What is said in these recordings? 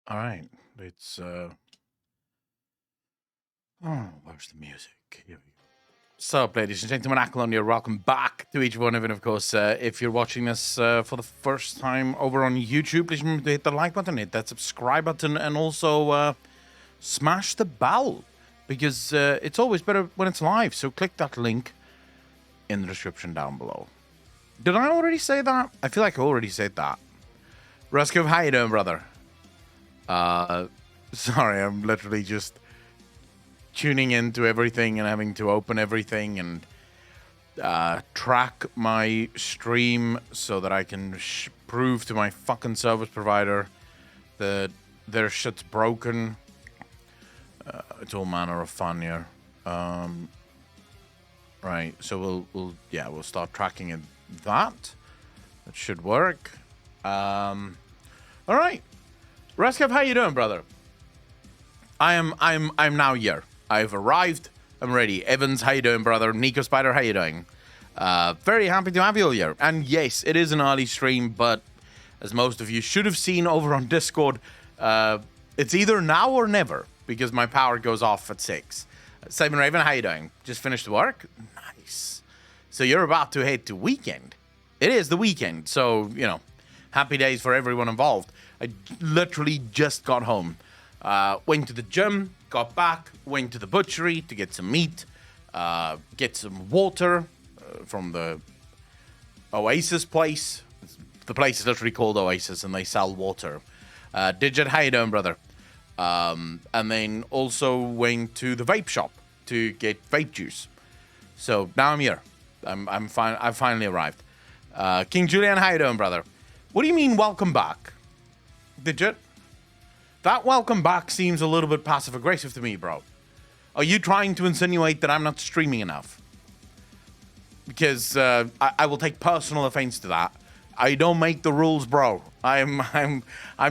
All right. It's oh, where's the music? Here we go. So, ladies and gentlemen, Aklon here. Welcome back to each one of it. Of course, if you're watching this for the first time over on YouTube, please remember to hit the like button, hit that subscribe button, and also smash the bell because it's always better when it's live. So, click that link in the description down below. Did I already say that? I feel like I already said that. Ruskov, how you doing, brother? Sorry, I'm literally just tuning into everything and having to open everything and track my stream so that I can prove to my fucking service provider that their shit's broken. It's all manner of fun here. Right, so we'll start tracking it. That should work. All right. Raskov, how you doing, brother? I'm now here. I've arrived. I'm ready. Evans, how you doing, brother? Nico Spider, how you doing? Very happy to have you all here. And yes, it is an early stream, but as most of you should have seen over on Discord, it's either now or never because my power goes off at 6. Simon Raven, how you doing? Just finished work? Nice. So you're about to head to weekend. It is the weekend, so, happy days for everyone involved. I literally just got home. Went to the gym, got back, went to the butchery to get some meat, get some water from the Oasis place. The place is literally called Oasis, and they sell water. Digit, how you doing, brother? And then also went to the vape shop to get vape juice. So now I'm here. I'm fine. I've finally arrived. King Julian, how you doing, brother? What do you mean, welcome back? Digit? That welcome back seems a little bit passive-aggressive to me, bro. Are you trying to insinuate that I'm not streaming enough? Because I will take personal offense to that. I don't make the rules, bro. I'm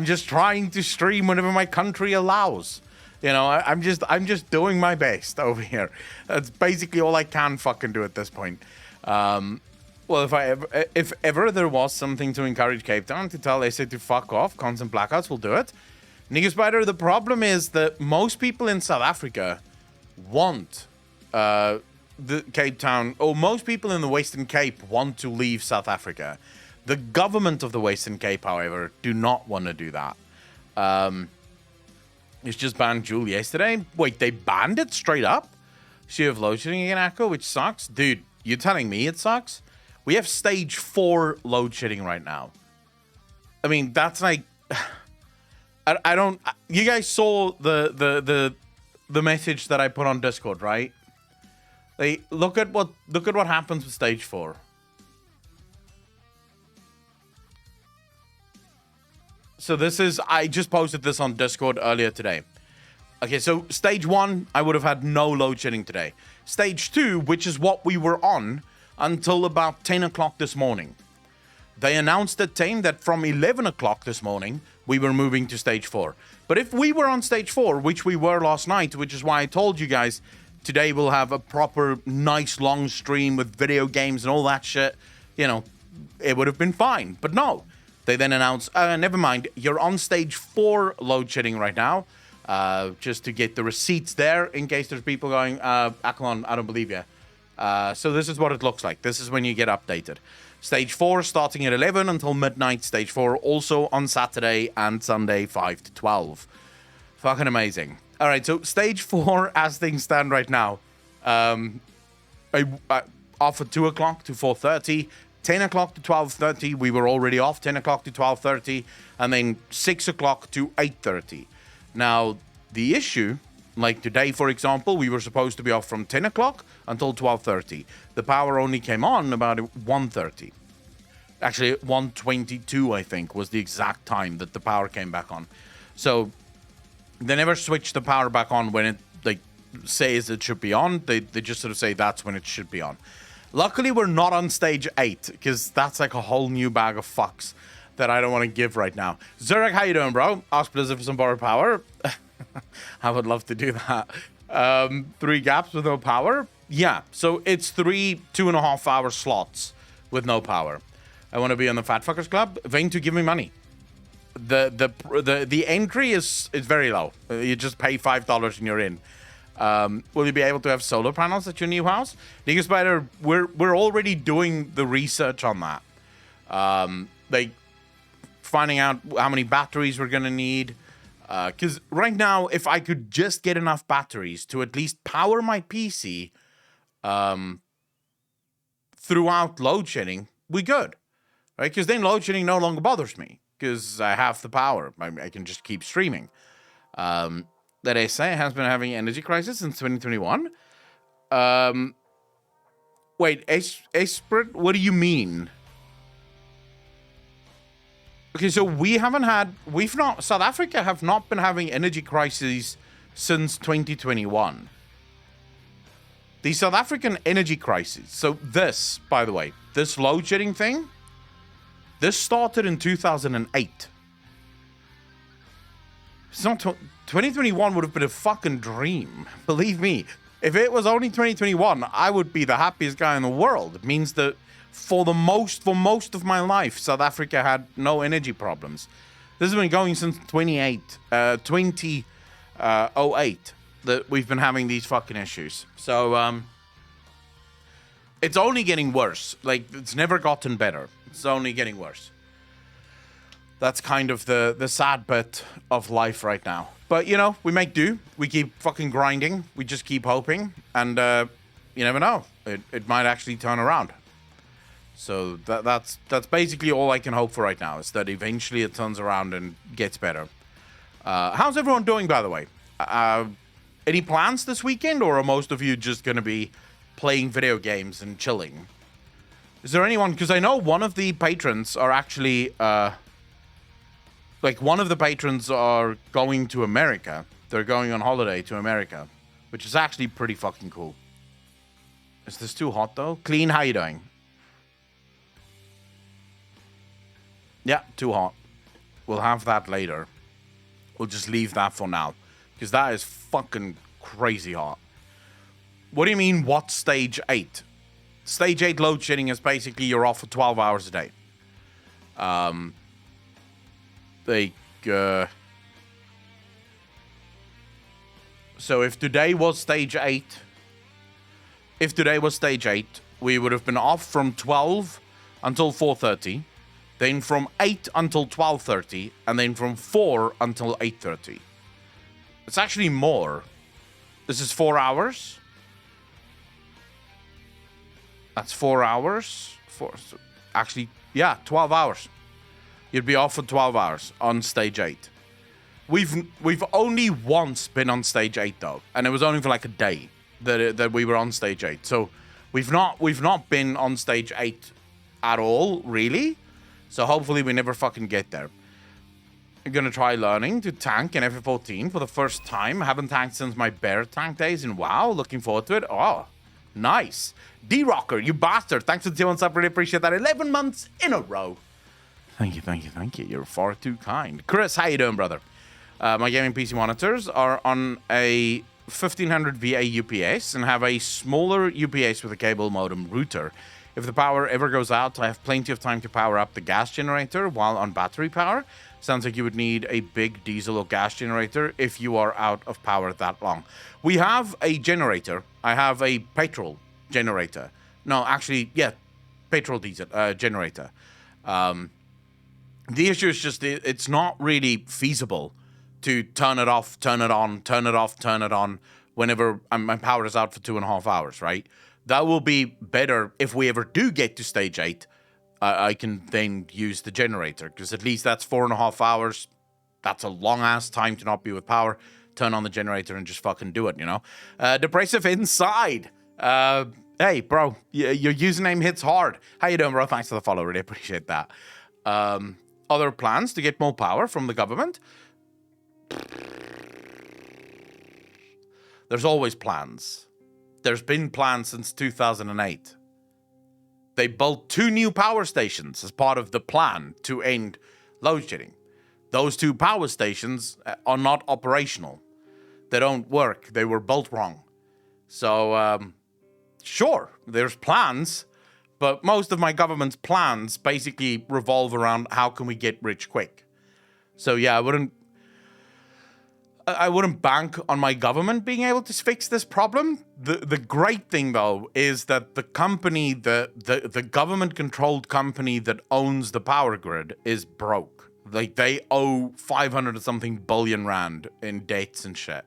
just trying to stream whenever my country allows. I'm just doing my best over here. That's basically all I can fucking do at this point. Well, if ever there was something to encourage Cape Town to tell SA to fuck off, constant blackouts will do it. Nigga Spider, the problem is that most people in South Africa want the Cape Town, or most people in the Western Cape want to leave South Africa. The government of the Western Cape, however, do not want to do that. It's just banned Joule yesterday. Wait, they banned it straight up? So you have load shedding again, Akko, which sucks? Dude, you're telling me it sucks? We have stage 4 load shedding right now. I mean, that's like... I don't... You guys saw the message that I put on Discord, right? Look at what happens with stage 4. So this is... I just posted this on Discord earlier today. Okay, so stage 1, I would have had no load shedding today. Stage 2, which is what we were on until about 10 o'clock this morning. They announced at 10 that from 11 o'clock this morning, we were moving to stage 4. But if we were on stage 4, which we were last night, which is why I told you guys, today we'll have a proper, nice, long stream with video games and all that shit, it would have been fine. But no. They then announced, never mind, you're on stage 4 load shedding right now, just to get the receipts there in case there's people going, Aklon, I don't believe you. So this is what it looks like. This is when you get updated. Stage 4 starting at 11 until midnight. Stage 4 also on Saturday and Sunday 5 to 12. Fucking amazing. All right, so stage 4 as things stand right now. Off at 2 o'clock to 4:30. 10 o'clock to 12:30. We were already off 10 o'clock to 12:30. And then 6 o'clock to 8:30. Now, the issue... Like today, for example, we were supposed to be off from 10 o'clock until 12:30. The power only came on about 1:30. Actually, 1:22, I think, was the exact time that the power came back on. So they never switched the power back on when it says it should be on. They just sort of say that's when it should be on. Luckily, we're not on stage 8 because that's like a whole new bag of fucks that I don't want to give right now. Zurich, how you doing, bro? Ask Blizzard for some borrowed power. I would love to do that. 3 gaps with no power? Yeah, so it's 3 2.5 hour slots with no power. I want to be on the Fat Fuckers Club. Vane to give me money. the entry is very low. You just pay $5 and you're in. Will you be able to have solar panels at your new house? Digger Spider, we're already doing the research on that. Like finding out how many batteries we're gonna need. Because right now, if I could just get enough batteries to at least power my PC throughout load shedding, we good, right? Because then load shedding no longer bothers me because I have the power. I can just keep streaming. That SA has been having energy crisis since 2021. Wait, Esprit, what do you mean? Okay, so South Africa have not been having energy crises since 2021. The South African energy crisis. So this, by the way, this load shedding thing, this started in 2008. It's not 2021 would have been a fucking dream. Believe me. If it was only 2021, I would be the happiest guy in the world. It means that for most of my life, South Africa had no energy problems. This has been going since 2008 that we've been having these fucking issues. So, it's only getting worse. Like, it's never gotten better. It's only getting worse. That's kind of the sad bit of life right now. But, you know, we make do. We keep fucking grinding. We just keep hoping. And you never know. It might actually turn around. So that's basically all I can hope for right now, is that eventually it turns around and gets better. How's everyone doing, by the way? Any plans this weekend, or are most of you just going to be playing video games and chilling? Is there anyone? Because I know one of the patrons are actually... one of the patrons are going to America. They're going on holiday to America, which is actually pretty fucking cool. Is this too hot, though? Clean, how you doing? Yeah, too hot. We'll have that later. We'll just leave that for now, because that is fucking crazy hot. What do you mean, what stage 8? Stage 8 load shedding is basically you're off for 12 hours a day. So if today was stage 8, we would have been off from 12 until 4:30, then from 8 until 12:30, and then from 4 until 8:30. It's actually more. This is 4 hours. That's 4 hours. Actually, yeah, 12 hours. You'd be off for 12 hours on stage 8. We've only once been on stage 8 though, and it was only for like a day that we were on stage 8. So we've not been on stage 8 at all, really. So hopefully we never fucking get there. I'm gonna try learning to tank in FF14 for the first time. I haven't tanked since my bear tank days in WoW. Looking forward to it. Oh, nice. D-Rocker, you bastard. Thanks for the 2 months up. Really appreciate that. 11 months in a row. Thank you. You're far too kind. Chris, how you doing, brother? My gaming PC monitors are on a 1500 VA UPS and have a smaller UPS with a cable modem router. If the power ever goes out, I have plenty of time to power up the gas generator while on battery power. Sounds like you would need a big diesel or gas generator if you are out of power that long. We have a generator. I have a petrol generator. No, actually, yeah, petrol diesel generator. The issue is just it's not really feasible to turn it off, turn it on, turn it off, turn it on whenever my power is out for 2.5 hours, right? That will be better if we ever do get to stage 8. I can then use the generator, because at least that's 4.5 hours. That's a long-ass time to not be with power. Turn on the generator and just fucking do it, you know? Depressive Inside. Hey, bro, your username hits hard. How you doing, bro? Thanks for the follow. Really appreciate that. Other plans to get more power from the government? There's always plans. There's been plans since 2008. They built 2 new power stations as part of the plan to end load shedding. Those 2 power stations are not operational. They don't work. They were built wrong. So, sure, there's plans, but most of my government's plans basically revolve around how can we get rich quick. So yeah, I wouldn't bank on my government being able to fix this problem. The great thing though is that the company, the government controlled company that owns the power grid is broke. Like they owe 500 or something billion rand in debts and shit.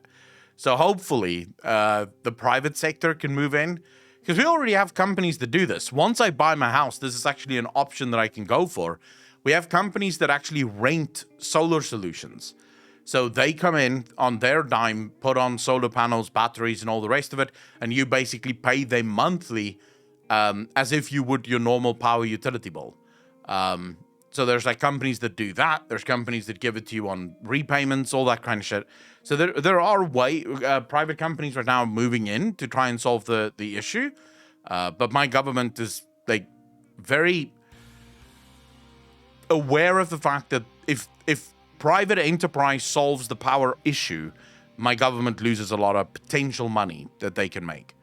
So hopefully the private sector can move in, because we already have companies that do this. Once I buy my house, this is actually an option that I can go for. We have companies that actually rent solar solutions. So they come in on their dime, put on solar panels, batteries, and all the rest of it, and you basically pay them monthly as if you would your normal power utility bill. So there's like companies that do that. There's companies that give it to you on repayments, all that kind of shit. So there are private companies right now moving in to try and solve the issue. But my government is like very aware of the fact that if private enterprise solves the power issue, my government loses a lot of potential money that they can make.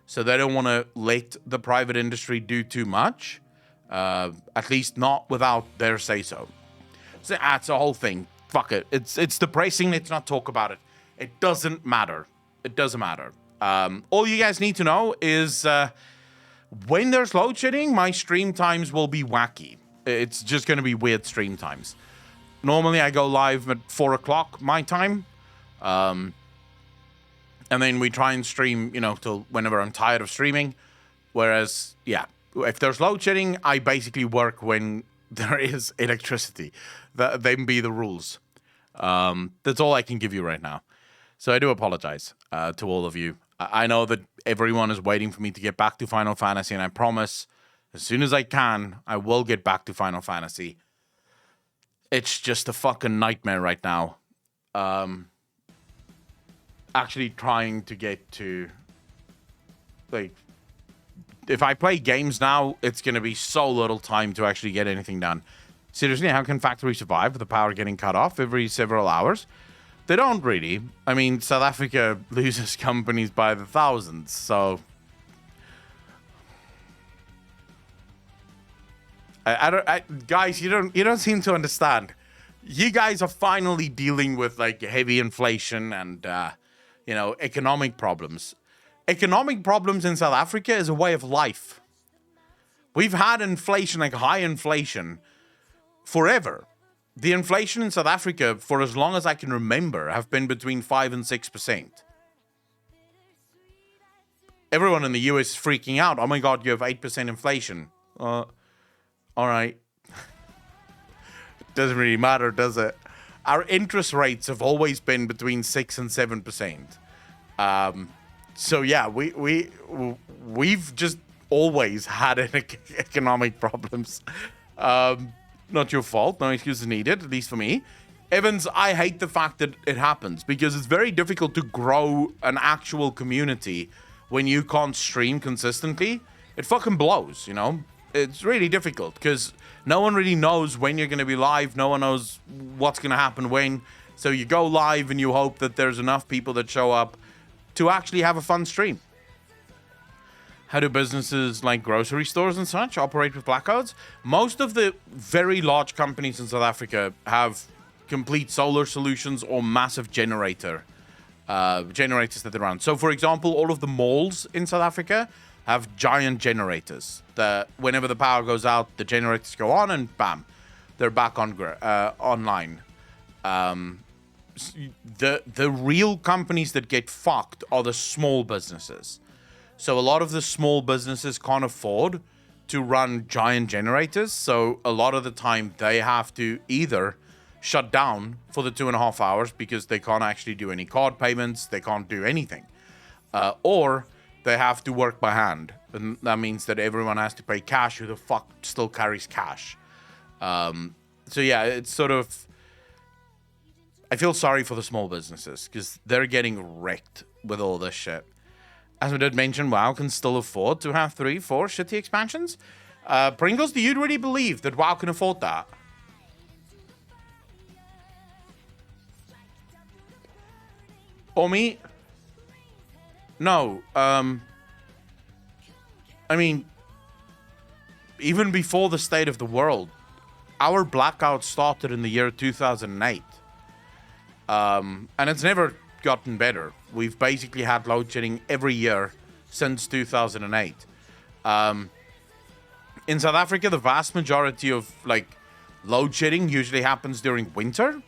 So they don't want to let the private industry do too much, at least not without their say-so. So that's a whole thing. Fuck it. It's depressing. Let's not talk about it. It doesn't matter. It doesn't matter. All you guys need to know is when there's load shedding, my stream times will be wacky. It's just going to be weird stream times. Normally, I go live at 4 o'clock my time. And then we try and stream, till whenever I'm tired of streaming. Whereas, yeah, if there's load shedding, I basically work when there is electricity. Them be the rules. That's all I can give you right now. So I do apologize to all of you. I know that everyone is waiting for me to get back to Final Fantasy, and I promise as soon as I can, I will get back to Final Fantasy. It's just a fucking nightmare right now. Actually trying to get to, like, if I play games now, it's going to be so little time to actually get anything done. Seriously, how can Factory survive with the power getting cut off every several hours? They don't really. I mean, South Africa loses companies by the thousands, so guys, you don't seem to understand. You guys are finally dealing with like heavy inflation and economic problems. Economic problems in South Africa is a way of life. We've had inflation, like high inflation, forever. The inflation in South Africa, for as long as I can remember, have been between 5 and 6%. Everyone in the US is freaking out. Oh my God, you have 8% inflation. All right. It doesn't really matter, does it? Our interest rates have always been between 6 and 7%. So yeah, we've just always had economic problems. Not your fault. No excuses needed, at least for me. Evans, I hate the fact that it happens because it's very difficult to grow an actual community when you can't stream consistently. It fucking blows, It's really difficult because no one really knows when you're going to be live. No one knows what's going to happen when. So you go live and you hope that there's enough people that show up to actually have a fun stream. How do businesses like grocery stores and such operate with blackouts? Most of the very large companies in South Africa have complete solar solutions or massive generators that they run. So, for example, all of the malls in South Africa have giant generators that whenever the power goes out, the generators go on and bam, they're back on online. The real companies that get fucked are the small businesses. So a lot of the small businesses can't afford to run giant generators. So a lot of the time they have to either shut down for the 2.5 hours because they can't actually do any card payments. They can't do anything. Or they have to work by hand. And that means that everyone has to pay cash. Who the fuck still carries cash? So yeah, it's sort of, I feel sorry for the small businesses because they're getting wrecked with all this shit. As we did mention, WoW can still afford to have 3-4 shitty expansions. Pringles, do you really believe that WoW can afford that? Or me? No. I mean, even before the state of the world, our blackout started in the year 2008. And it's never gotten better. We've basically had load shedding every year since 2008. In South Africa, the vast majority of load shedding usually happens during winter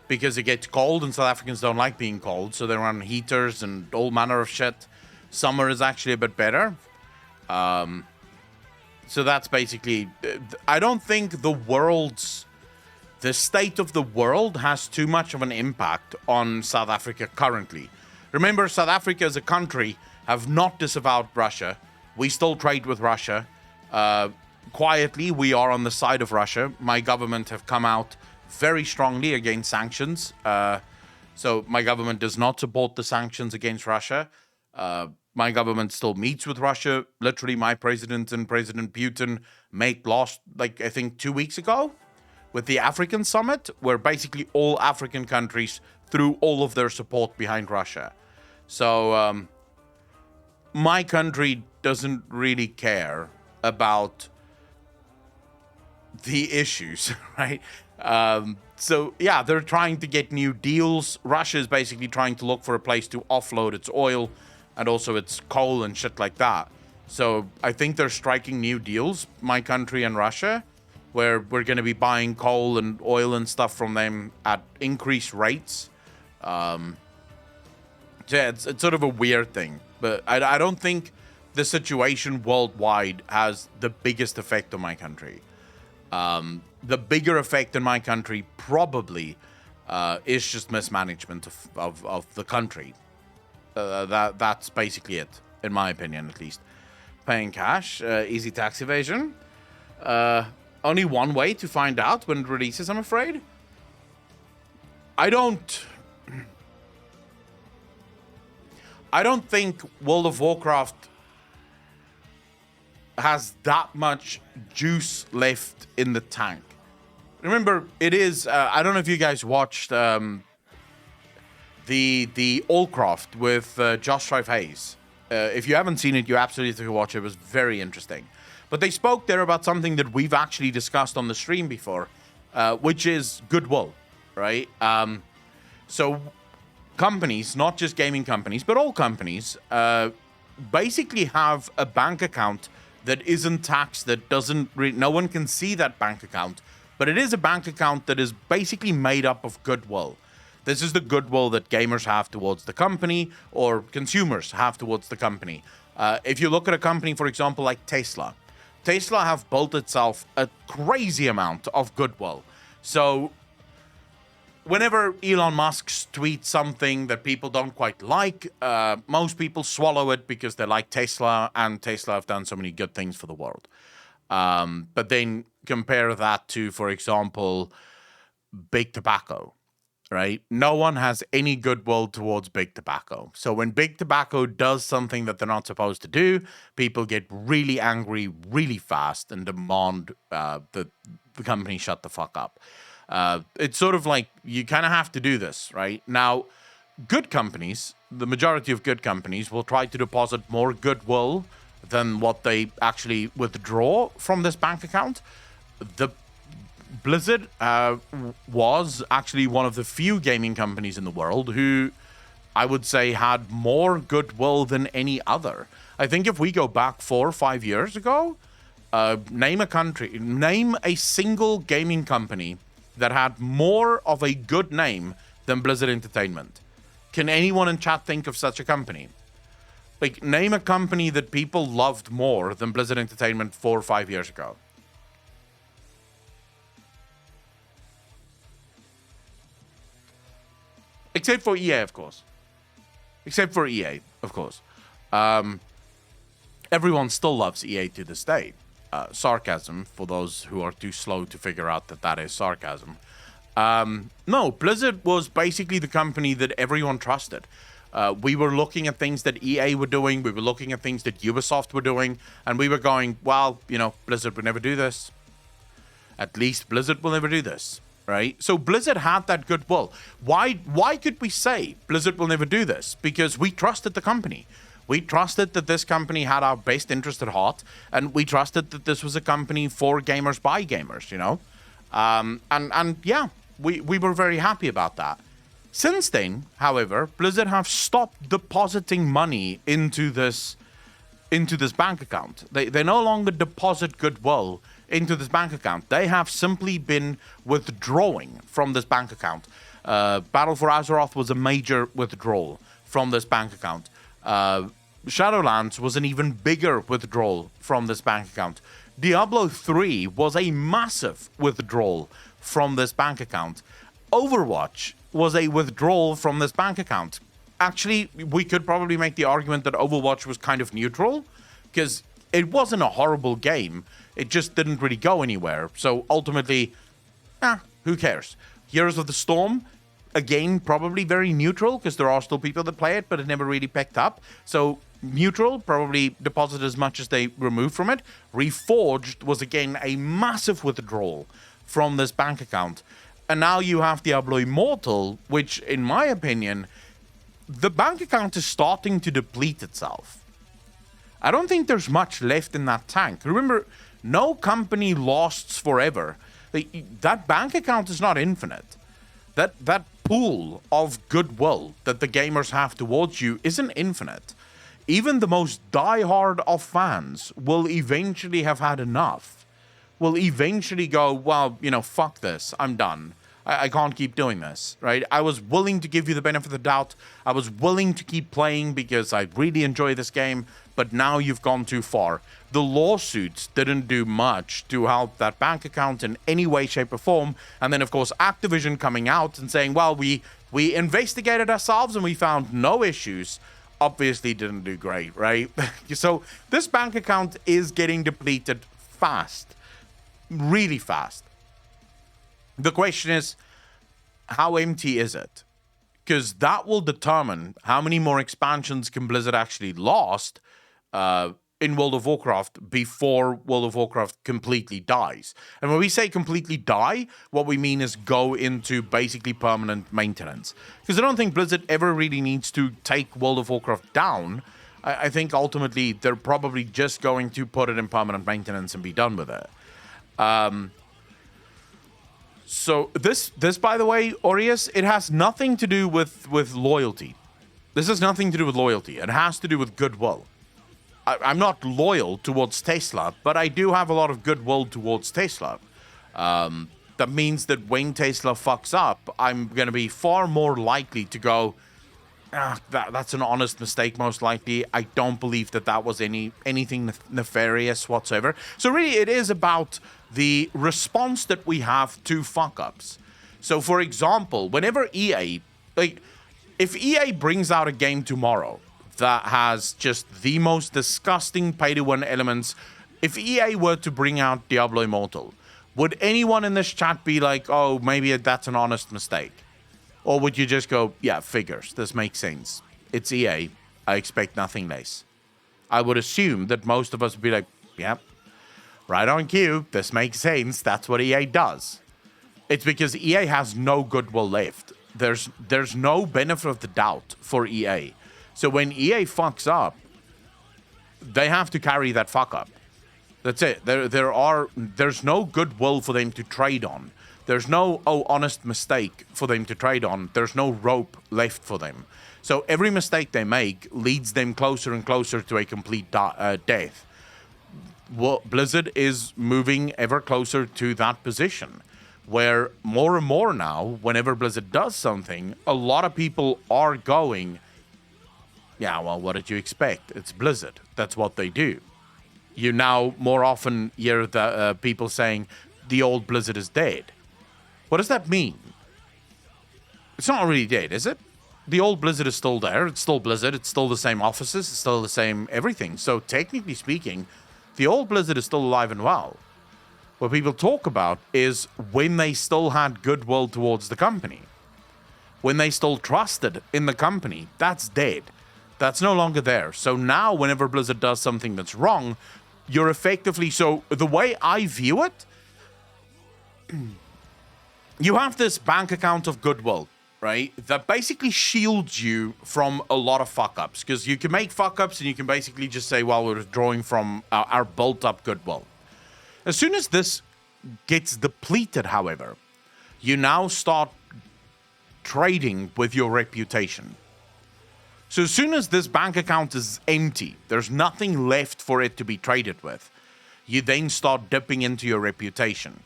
because it gets cold and South Africans don't like being cold, so they run heaters and all manner of shit. Summer is actually a bit better. So that's basically... I don't think the state of the world has too much of an impact on South Africa currently. Remember, South Africa as a country have not disavowed Russia. We still trade with Russia. Quietly, we are on the side of Russia. My government have come out very strongly against sanctions. So my government does not support the sanctions against Russia. My government still meets with Russia. Literally, my president and President Putin met last, I think 2 weeks ago with the African summit, where basically all African countries threw all of their support behind Russia. So my country doesn't really care about the issues, right? So yeah, they're trying to get new deals. Russia is basically trying to look for a place to offload its oil and also its coal and shit like that. So I think they're striking new deals, my country and Russia, where we're going to be buying coal and oil and stuff from them at increased rates. So yeah, it's sort of a weird thing. But I don't think the situation worldwide has the biggest effect on my country. The bigger effect in my country probably is just mismanagement of the country. That's basically it, in my opinion, at least. Paying cash, easy tax evasion. Only one way to find out when it releases, I'm afraid. I don't think World of Warcraft has that much juice left in the tank. Remember, it is... I don't know if you guys watched the Allcraft with Josh Strife Hayes. If you haven't seen it, you absolutely have to watch it. It was very interesting. But they spoke there about something that we've actually discussed on the stream before, which is goodwill, right? So companies, not just gaming companies, but all companies, basically have a bank account that isn't taxed, that doesn't... no one can see that bank account, but it is a bank account that is basically made up of goodwill. This is the goodwill that gamers have towards the company or consumers have towards the company. If you look at a company, for example, like Tesla, Tesla have built itself a crazy amount of goodwill. So whenever Elon Musk tweets something that people don't quite like, most people swallow it because they like Tesla, and Tesla have done so many good things for the world. But then compare that to, for example, Big Tobacco, right? No one has any goodwill towards Big Tobacco. So when Big Tobacco does something that they're not supposed to do, people get really angry really fast and demand that the company shut the fuck up. It's sort of like you kind of have to do this, right? Now, good companies, the majority of good companies, will try to deposit more goodwill than what they actually withdraw from this bank account. The Blizzard was actually one of the few gaming companies in the world who I would say had more goodwill than any other. I think if we go back 4 or 5 years ago, name a single gaming company that had more of a good name than Blizzard Entertainment. Can anyone in chat think of such a company? Like, name a company that people loved more than Blizzard Entertainment 4 or 5 years ago. Except for EA, of course. Except for EA, of course. Everyone still loves EA to this day. Sarcasm, for those who are too slow to figure out that that is sarcasm. No, Blizzard was basically the company that everyone trusted. We were looking at things that EA were doing. We were looking at things that Ubisoft were doing. And we were going, well, you know, Blizzard would never do this. At least Blizzard will never do this. Right? So Blizzard had that goodwill. Why could we say Blizzard will never do this? Because we trusted the company. We trusted that this company had our best interest at heart, and we trusted that this was a company for gamers by gamers, you know? And yeah, we were very happy about that. Since then, however, Blizzard have stopped depositing money into this bank account. They no longer deposit goodwill into this bank account. They have simply been withdrawing from this bank account. Battle for Azeroth was a major withdrawal from this bank account. Shadowlands was an even bigger withdrawal from this bank account. Diablo 3 was a massive withdrawal from this bank account. Overwatch was a withdrawal from this bank account. Actually, we could probably make the argument that Overwatch was kind of neutral, because it wasn't a horrible game. It just didn't really go anywhere. So ultimately, who cares? Heroes of the Storm, again, probably very neutral, because there are still people that play it, but it never really picked up. So neutral, probably deposit as much as they removed from it. Reforged was, again, a massive withdrawal from this bank account. And now you have Diablo Immortal, which, in my opinion, the bank account is starting to deplete itself. I don't think there's much left in that tank. Remember, no company lasts forever. That bank account is not infinite. That pool of goodwill that the gamers have towards you isn't infinite. Even the most diehard of fans will eventually have had enough. Will eventually go, well, fuck this. I'm done. I can't keep doing this, right? I was willing to give you the benefit of the doubt. I was willing to keep playing because I really enjoy this game, but now you've gone too far. The lawsuits didn't do much to help that bank account in any way, shape, or form. And then, of course, Activision coming out and saying, well, we investigated ourselves and we found no issues. Obviously didn't do great, right? So this bank account is getting depleted fast, really fast. The question is, how empty is it? Because that will determine how many more expansions can Blizzard actually last in World of Warcraft before World of Warcraft completely dies. And when we say completely die, what we mean is go into basically permanent maintenance. Because I don't think Blizzard ever really needs to take World of Warcraft down. I think ultimately they're probably just going to put it in permanent maintenance and be done with it. So this, by the way, Aureus, it has nothing to do with loyalty. This has nothing to do with loyalty. It has to do with goodwill. I'm not loyal towards Tesla, but I do have a lot of goodwill towards Tesla. That means that when Tesla fucks up, I'm going to be far more likely to go, that's an honest mistake, most likely. I don't believe that was anything nefarious whatsoever. So really, it is about the response that we have to fuck-ups. So, for example, whenever EA... if EA brings out a game tomorrow that has just the most disgusting pay-to-win elements... If EA were to bring out Diablo Immortal, would anyone in this chat be like, oh, maybe that's an honest mistake? Or would you just go, yeah, figures, this makes sense. It's EA. I expect nothing less. I would assume that most of us would be like, yeah, right on cue. This makes sense. That's what EA does. It's because EA has no goodwill left. There's no benefit of the doubt for EA. So when EA fucks up, they have to carry that fuck up. That's it. There's no goodwill for them to trade on. There's no, honest mistake for them to trade on. There's no rope left for them. So every mistake they make leads them closer and closer to a complete death. Well, Blizzard is moving ever closer to that position, where more and more now, whenever Blizzard does something, a lot of people are going, yeah, well, what did you expect? It's Blizzard. That's what they do. You now more often hear the people saying, the old Blizzard is dead. What does that mean? It's not really dead, is it? The old Blizzard is still there. It's still Blizzard. It's still the same offices. It's still the same everything. So technically speaking, the old Blizzard is still alive and well. What people talk about is when they still had goodwill towards the company. When they still trusted in the company. That's dead. That's no longer there. So now whenever Blizzard does something that's wrong, you're effectively... So the way I view it... You have this bank account of goodwill, right? That basically shields you from a lot of fuck-ups. Because you can make fuck-ups and you can basically just say, well, we're withdrawing from our built-up goodwill. As soon as this gets depleted, however, you now start trading with your reputation. So as soon as this bank account is empty, there's nothing left for it to be traded with, you then start dipping into your reputation.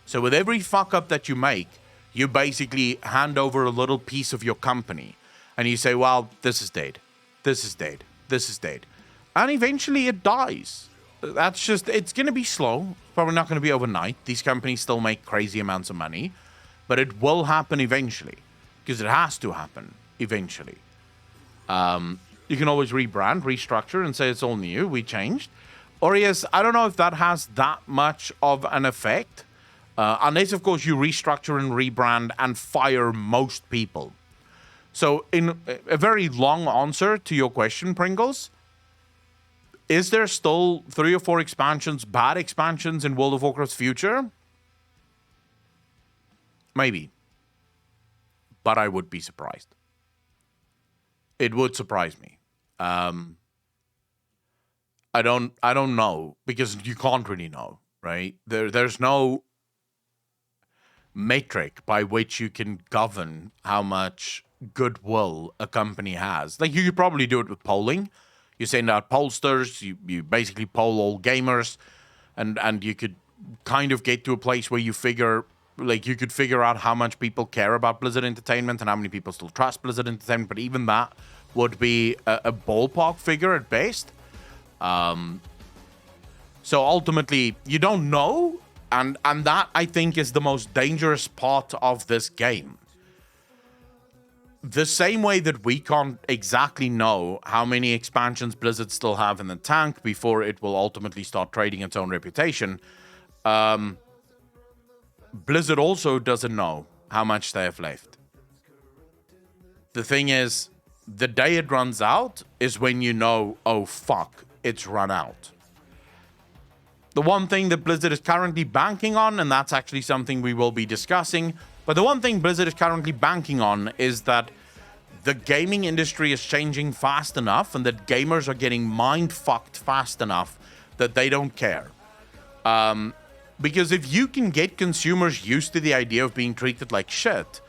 So with every fuck up that you make, you basically hand over a little piece of your company. And you say, well, this is dead. This is dead. This is dead. And eventually it dies. That's just, it's going to be slow. Probably not going to be overnight. These companies still make crazy amounts of money. But it will happen eventually. Because it has to happen eventually. You can always rebrand, restructure, and say it's all new. We changed. Or yes, I don't know if that has that much of an effect. Unless, of course, you restructure and rebrand and fire most people. So in a very long answer to your question, Pringles, is there still 3 or 4 expansions, bad expansions in World of Warcraft's future? Maybe. But I would be surprised. It would surprise me. I don't know, because you can't really know, right? There's no metric by which you can govern how much goodwill a company has. Like, you could probably do it with polling. You send out pollsters, you basically poll all gamers, and you could kind of get to a place where you figure, like, you could figure out how much people care about Blizzard Entertainment and how many people still trust Blizzard Entertainment, but even that would be a ballpark figure at best. So ultimately, you don't know, and that, I think, is the most dangerous part of this game. The same way that we can't exactly know how many expansions Blizzard still have in the tank before it will ultimately start trading its own reputation, Blizzard also doesn't know how much they have left. The thing is, the day it runs out is when you know, oh fuck, it's run out. The one thing that Blizzard is currently banking on, and that's actually something we will be discussing, but the one thing Blizzard is currently banking on is that the gaming industry is changing fast enough and that gamers are getting mind-fucked fast enough that they don't care. Because if you can get consumers used to the idea of being treated like shit,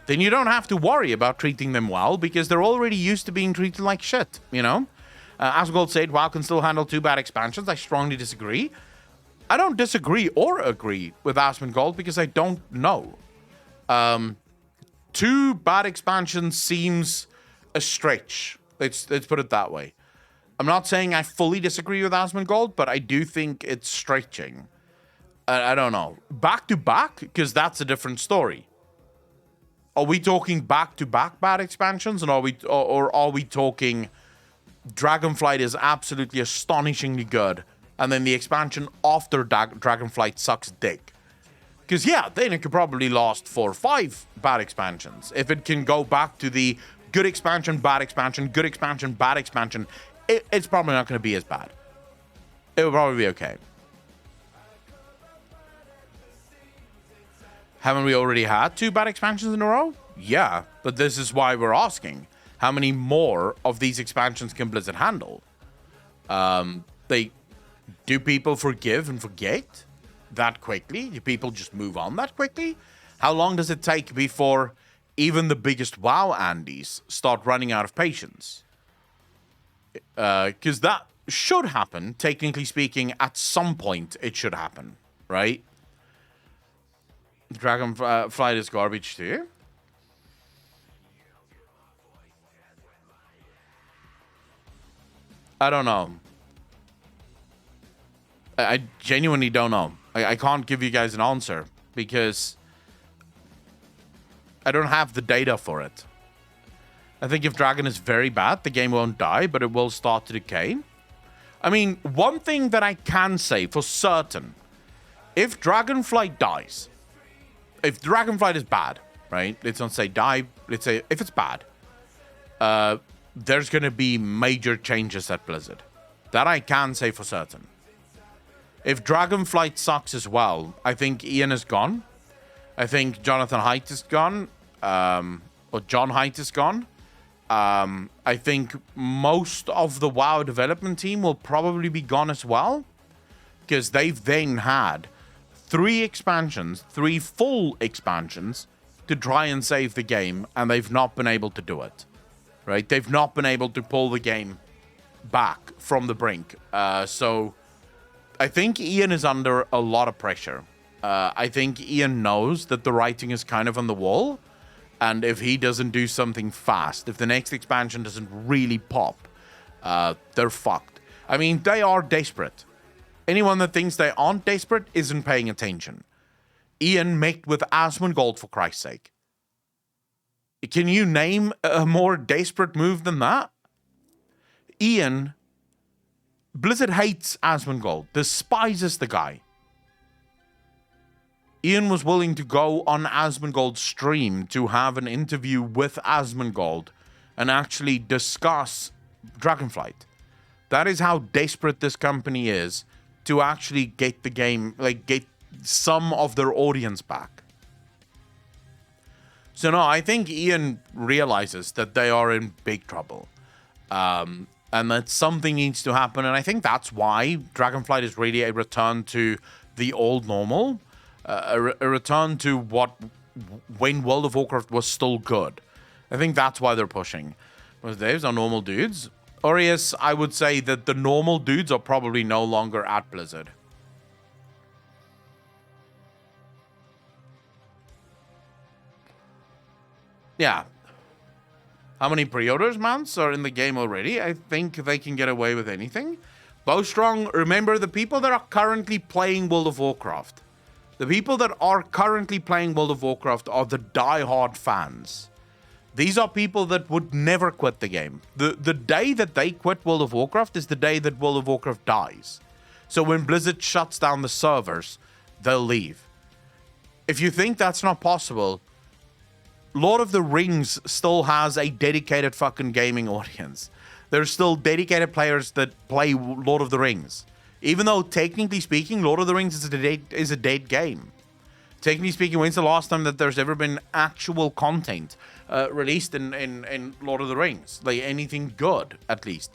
then you don't have to worry about treating them well because they're already used to being treated like shit, you know? Asgold said, WoW can still handle 2 bad expansions. I strongly disagree. I don't disagree or agree with Asmongold because I don't know. 2 bad expansions seems a stretch. Let's put it that way. I'm not saying I fully disagree with Asmongold, but I do think it's stretching. I don't know. Back to back? Because that's a different story. Are we talking back-to-back bad expansions, and are we talking Dragonflight is absolutely astonishingly good, and then the expansion after Dragonflight sucks dick? Because yeah, then it could probably last 4 or 5 bad expansions. If it can go back to the good expansion, bad expansion, good expansion, bad expansion, it's probably not going to be as bad. It will probably be okay. Haven't we already had 2 bad expansions in a row? Yeah, but this is why we're asking. How many more of these expansions can Blizzard handle? Do people forgive and forget that quickly? Do people just move on that quickly? How long does it take before even the biggest WoW Andes start running out of patience? Because that should happen, technically speaking, at some point it should happen, right? Dragonflight is garbage too. I don't know. I genuinely don't know. I can't give you guys an answer because I don't have the data for it. I think if Dragon is very bad, the game won't die, but it will start to decay. I mean, one thing that I can say for certain, if Dragonflight dies, if Dragonflight is bad, right? Let's not say die. Let's say if it's bad, there's going to be major changes at Blizzard. That I can say for certain. If Dragonflight sucks as well, I think Ian is gone. I think Jonathan Haidt is gone. Or John Haidt is gone. I think most of the WoW development team will probably be gone as well. Because they've then had 3 expansions, 3 full expansions to try and save the game, and they've not been able to do it. Right? They've not been able to pull the game back from the brink. So I think Ian is under a lot of pressure. I think Ian knows that the writing is kind of on the wall, and if he doesn't do something fast, if the next expansion doesn't really pop, they're fucked. I mean, they are desperate. Anyone that thinks they aren't desperate isn't paying attention. Ian met with Asmongold, for Christ's sake. Can you name a more desperate move than that? Ian, Blizzard hates Asmongold, despises the guy. Ian was willing to go on Asmongold's stream to have an interview with Asmongold and actually discuss Dragonflight. That is how desperate this company is to actually get the game, like get some of their audience back. So no, I think Ian realizes that they are in big trouble. And that something needs to happen. And I think that's why Dragonflight is really a return to the old normal. A return to when World of Warcraft was still good. I think that's why they're pushing. Because those are normal dudes. Or yes, I would say that the normal dudes are probably no longer at Blizzard. Yeah. How many pre-orders months are in the game already? I think they can get away with anything. Bowstrong, remember the people that are currently playing World of Warcraft. The people that are currently playing World of Warcraft are the die-hard fans. These are people that would never quit the game. The day that they quit World of Warcraft is the day that World of Warcraft dies. So when Blizzard shuts down the servers, they'll leave. If you think that's not possible, Lord of the Rings still has a dedicated fucking gaming audience. There's still dedicated players that play Lord of the Rings. Even though, technically speaking, Lord of the Rings is a dead game. Technically speaking, when's the last time that there's ever been actual content released in Lord of the Rings? Like, anything good, at least.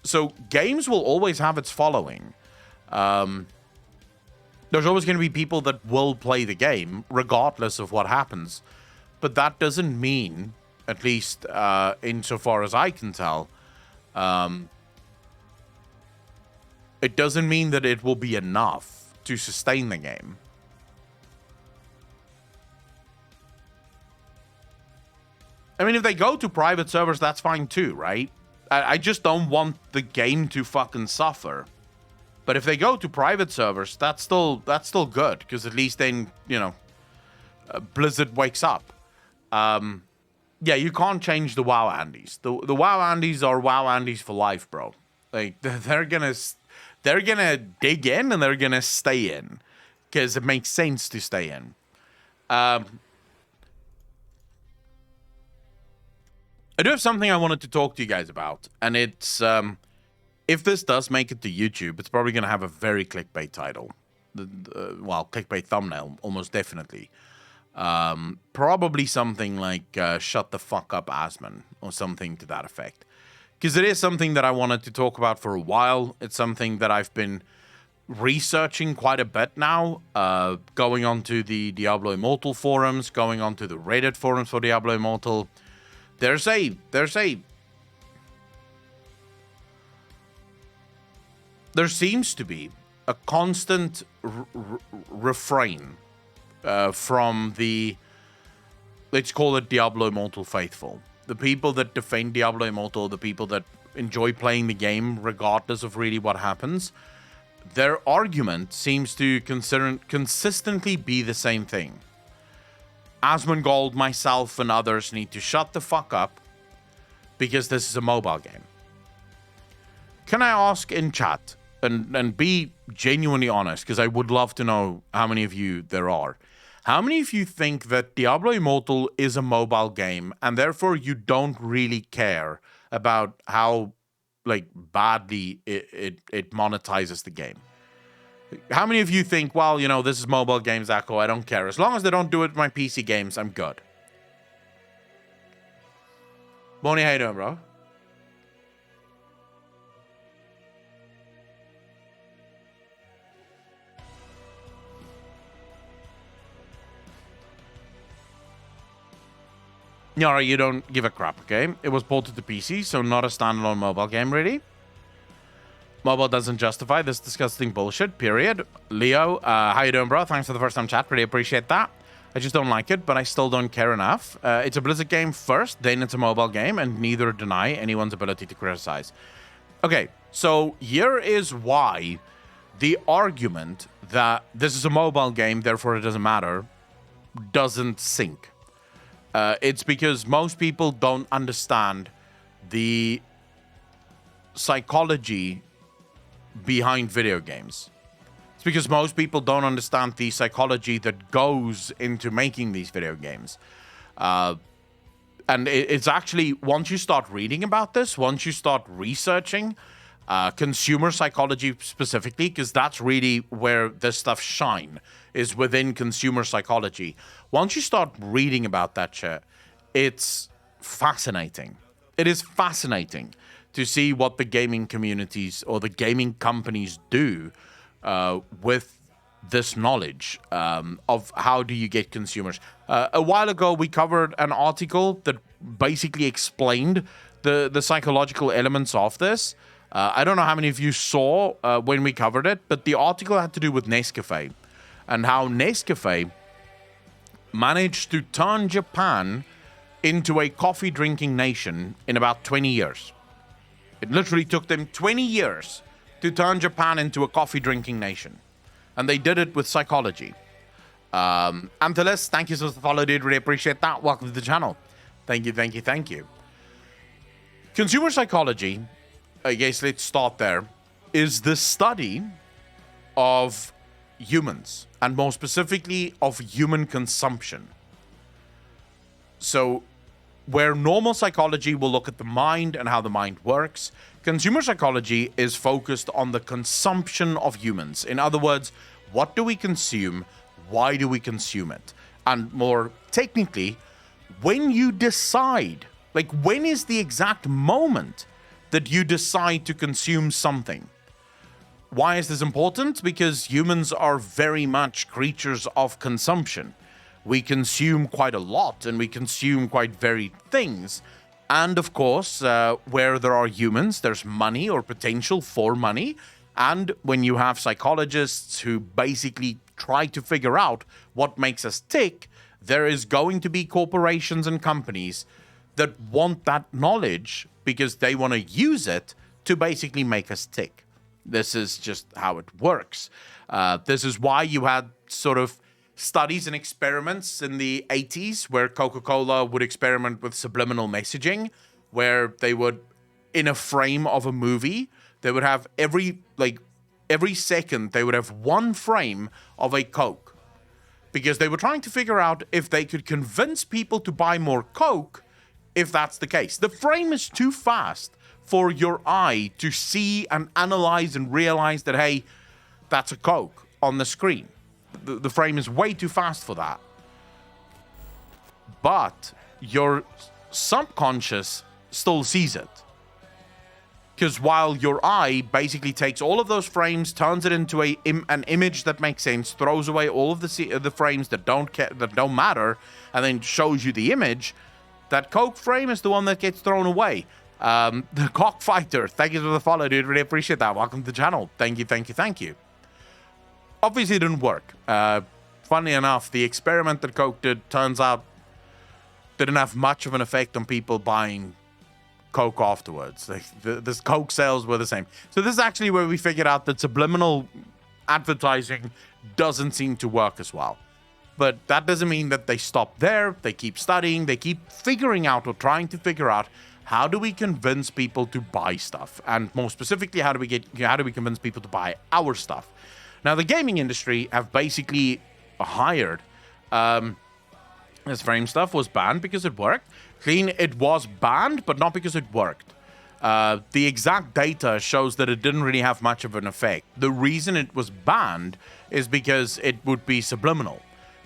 So, games will always have its following. There's always going to be people that will play the game, regardless of what happens. But that doesn't mean, at least insofar as I can tell, it doesn't mean that it will be enough to sustain the game. I mean, if they go to private servers, that's fine too, right? I just don't want the game to fucking suffer. But if they go to private servers, that's still good, because at least then, you know, Blizzard wakes up. Yeah, you can't change the WoW Andes. The WoW Andes are WoW Andes for life, bro. Like, they're gonna dig in and they're gonna stay in, because it makes sense to stay in. I do have something I wanted to talk to you guys about, and it's if this does make it to YouTube, it's probably gonna have a very clickbait title. Well, clickbait thumbnail, almost definitely. Probably something like "Shut the fuck up, Asmon," or something to that effect. Because it is something that I wanted to talk about for a while. It's something that I've been researching quite a bit now. Going onto the Diablo Immortal forums, going onto the Reddit forums for Diablo Immortal. There seems to be a constant refrain from the, let's call it Diablo Immortal faithful. The people that defend Diablo Immortal, the people that enjoy playing the game regardless of really what happens, their argument seems to consistently be the same thing. Asmongold, myself, and others need to shut the fuck up because this is a mobile game. Can I ask in chat, and be genuinely honest, because I would love to know how many of you there are. How many of you think that Diablo Immortal is a mobile game and therefore you don't really care about how badly it monetizes the game? How many of you think, well, you know, this is mobile games, Echo, I don't care. As long as they don't do it with my PC games, I'm good. Bonnie, how you doing, bro? Yara, you don't give a crap, okay? It was ported to PC, so not a standalone mobile game, really. Mobile doesn't justify this disgusting bullshit, period. Leo, how you doing, bro? Thanks for the first time chat. Really appreciate that. I just don't like it, but I still don't care enough. It's a Blizzard game first, then it's a mobile game, and neither deny anyone's ability to criticize. Okay, so here is why the argument that this is a mobile game, therefore it doesn't matter, doesn't sink. It's because most people don't understand the psychology behind video games. It's because most people don't understand the psychology that goes into making these video games. And it's actually, once you start reading about this, once you start researching consumer psychology specifically, because that's really where this stuff shine, is within consumer psychology. Once you start reading about that shit, it's fascinating. It is fascinating to see what the gaming communities or the gaming companies do with this knowledge of how do you get consumers. A while ago, we covered an article that basically explained the psychological elements of this. I don't know how many of you saw when we covered it, but the article had to do with Nescafe and how Nescafe managed to turn Japan into a coffee drinking nation in about 20 years. It literally took them 20 years to turn Japan into a coffee drinking nation. And they did it with psychology. Antelis, thank you so much for the follow, dude. Really appreciate that. Welcome to the channel. Thank you, thank you, thank you. Consumer psychology, I guess let's start there, is the study of humans, and more specifically of human consumption. So where normal psychology will look at the mind and how the mind works, consumer psychology is focused on the consumption of humans. In other words, what do we consume? Why do we consume it? And more technically, when you decide, like when is the exact moment that you decide to consume something? Why is this important? Because humans are very much creatures of consumption. We consume quite a lot and we consume quite varied things. And of course, where there are humans, there's money or potential for money. And when you have psychologists who basically try to figure out what makes us tick, there is going to be corporations and companies that want that knowledge because they want to use it to basically make us tick. This is just how it works. This is why you had sort of studies and experiments in the 80s where Coca-Cola would experiment with subliminal messaging, where they would, in a frame of a movie, they would have every second, they would have one frame of a Coke. Because they were trying to figure out if they could convince people to buy more Coke, if that's the case. The frame is too fast for your eye to see and analyze and realize that, hey, that's a Coke on the screen. The frame is way too fast for that. But your subconscious still sees it. Because while your eye basically takes all of those frames, turns it into an image that makes sense, throws away all of the frames that don't matter, and then shows you the image, that Coke frame is the one that gets thrown away. The Cockfighter, thank you for the follow, dude. Really appreciate that. Welcome to the channel. Thank you, thank you, thank you. Obviously, it didn't work. Funnily enough, the experiment that Coke did, turns out, didn't have much of an effect on people buying Coke afterwards. The Coke sales were the same. So this is actually where we figured out that subliminal advertising doesn't seem to work as well. But that doesn't mean that they stop there. They keep studying. They keep figuring out or trying to figure out, how do we convince people to buy stuff? And more specifically, how do we convince people to buy our stuff? Now, the gaming industry have basically hired, this frame stuff was banned because it worked. Clean, it was banned, but not because it worked. The exact data shows that it didn't really have much of an effect. The reason it was banned is because it would be subliminal.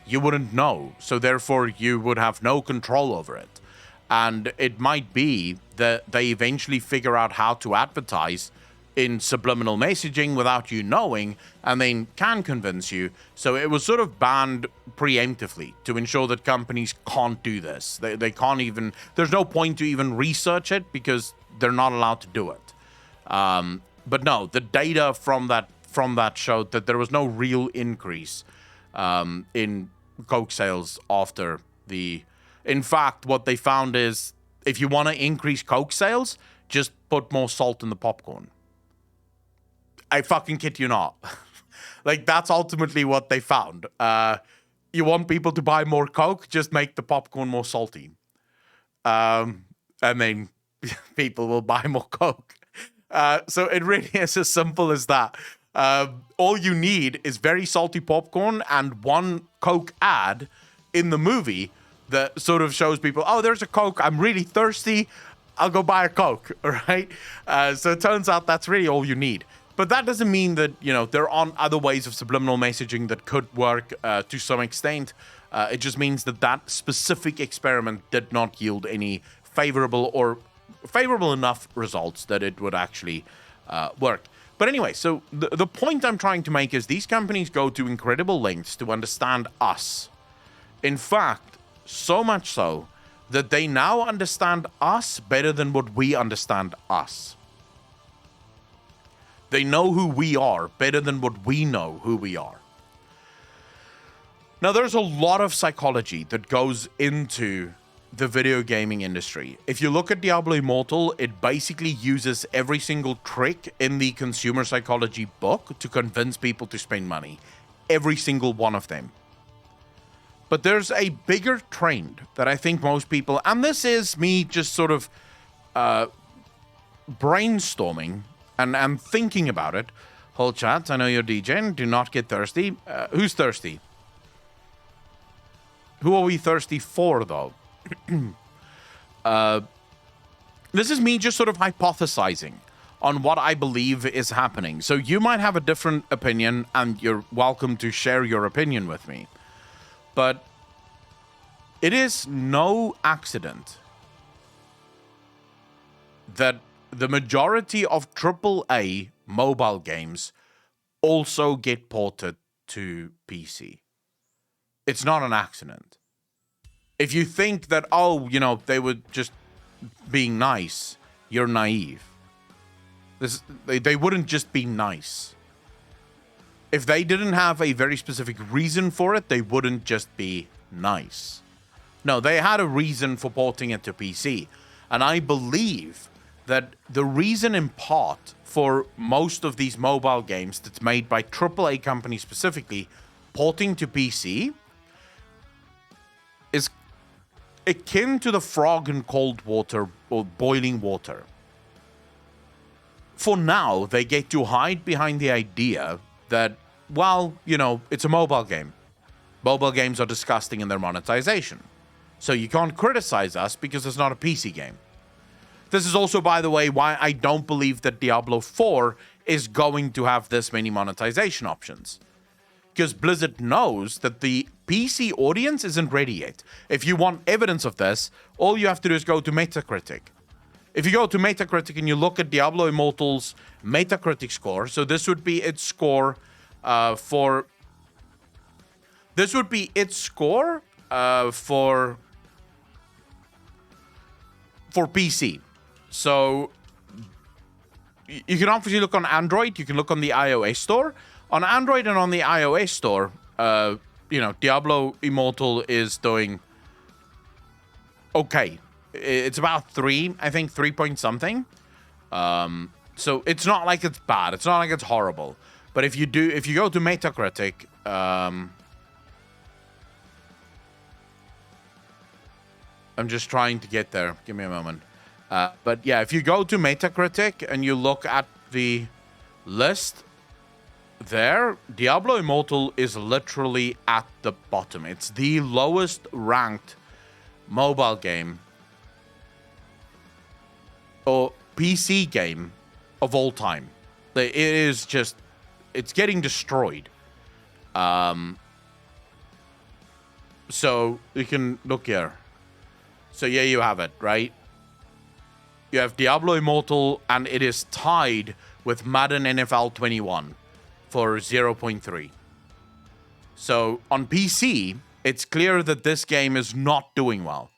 You wouldn't know, so therefore you would have no control over it. And it might be that they eventually figure out how to advertise in subliminal messaging without you knowing, and then can convince you. So it was sort of banned preemptively to ensure that companies can't do this. They can't even, there's no point to even research it because they're not allowed to do it. But no, the data from that showed that there was no real increase in Coke sales after the... In fact, what they found is if you want to increase Coke sales, just put more salt in the popcorn. I fucking kid you not. Like, that's ultimately what they found. You want people to buy more Coke, just make the popcorn more salty. And then people will buy more Coke. So it really is as simple as that. All you need is very salty popcorn and one Coke ad in the movie that sort of shows people, oh, there's a Coke, I'm really thirsty, I'll go buy a Coke, right? So it turns out that's really all you need. But that doesn't mean that, you know, there aren't other ways of subliminal messaging that could work to some extent. It just means that that specific experiment did not yield any favorable enough results that it would actually work. But anyway, so the point I'm trying to make is these companies go to incredible lengths to understand us. In fact, so much so that they now understand us better than what we understand us. They know who we are better than what we know who we are. Now, there's a lot of psychology that goes into the video gaming industry. If you look at Diablo Immortal, it basically uses every single trick in the consumer psychology book to convince people to spend money. Every single one of them. But there's a bigger trend that I think most people, and this is me just sort of brainstorming and thinking about it. Hold chat, I know you're DJing, do not get thirsty. Who's thirsty? Who are we thirsty for, though? This is me just sort of hypothesizing on what I believe is happening. So you might have a different opinion, and you're welcome to share your opinion with me. But it is no accident that the majority of AAA mobile games also get ported to PC. It's not an accident. If you think that, oh, you know, they were just being nice, you're naive. They wouldn't just be nice. If they didn't have a very specific reason for it, they wouldn't just be nice. No, they had a reason for porting it to PC. And I believe that the reason in part for most of these mobile games that's made by AAA companies specifically porting to PC is akin to the frog in cold water or boiling water. For now, they get to hide behind the idea that, well, you know, it's a mobile game. Mobile games are disgusting in their monetization. So you can't criticize us because it's not a PC game. This is also, by the way, why I don't believe that Diablo 4 is going to have this many monetization options. Because Blizzard knows that the PC audience isn't ready yet. If you want evidence of this, all you have to do is go to Metacritic. If you go to Metacritic and you look at Diablo Immortal's Metacritic score, so this would be its score for PC. So you can obviously look on Android, you can look on the iOS store. On Android and on the iOS store, you know, Diablo Immortal is doing okay. It's about 3, I think 3 point something. So it's not like it's bad. It's not like it's horrible. But if you go to Metacritic, I'm just trying to get there. Give me a moment. But yeah, if you go to Metacritic and you look at the list there, Diablo Immortal is literally at the bottom. It's the lowest ranked mobile game or PC game of all time. It is just, it's getting destroyed. So you can look here. So yeah, you have it, right? You have Diablo Immortal, and it is tied with Madden NFL 21 for 0.3. So on PC, it's clear that this game is not doing well.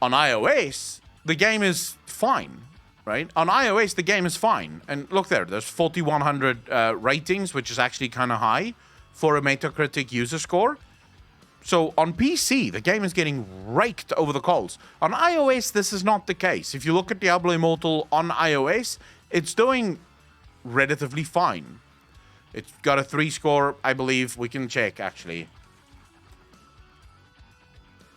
On iOS, the game is fine, right? On iOS, the game is fine. And look there's 4,100 ratings, which is actually kind of high for a Metacritic user score. So on PC, the game is getting raked over the coals. On iOS, this is not the case. If you look at Diablo Immortal on iOS, it's doing relatively fine. It's got a 3 score, I believe. We can check, actually.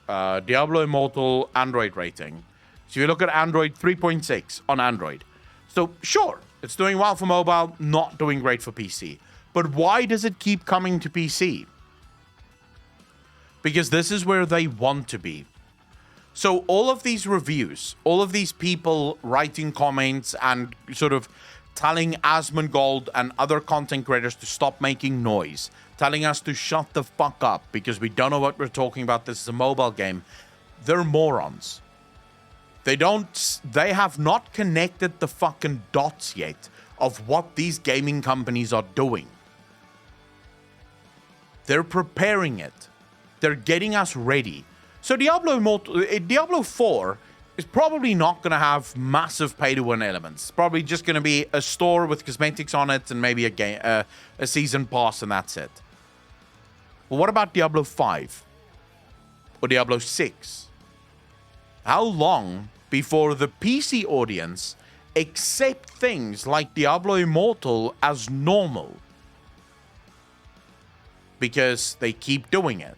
Diablo Immortal Android rating. So you look at Android, 3.6 on Android. So sure, it's doing well for mobile, not doing great for PC. But why does it keep coming to PC? Because this is where they want to be. So all of these reviews, all of these people writing comments and sort of telling Asmongold and other content creators to stop making noise, telling us to shut the fuck up because we don't know what we're talking about, this is a mobile game, they're morons. They have not connected the fucking dots yet of what these gaming companies are doing. They're preparing it. They're getting us ready. So Diablo 4 is probably not going to have massive pay-to-win elements. It's probably just going to be a store with cosmetics on it and maybe a season pass, and that's it. But what about Diablo 5? Or Diablo 6? How long before the PC audience accept things like Diablo Immortal as normal? Because they keep doing it.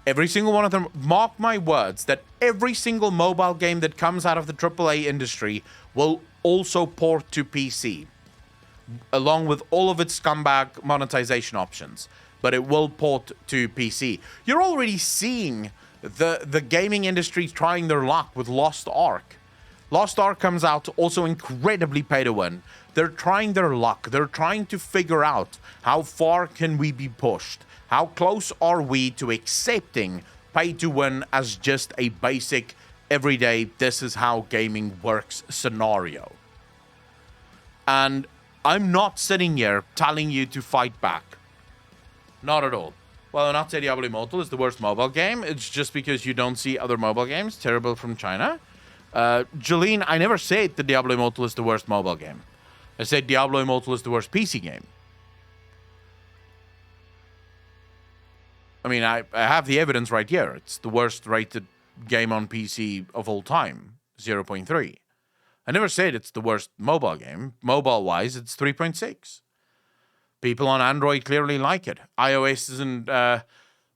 Every single one of them, mark my words, that every single mobile game that comes out of the AAA industry will also port to PC, along with all of its scumbag monetization options, but it will port to PC. You're already seeing the gaming industry trying their luck with Lost Ark. Lost Ark comes out also incredibly pay to win. They're trying their luck. They're trying to figure out how far can we be pushed. How close are we to accepting pay to win as just a basic, everyday, this is how gaming works scenario? And I'm not sitting here telling you to fight back. Not at all. Well, I'm not saying Diablo Immortal is the worst mobile game. It's just because you don't see other mobile games terrible from China. Jolene, I never said that Diablo Immortal is the worst mobile game. I said Diablo Immortal is the worst PC game. I mean, I have the evidence right here. It's the worst rated game on PC of all time, 0.3. I never said it's the worst mobile game. Mobile-wise, it's 3.6. People on Android clearly like it. iOS isn't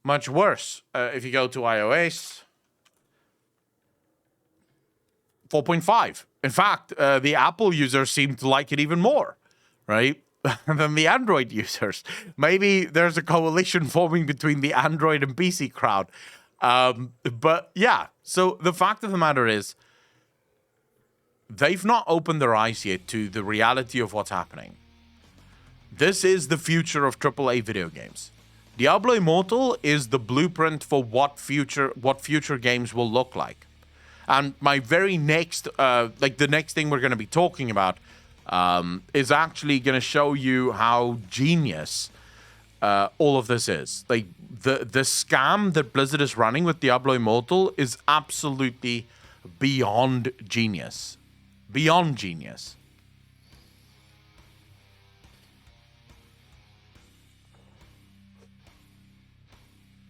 much worse. If you go to iOS, 4.5. In fact, the Apple users seem to like it even more, right? Than the Android users. Maybe there's a coalition forming between the Android and PC crowd. But yeah, so the fact of the matter is, they've not opened their eyes yet to the reality of what's happening. This is the future of AAA video games. Diablo Immortal is the blueprint for what future games will look like. And my very next, the next thing we're going to be talking about is actually going to show you how genius all of this is. Like the scam that Blizzard is running with Diablo Immortal is absolutely beyond genius. Beyond genius.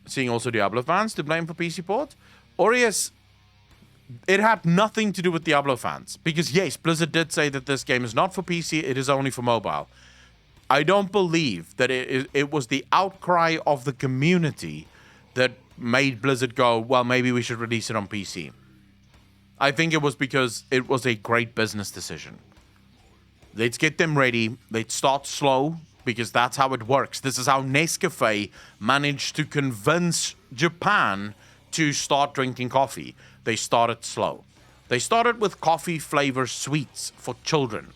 Seeing also Diablo fans to blame for PC port. Aureus, it had nothing to do with Diablo fans. Because yes, Blizzard did say that this game is not for PC, it is only for mobile. I don't believe that it was the outcry of the community that made Blizzard go, well, maybe we should release it on PC. I think it was because it was a great business decision. Let's get them ready. Let's start slow, because that's how it works. This is how Nescafe managed to convince Japan to start drinking coffee. They started slow. They started with coffee flavor sweets for children.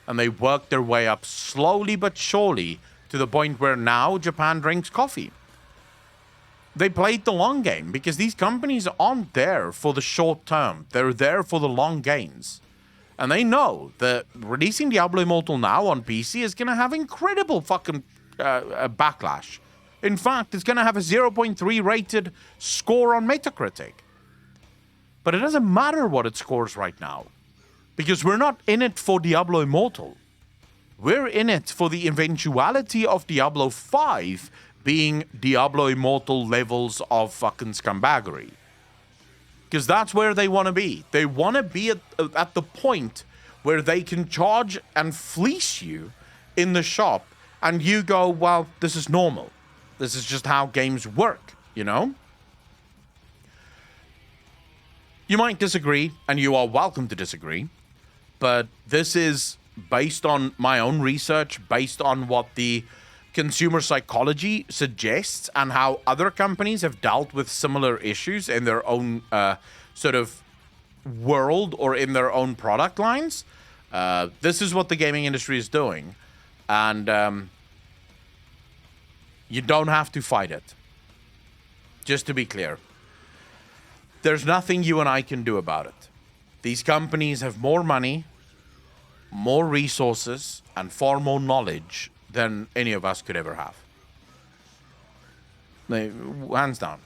And they worked their way up slowly but surely to the point where now Japan drinks coffee. They played the long game because these companies aren't there for the short term. They're there for the long gains. And they know that releasing Diablo Immortal now on PC is going to have incredible fucking backlash. In fact, it's going to have a 0.3 rated score on Metacritic. But it doesn't matter what it scores right now, because we're not in it for Diablo Immortal. We're in it for the eventuality of Diablo 5 being Diablo Immortal levels of fucking scumbaggery. Because that's where they want to be. They want to be at the point where they can charge and fleece you in the shop, and you go, well, this is normal. This is just how games work, you know? You might disagree, and you are welcome to disagree, but this is based on my own research, based on what the consumer psychology suggests, and how other companies have dealt with similar issues in their own sort of world or in their own product lines. This is what the gaming industry is doing, and you don't have to fight it. Just to be clear. There's nothing you and I can do about it. These companies have more money, more resources, and far more knowledge than any of us could ever have. Hands down.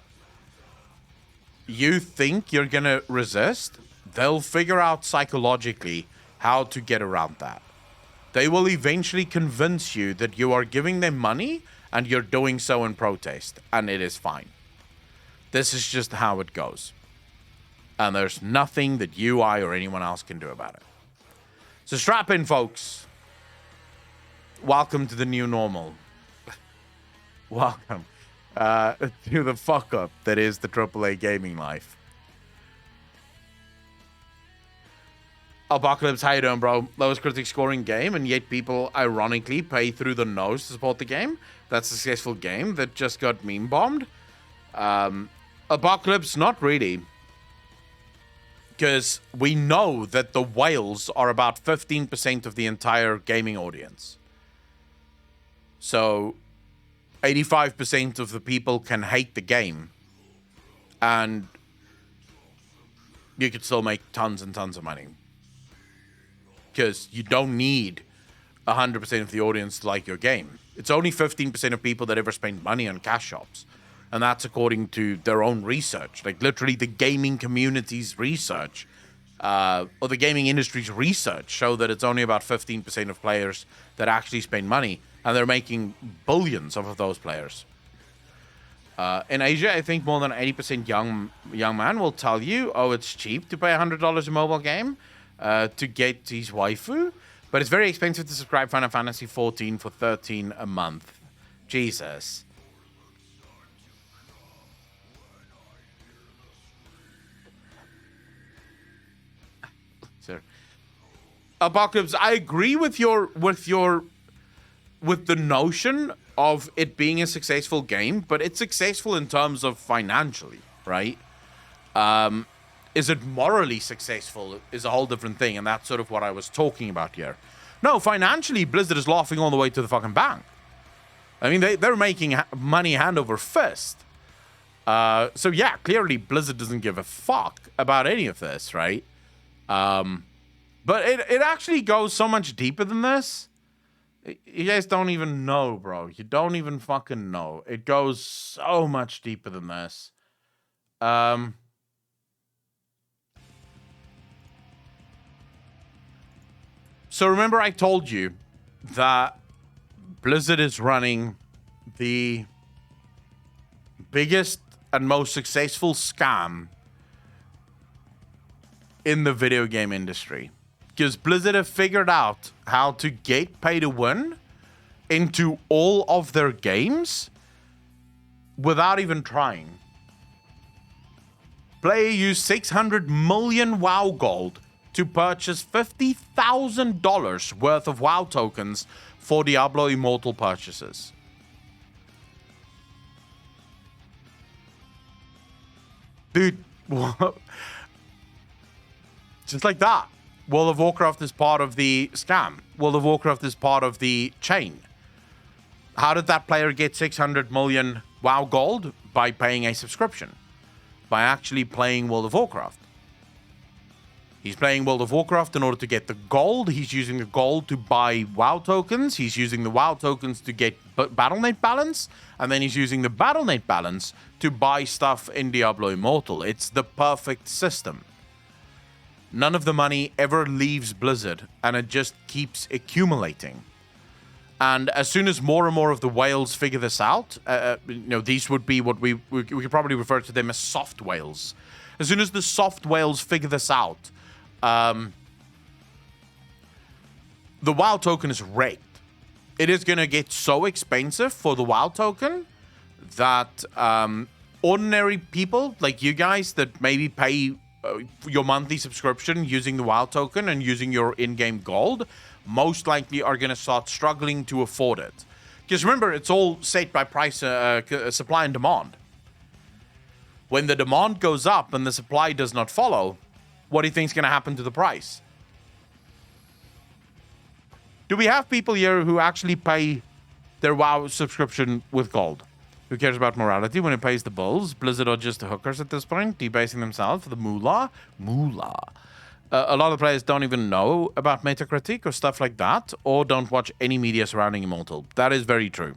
You think you're going to resist? They'll figure out psychologically how to get around that. They will eventually convince you that you are giving them money and you're doing so in protest, and it is fine. This is just how it goes. And there's nothing that you, I, or anyone else can do about it. So strap in, folks. Welcome to the new normal. Welcome to the fuck up that is the AAA gaming life. Apocalypse, how you doing, bro? Lowest critic scoring game, and yet people ironically pay through the nose to support the game. That's a successful game that just got meme bombed. Apocalypse, not really. Because we know that the whales are about 15% of the entire gaming audience. So 85% of the people can hate the game, and you could still make tons and tons of money. Because you don't need 100% of the audience to like your game. It's only 15% of people that ever spend money on cash shops. And that's according to their own research. Like, literally, the gaming community's research, or the gaming industry's research, show that it's only about 15% of players that actually spend money. And they're making billions off of those players. In Asia, I think more than 80% young man will tell you, oh, it's cheap to pay $100 a mobile game to get his waifu. But it's very expensive to subscribe Final Fantasy 14 for $13 a month. Jesus. Apocalypse, I agree with the notion of it being a successful game, but it's successful in terms of financially, right? Is it morally successful is a whole different thing, and that's sort of what I was talking about here. No, financially, Blizzard is laughing all the way to the fucking bank. I mean, they're making money hand over fist. So yeah, clearly Blizzard doesn't give a fuck about any of this, right? But it actually goes so much deeper than this. You guys don't even know, bro. You don't even fucking know. It goes so much deeper than this. So remember I told you that Blizzard is running the biggest and most successful scam in the video game industry. Because Blizzard have figured out how to get pay to win into all of their games without even trying. Player used 600 million WoW gold to purchase $50,000 worth of WoW tokens for Diablo Immortal purchases. Dude, what? Just like that. World of Warcraft is part of the scam. World of Warcraft is part of the chain. How did that player get 600 million WoW gold? By paying a subscription. By actually playing World of Warcraft. He's playing World of Warcraft in order to get the gold. He's using the gold to buy WoW tokens. He's using the WoW tokens to get Battle.net balance. And then he's using the Battle.net balance to buy stuff in Diablo Immortal. It's the perfect system. None of the money ever leaves Blizzard, and it just keeps accumulating. And as soon as more and more of the whales figure this out, these would be what we could probably refer to them as soft whales. As soon as the soft whales figure this out, the WoW token is raked. It is going to get so expensive for the WoW token that ordinary people like you guys that maybe pay your monthly subscription using the WoW token and using your in-game gold most likely are going to start struggling to afford it. Because remember, it's all set by price, supply and demand. When the demand goes up and the supply does not follow, what do you think is going to happen to the price? Do we have people here who actually pay their WoW subscription with gold? Who cares about morality when it pays the bills? Blizzard are just hookers at this point, debasing themselves for the moolah. Moolah. A lot of players don't even know about Metacritic or stuff like that, or don't watch any media surrounding Immortal. That is very true.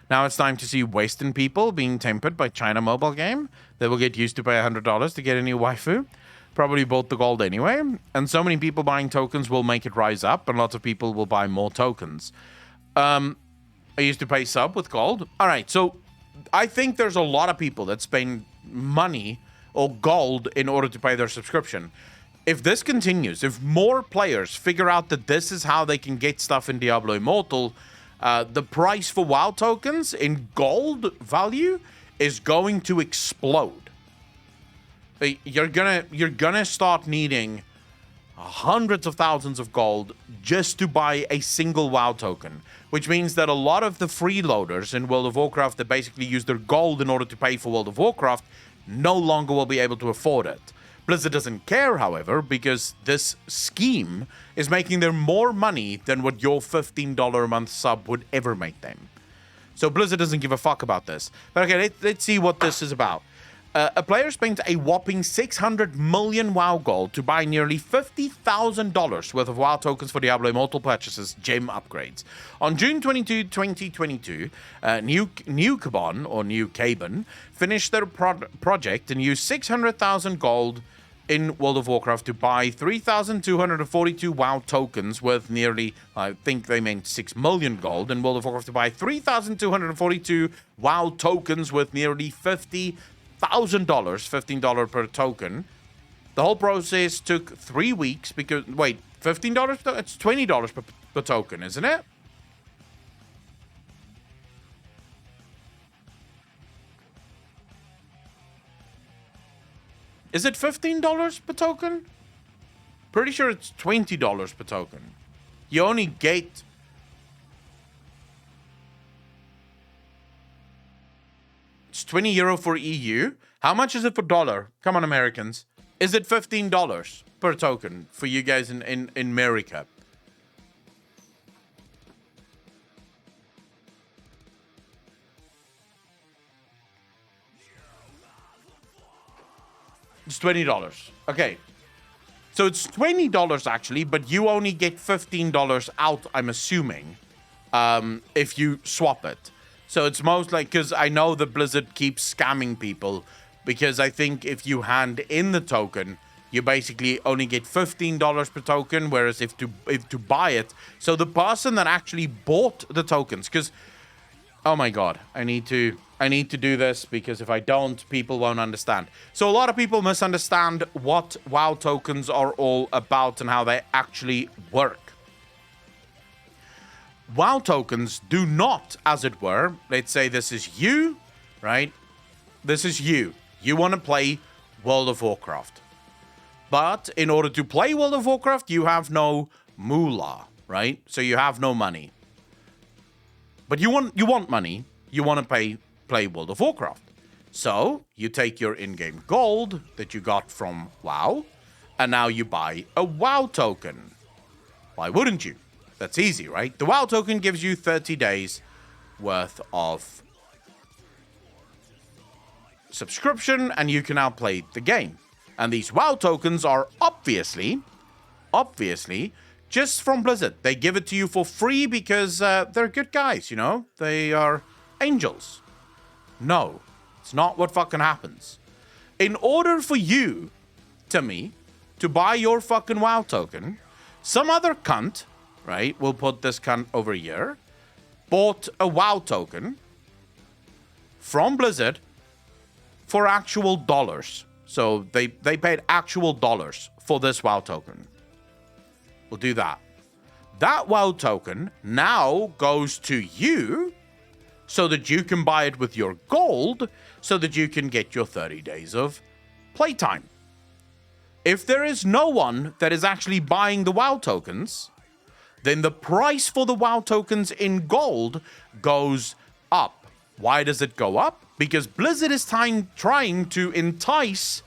Now it's time to see Western people being tempered by China mobile game. They will get used to pay $100 to get a new waifu. Probably bought the gold anyway. And so many people buying tokens will make it rise up, and lots of people will buy more tokens. I used to pay sub with gold. All right, so I think there's a lot of people that spend money or gold in order to pay their subscription. If this continues, if more players figure out that this is how they can get stuff in Diablo Immortal, the price for WoW tokens in gold value is going to explode. You're gonna start needing hundreds of thousands of gold just to buy a single WoW token, which means that a lot of the freeloaders in World of Warcraft that basically use their gold in order to pay for World of Warcraft no longer will be able to afford it. Blizzard doesn't care, however, because this scheme is making them more money than what your $15 a month sub would ever make them. So Blizzard doesn't give a fuck about this. But okay, let's see what this is about. A player spent a whopping 600 million WoW gold to buy nearly $50,000 worth of WoW tokens for Diablo Immortal purchases, gem upgrades. On June 22, 2022, New Cabin finished their project and used 600,000 gold in World of Warcraft to buy 3,242 WoW tokens worth nearly, I think they meant 6 million gold, in World of Warcraft to buy 3,242 WoW tokens worth nearly $50,000, $15 per token. The whole process took 3 weeks because, wait, $15? It's $20 per token, isn't it? Is it $15 per token? Pretty sure it's $20 per token. You only get... It's 20 euro for EU. How much is it for dollar? Come on, Americans. Is it $15 per token for you guys in America? It's $20. Okay. So it's $20 actually, but you only get $15 out, I'm assuming, if you swap it. So it's most like, because I know that Blizzard keeps scamming people, because I think if you hand in the token, you basically only get $15 per token, whereas if to buy it, so the person that actually bought the tokens, because, oh my god, I need to do this, because if I don't, people won't understand. So a lot of people misunderstand what WoW tokens are all about and how they actually work. WoW tokens do not, as it were, let's say this is you, right? This is you. You want to play World of Warcraft. But in order to play World of Warcraft, you have no moolah, right? So you have no money. But you want money. You want to play World of Warcraft. So you take your in-game gold that you got from WoW, and now you buy a WoW token. Why wouldn't you? That's easy, right? The WoW token gives you 30 days worth of subscription, and you can now play the game. And these WoW tokens are obviously, just from Blizzard. They give it to you for free because they're good guys, you know? They are angels. No, it's not what fucking happens. In order for you, Timmy, to buy your fucking WoW token, some other cunt, right, we'll put this cunt over here, bought a WoW token from Blizzard for actual dollars. So they paid actual dollars for this WoW token. We'll do that. That WoW token now goes to you so that you can buy it with your gold so that you can get your 30 days of playtime. If there is no one that is actually buying the WoW tokens, then the price for the WoW tokens in gold goes up. Why does it go up? Because Blizzard is trying to entice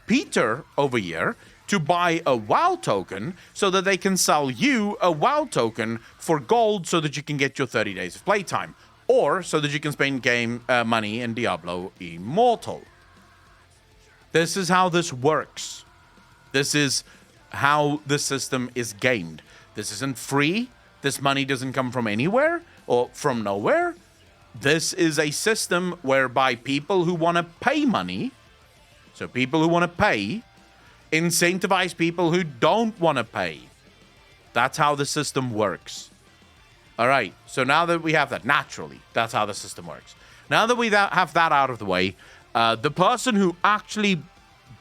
Peter over here to buy a WoW token so that they can sell you a WoW token for gold so that you can get your 30 days of playtime. Or so that you can spend game money in Diablo Immortal. This is how this works. This is how the system is gamed. This isn't free. This money doesn't come from anywhere or from nowhere. This is a system whereby people who want to pay money, so people who want to pay, incentivize people who don't want to pay. That's how the system works. All right, so now that we have that, naturally, that's how the system works. Now that we have that out of the way, the person who actually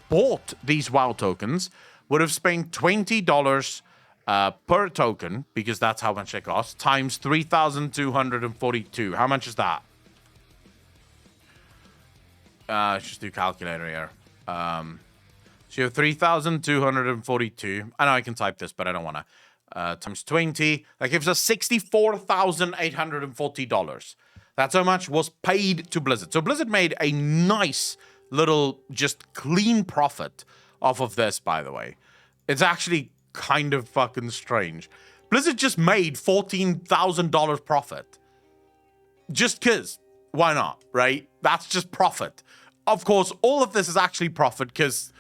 bought these WoW tokens would have spent $20 per token, because that's how much they cost, times 3,242. How much is that? Let's just do calculator here. So you have 3,242. I know I can type this, but I don't want to. Times 20. That gives us $64,840. That's how much was paid to Blizzard. So Blizzard made a nice little, just clean profit off of this, by the way. It's actually kind of fucking strange. Blizzard just made $14,000 profit. Just because. Why not, right? That's just profit. Of course, all of this is actually profit because,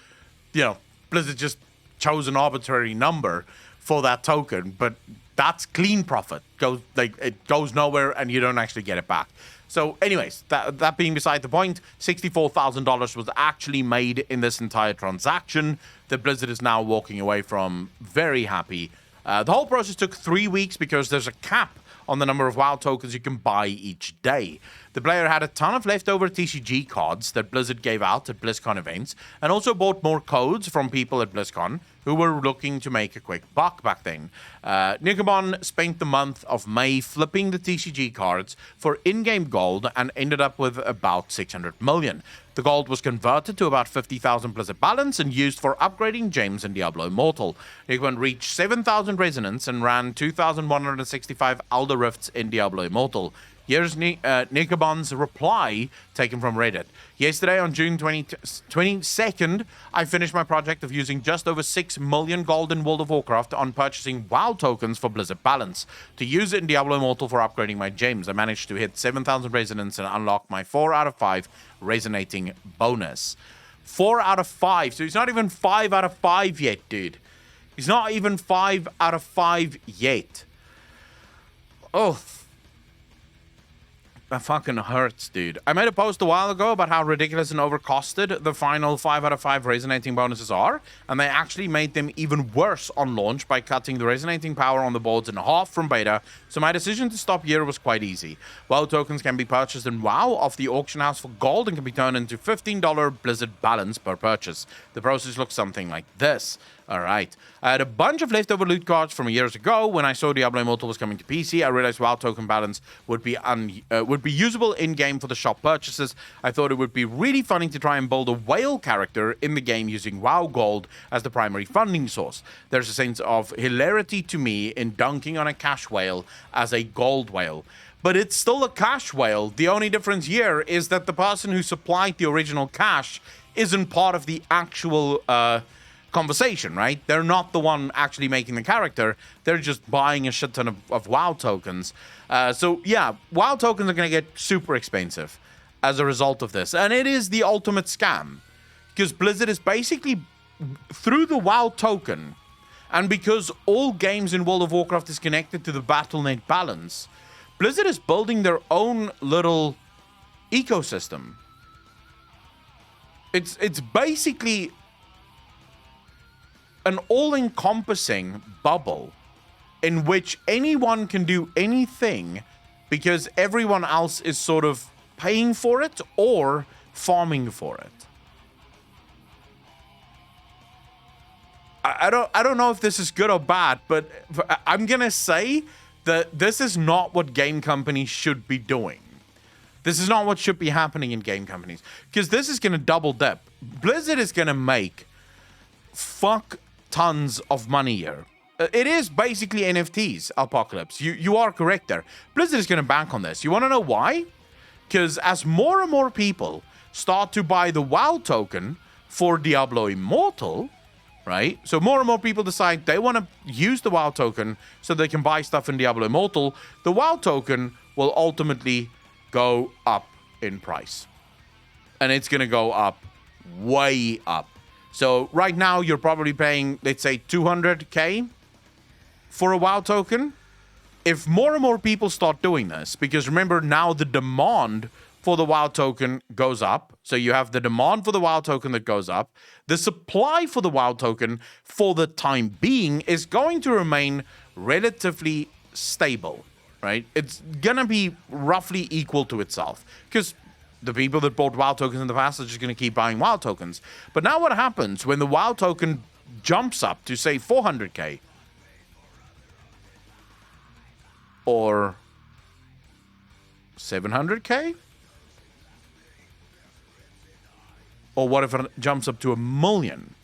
you know, Blizzard just chose an arbitrary number for that token, but that's clean profit. It goes nowhere and you don't actually get it back. So anyways, that being beside the point, $64,000 was actually made in this entire transaction that Blizzard is now walking away from. Very happy. The whole process took 3 weeks because there's a cap on the number of WoW tokens you can buy each day. The player had a ton of leftover TCG cards that Blizzard gave out at BlizzCon events, and also bought more codes from people at BlizzCon who were looking to make a quick buck back then. Nikabon spent the month of May flipping the TCG cards for in-game gold and ended up with about 600 million. The gold was converted to about 50,000 Blizzard balance and used for upgrading gems in Diablo Immortal. Nikabon reached 7,000 resonance and ran 2,165 Elder Rifts in Diablo Immortal. Here's Nikabon's reply taken from Reddit. Yesterday, on June 22nd, I finished my project of using just over 6 million gold in World of Warcraft on purchasing WoW tokens for Blizzard Balance. To use it in Diablo Immortal for upgrading my gems, I managed to hit 7,000 resonance and unlock my 4 out of 5 resonating bonus. 4 out of 5. So he's not even 5 out of 5 yet, dude. He's not even 5 out of 5 yet. Oh, that fucking hurts, dude. I made a post a while ago about how ridiculous and overcosted the final 5 out of 5 resonating bonuses are, and they actually made them even worse on launch by cutting the resonating power on the boards in half from beta, so my decision to stop here was quite easy. WoW tokens can be purchased in WoW off the auction house for gold and can be turned into $15 Blizzard balance per purchase. The process looks something like this. Alright, I had a bunch of leftover loot cards from years ago. When I saw Diablo Immortal was coming to PC, I realized WoW token balance would be usable in-game for the shop purchases. I thought it would be really funny to try and build a whale character in the game using WoW Gold as the primary funding source. There's a sense of hilarity to me in dunking on a cash whale as a gold whale. But it's still a cash whale. The only difference here is that the person who supplied the original cash isn't part of the actual conversation, right? They're not the one actually making the character. They're just buying a shit ton of WoW tokens. So yeah, WoW tokens are going to get super expensive as a result of this. And it is the ultimate scam. Because Blizzard is basically, through the WoW token, and because all games in World of Warcraft is connected to the Battle.net balance, Blizzard is building their own little ecosystem. It's basically an all-encompassing bubble in which anyone can do anything because everyone else is sort of paying for it or farming for it. I don't know if this is good or bad, but I'm gonna say that this is not what game companies should be doing. This is not what should be happening in game companies, because this is gonna double dip. Blizzard is gonna make fuck tons of money here. It is basically NFTs, Apocalypse. You are correct there. Blizzard is gonna bank on this. You wanna know why? Because as more and more people start to buy the WoW token for Diablo Immortal, right? So more and more people decide they want to use the WoW token so they can buy stuff in Diablo Immortal. The WoW token will ultimately go up in price. And it's going to go up, way up. So right now you're probably paying, let's say, 200k for a WoW token. If more and more people start doing this, because remember now the demand for the WoW token goes up. So you have the demand for the WoW token that goes up. The supply for the WoW token for the time being is going to remain relatively stable, right? It's going to be roughly equal to itself because the people that bought WoW tokens in the past are just going to keep buying WoW tokens. But now what happens when the WoW token jumps up to, say, 400k or 700k? Or what if it jumps up to 1 million?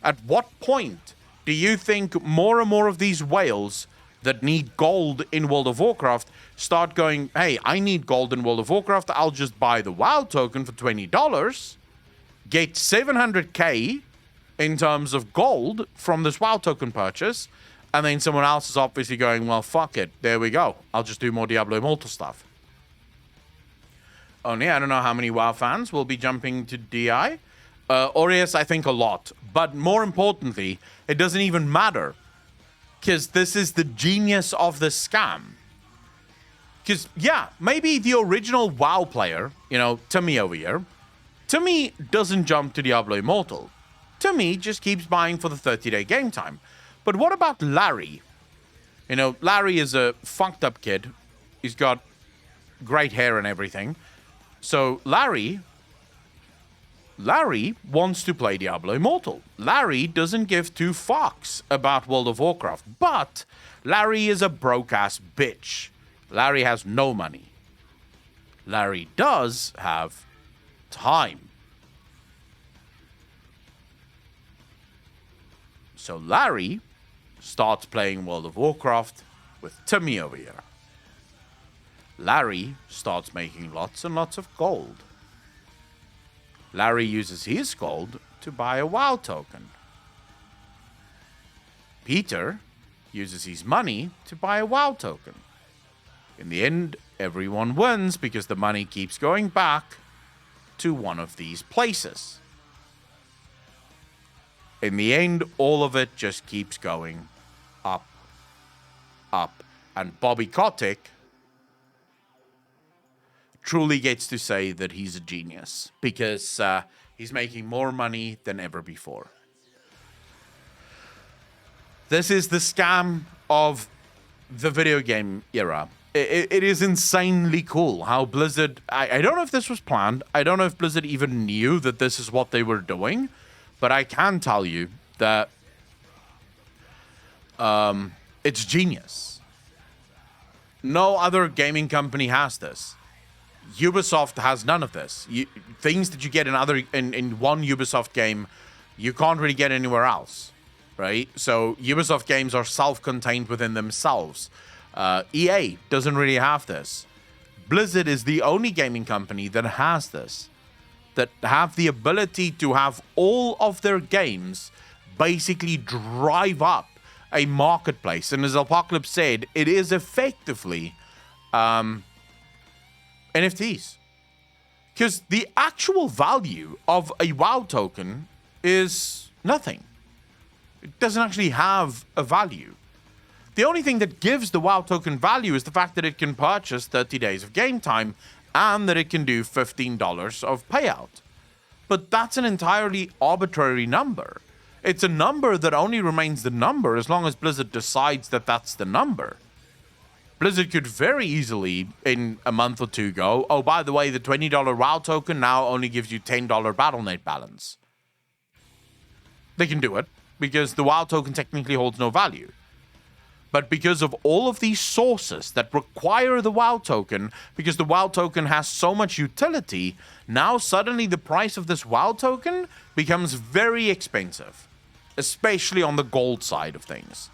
At what point do you think more and more of these whales that need gold in World of Warcraft start going, hey, I need gold in World of Warcraft, I'll just buy the WoW token for $20, get 700k in terms of gold from this WoW token purchase, and then someone else is obviously going, well, fuck it, there we go, I'll just do more Diablo Immortal stuff. Only I don't know how many WoW fans will be jumping to DI. Aureus, I think a lot. But more importantly, it doesn't even matter. Because this is the genius of the scam. Because, yeah, maybe the original WoW player, you know, Timmy over here, Timmy doesn't jump to Diablo Immortal. Timmy just keeps buying for the 30-day game time. But what about Larry? You know, Larry is a funked up kid. He's got great hair and everything. So Larry wants to play Diablo Immortal. Larry doesn't give two fucks about World of Warcraft, but Larry is a broke-ass bitch. Larry has no money. Larry does have time. So Larry starts playing World of Warcraft with Timmy over here. Larry starts making lots and lots of gold. Larry uses his gold to buy a WoW token. Peter uses his money to buy a WoW token. In the end, everyone wins because the money keeps going back to one of these places. In the end, all of it just keeps going up, up. And Bobby Kotick truly gets to say that he's a genius because he's making more money than ever before. This is the scam of the video game era. It is insanely cool how Blizzard... I don't know if this was planned. I don't know if Blizzard even knew that this is what they were doing. But I can tell you that it's genius. No other gaming company has this. Ubisoft has none of this. Things that you get in one Ubisoft game, you can't really get anywhere else, right? So Ubisoft games are self-contained within themselves. EA doesn't really have this. Blizzard is the only gaming company that has this, that have the ability to have all of their games basically drive up a marketplace. And as Apocalypse said, it is effectively NFTs. Because the actual value of a WoW token is nothing. It doesn't actually have a value. The only thing that gives the WoW token value is the fact that it can purchase 30 days of game time and that it can do $15 of payout. But that's an entirely arbitrary number. It's a number that only remains the number as long as Blizzard decides that that's the number. Blizzard could very easily, in a month or two, go, oh, by the way, the $20 WoW token now only gives you $10 Battle.net balance. They can do it, because the WoW token technically holds no value. But because of all of these sources that require the WoW token, because the WoW token has so much utility, now suddenly the price of this WoW token becomes very expensive, especially on the gold side of things.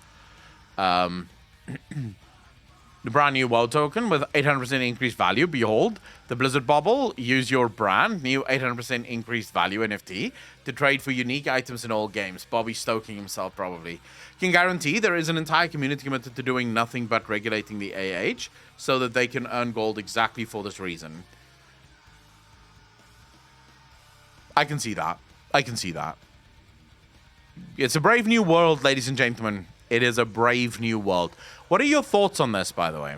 The brand new WoW token with 800% increased value. Behold, the Blizzard Bubble. Use your brand new 800% increased value NFT to trade for unique items in all games. Bobby stoking himself, probably. Can guarantee there is an entire community committed to doing nothing but regulating the AH so that they can earn gold exactly for this reason. I can see that. I can see that. It's a brave new world, ladies and gentlemen. It is a brave new world. What are your thoughts on this, by the way?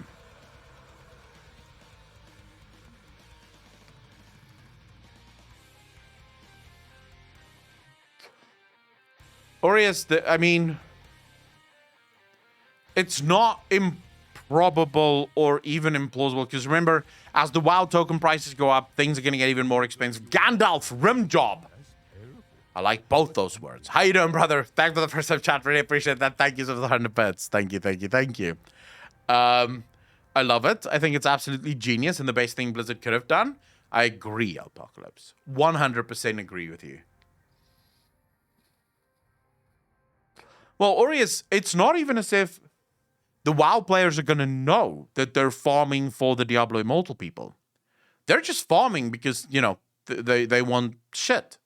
Aureus, I mean, it's not improbable or even implausible, because remember, as the WoW token prices go up, things are going to get even more expensive. Gandalf, rim job. I like both those words. How you doing, brother? Thanks for the first time chat. Really appreciate that. Thank you for the 100 bits. Thank you, thank you, thank you. I love it. I think it's absolutely genius and the best thing Blizzard could have done. I agree, Apocalypse. 100% agree with you. Well, Aureus, it's not even as if the WoW players are going to know that they're farming for the Diablo Immortal people. They're just farming because, you know, they want shit.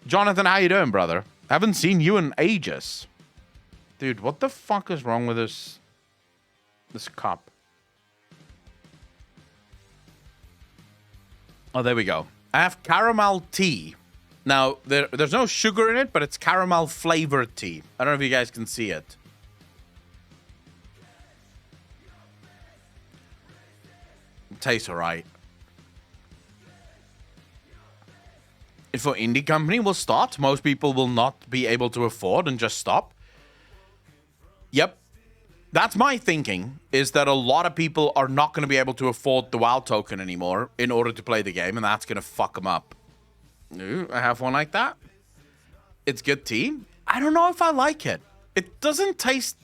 Jonathan, how you doing, brother? Haven't seen you in ages. Dude, what the fuck is wrong with this cup? Oh, there we go. I have caramel tea. Now, there's no sugar in it, but it's caramel flavored tea. I don't know if you guys can see it. It tastes alright. For indie company will start. Most people will not be able to afford and just stop. Yep. That's my thinking, is that a lot of people are not going to be able to afford the WoW token anymore in order to play the game, and that's going to fuck them up. Ooh, I have one like that. It's good tea. I don't know if I like it. It doesn't taste...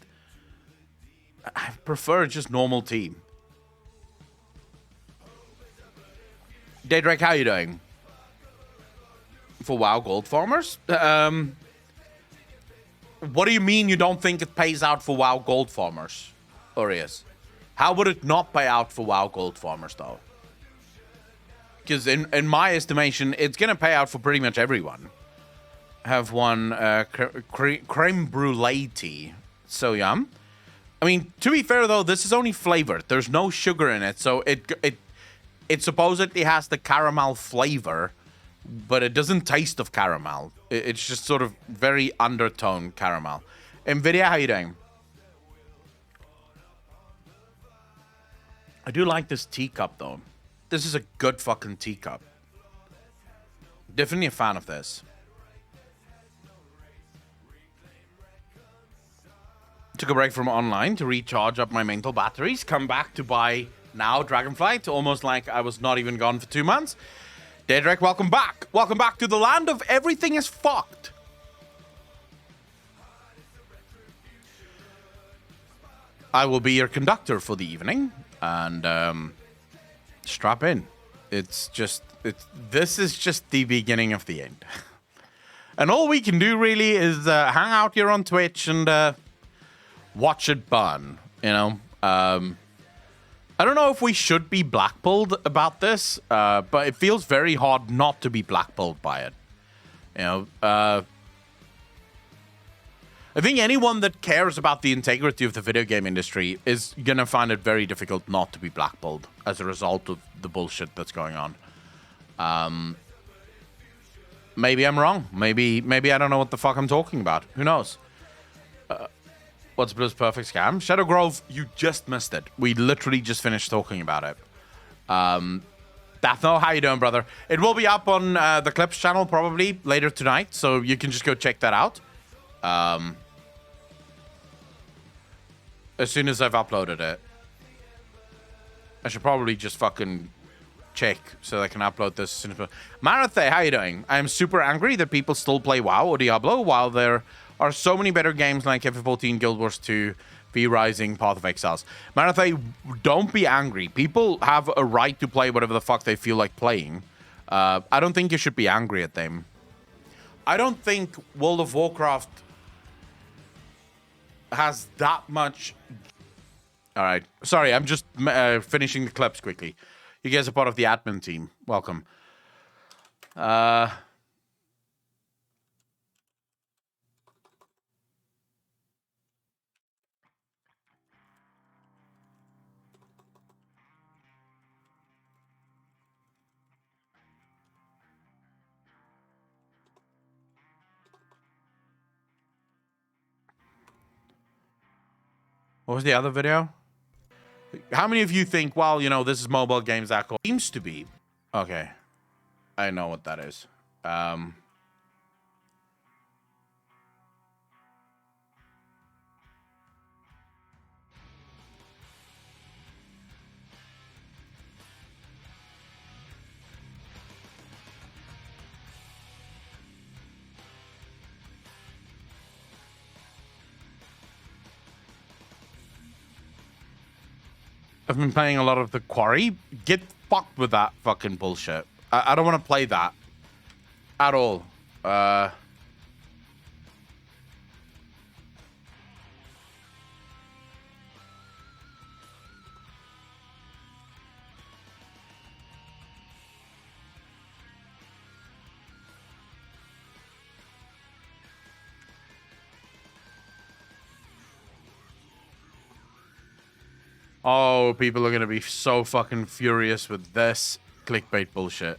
I prefer just normal tea. Daedric, how you doing? For WoW gold farmers? What do you mean you don't think it pays out for WoW gold farmers, Aureus? How would it not pay out for WoW gold farmers, though? Because in my estimation, it's going to pay out for pretty much everyone. I have one creme brulee tea. So yum. I mean, to be fair, though, this is only flavored. There's no sugar in it, so it supposedly has the caramel flavor, but it doesn't taste of caramel. It's just sort of very undertone caramel. Nvidia, how you doing? I do like this teacup, though. This is a good fucking teacup. Definitely a fan of this. Took a break from online to recharge up my mental batteries. Come back to buy now Dragonflight, almost like I was not even gone for 2 months. Daedric, welcome back. Welcome back to the land of everything is fucked. I will be your conductor for the evening, and strap in. This is just the beginning of the end. And all we can do really is hang out here on Twitch and watch it burn, you know. I don't know if we should be blackballed about this, but it feels very hard not to be blackballed by it. You know, I think anyone that cares about the integrity of the video game industry is gonna find it very difficult not to be blackballed as a result of the bullshit that's going on. Maybe I'm wrong. Maybe I don't know what the fuck I'm talking about. Who knows? What's Blue's perfect scam? Shadow Grove, you just missed it. We literally just finished talking about it. Daphno, how you doing, brother? It will be up on the Clips channel probably later tonight, so you can just go check that out. As soon as I've uploaded it. I should probably just fucking check so I can upload this as soon as... Marathe, how you doing? I am super angry that people still play WoW or Diablo while there are so many better games like FF14, Guild Wars 2, V-Rising, Path of Exiles. Marathe, don't be angry. People have a right to play whatever the fuck they feel like playing. I don't think you should be angry at them. I don't think World of Warcraft has that much... All right. Sorry, I'm just finishing the clips quickly. You guys are part of the admin team. Welcome. What was the other video? How many of you think, well, you know, this is mobile games that cool? Seems to be. Okay. I know what that is. I've been playing a lot of The Quarry. Get fucked with that fucking bullshit. I don't want to play that. At all. Oh, people are going to be so fucking furious with this clickbait bullshit.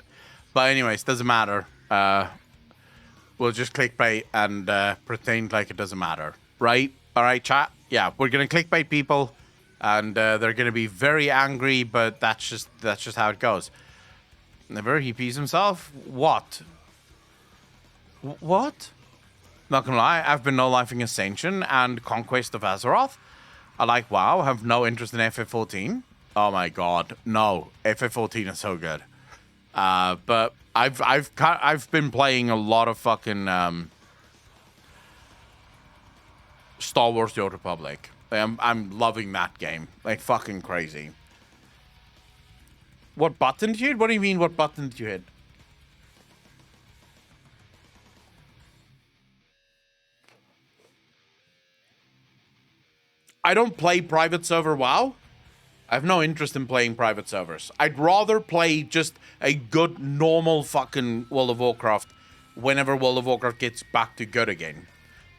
But anyways, doesn't matter. We'll just clickbait and pretend like it doesn't matter. Right? All right, chat? Yeah, we're going to clickbait people. And they're going to be very angry, but that's just how it goes. Never, he pees himself? What? What? Not gonna lie, I've been no-lifing Ascension and Conquest of Azeroth. I like WoW, have no interest in FF14. Oh my god, no. FF14 is so good. But I've been playing a lot of fucking Star Wars: The Old Republic. I'm loving that game. Like fucking crazy. What button did you hit? What do you mean, what button did you hit? I don't play private server WoW. I have no interest in playing private servers. I'd rather play just a good, normal fucking World of Warcraft whenever World of Warcraft gets back to good again.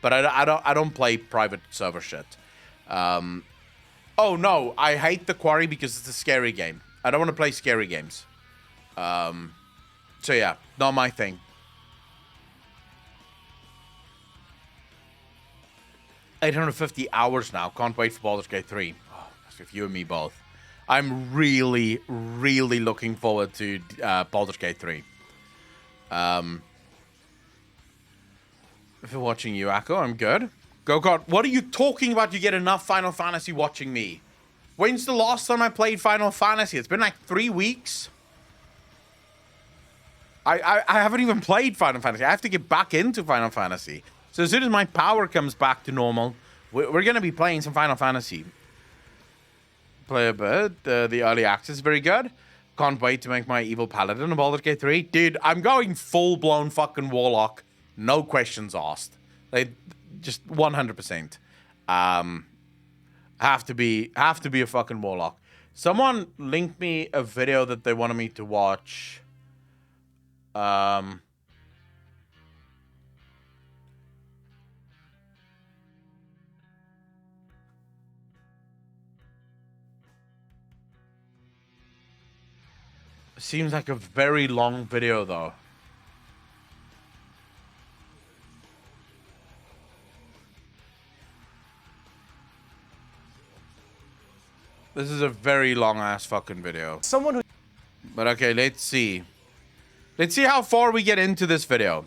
But I don't play private server shit. Oh no, I hate The Quarry because it's a scary game. I don't want to play scary games. So yeah, not my thing. 850 hours now. Can't wait for Baldur's Gate 3. Oh, that's with you and me both. I'm really, really looking forward to Baldur's Gate 3. If you're watching you, Akko, I'm good. Go God, what are you talking about? You get enough Final Fantasy watching me. When's the last time I played Final Fantasy? It's been like 3 weeks. I haven't even played Final Fantasy. I have to get back into Final Fantasy. So as soon as my power comes back to normal, we're going to be playing some Final Fantasy. Play a bit. The early access is very good. Can't wait to make my evil paladin in Baldur's Gate 3. Dude, I'm going full-blown fucking warlock. No questions asked. Like, just 100%. Have to be a fucking warlock. Someone linked me a video that they wanted me to watch. Seems like a very long video, though. This is a very long-ass fucking video. Someone who... But okay, let's see. Let's see how far we get into this video.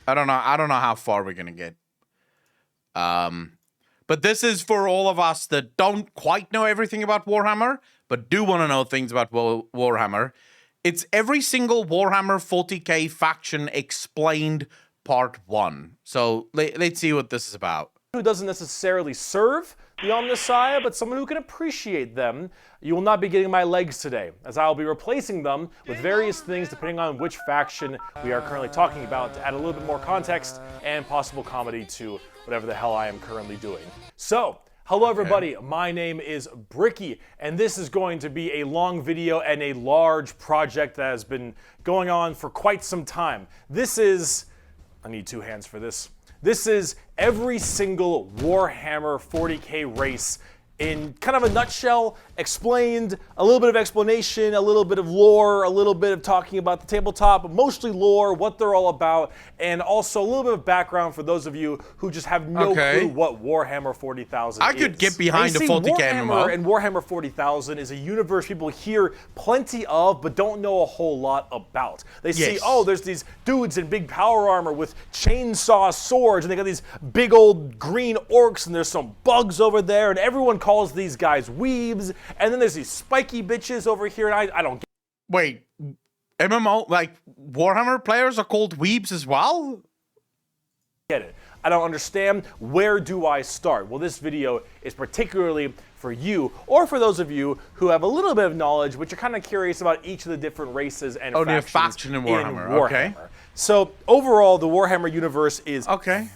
I don't know how far we're gonna get. But this is for all of us that don't quite know everything about Warhammer, but do want to know things about Warhammer. It's every single Warhammer 40k faction explained part 1. So let's see what this is about. Who doesn't necessarily serve the Omnissiah, but someone who can appreciate them. You will not be getting my legs today, as I will be replacing them with various things depending on which faction we are currently talking about to add a little bit more context and possible comedy to whatever the hell I am currently doing. So, hello everybody, my name is Bricky, and this is going to be a long video and a large project that has been going on for quite some time. This is... I need 2 hands for this. This is every single Warhammer 40k race in kind of a nutshell, explained, a little bit of explanation, a little bit of lore, a little bit of talking about the tabletop, but mostly lore, what they're all about, and also a little bit of background for those of you who just have no clue what Warhammer 40,000 is. I could get behind a 40k MMO. And Warhammer 40,000 is a universe people hear plenty of, but don't know a whole lot about. They see, oh, there's these dudes in big power armor with chainsaw swords, and they got these big old green orcs, and there's some bugs over there, and everyone calls these guys weebs, and then there's these spiky bitches over here, and I don't get... Wait, MMO, like, Warhammer players are called weebs as well? Get it. I don't understand. Where do I start? Well, this video is particularly for you, or for those of you who have a little bit of knowledge, but you're kind of curious about each of the different races and faction in Warhammer. Okay. So overall, the Warhammer universe is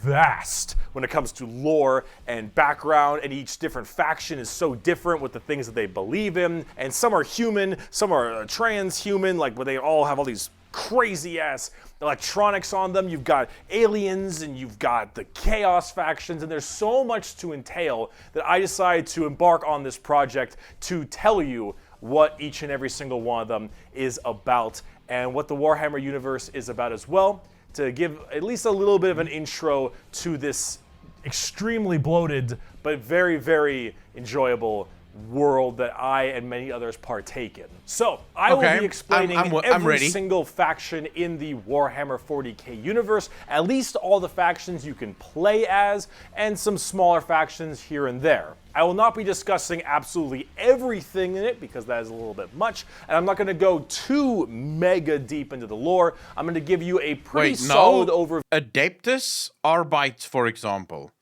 vast when it comes to lore and background, and each different faction is so different with the things that they believe in, and some are human, some are transhuman, like where they all have all these crazy ass electronics on them. You've got aliens and you've got the chaos factions, and there's so much to entail that I decided to embark on this project to tell you what each and every single one of them is about and what the Warhammer universe is about as well, to give at least a little bit of an intro to this extremely bloated but very, very enjoyable world that I and many others partake in. So, I will be explaining every single faction in the Warhammer 40k universe, at least all the factions you can play as, and some smaller factions here and there. I will not be discussing absolutely everything in it, because that is a little bit much, and I'm not going to go too mega deep into the lore. I'm going to give you a pretty solid overview. Adeptus Arbites, for example.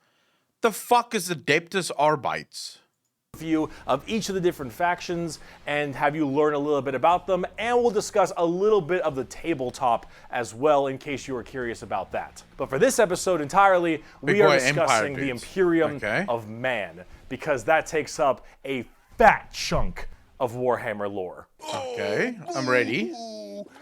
The fuck is Adeptus Arbites? View of each of the different factions and have you learn a little bit about them, and we'll discuss a little bit of the tabletop as well in case you were curious about that. But for this episode entirely, we are discussing the Imperium of Man, because that takes up a fat chunk of Warhammer lore. Okay, I'm ready.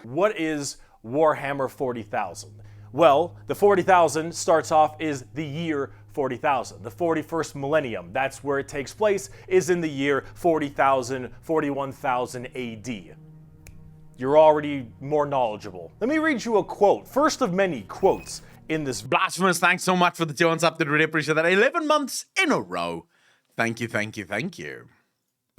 What is Warhammer 40,000? Well, the 40,000 starts off is the year 40,000. The 41st millennium, that's where it takes place, is in the year 40,000, 41,000 AD. You're already more knowledgeable. Let me read you a quote, first of many quotes in this. Blasphemous, thanks so much for the 2 months up. Really appreciate that. 11 months in a row. Thank you, thank you, thank you.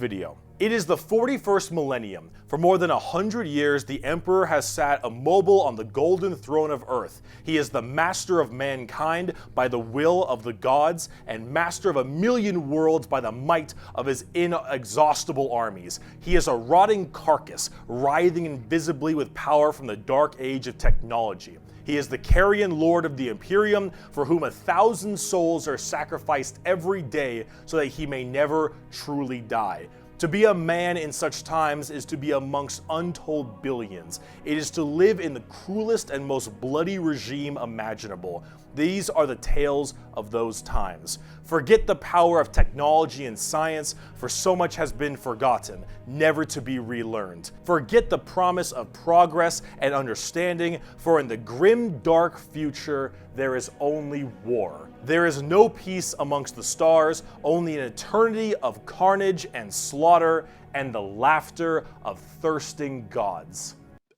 Video. It is the 41st millennium. For more than 100 years, the Emperor has sat immobile on the golden throne of Earth. He is the master of mankind by the will of the gods, and master of 1,000,000 worlds by the might of his inexhaustible armies. He is a rotting carcass, writhing invisibly with power from the dark age of technology. He is the carrion lord of the Imperium, for whom 1,000 souls are sacrificed every day so that he may never truly die. To be a man in such times is to be amongst untold billions. It is to live in the cruelest and most bloody regime imaginable. These are the tales of those times. Forget the power of technology and science, for so much has been forgotten, never to be relearned. Forget the promise of progress and understanding, for in the grim, dark future, there is only war. There is no peace amongst the stars, only an eternity of carnage and slaughter and the laughter of thirsting gods.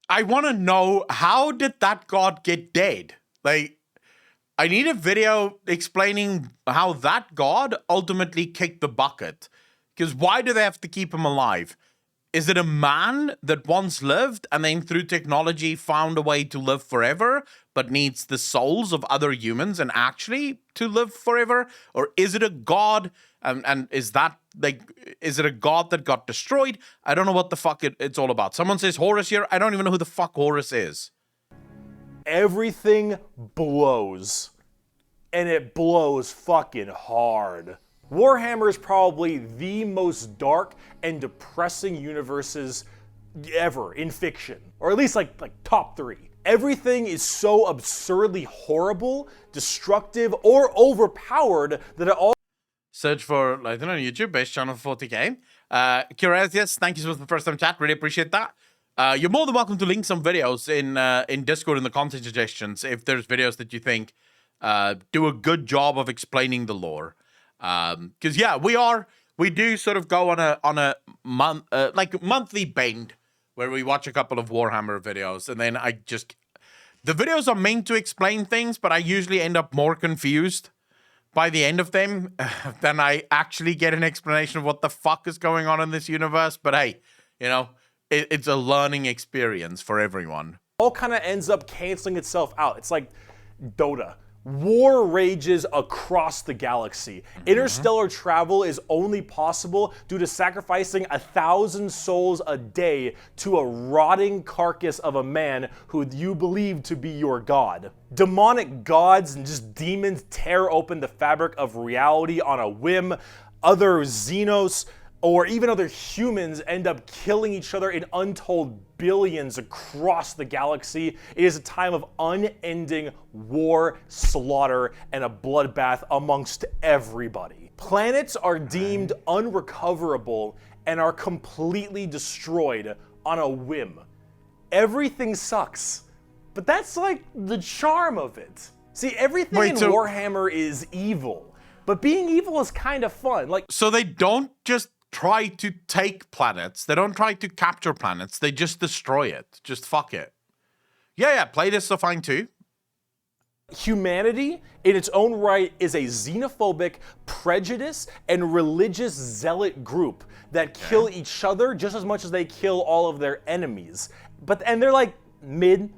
I want to know, how did that god get dead? Like, I need a video explaining how that god ultimately kicked the bucket. Because why do they have to keep him alive? Is it a man that once lived and then through technology found a way to live forever, but needs the souls of other humans and actually to live forever? Or is it a god, and is that, like, is it a god that got destroyed? I don't know what the fuck it's all about. Someone says Horus here. I don't even know who the fuck Horus is. Everything blows. And it blows fucking hard. Warhammer is probably the most dark and depressing universes ever in fiction, or at least like top 3. Everything is so absurdly horrible, destructive, or overpowered that it all. Search for, I don't know, YouTube based channel for 40k. Curious, thank you so much for the first time chat. Really appreciate that. You're more than welcome to link some videos in Discord in the content suggestions if there's videos that you think do a good job of explaining the lore. Because yeah, we do sort of go on a month monthly bend where we watch a couple of Warhammer videos, and then the videos are meant to explain things, but I usually end up more confused by the end of them than I actually get an explanation of what the fuck is going on in this universe. But hey, you know, it's a learning experience for everyone. All kind of ends up canceling itself out. It's like Dota. War rages across the galaxy. Interstellar travel is only possible due to sacrificing 1,000 souls a day to a rotting carcass of a man who you believe to be your god. Demonic gods and just demons tear open the fabric of reality on a whim. Other Xenos or even other humans end up killing each other in untold billions across the galaxy. It is a time of unending war, slaughter, and a bloodbath amongst everybody. Planets are deemed unrecoverable and are completely destroyed on a whim. Everything sucks, but that's like the charm of it. See, everything in Warhammer is evil, but being evil is kind of fun. Like, so they don't just try to take planets. They don't try to capture planets. They just destroy it. Just fuck it. Yeah, playlists are fine too. Humanity, in its own right, is a xenophobic, prejudice, and religious zealot group that kill each other just as much as they kill all of their enemies. And they're like mid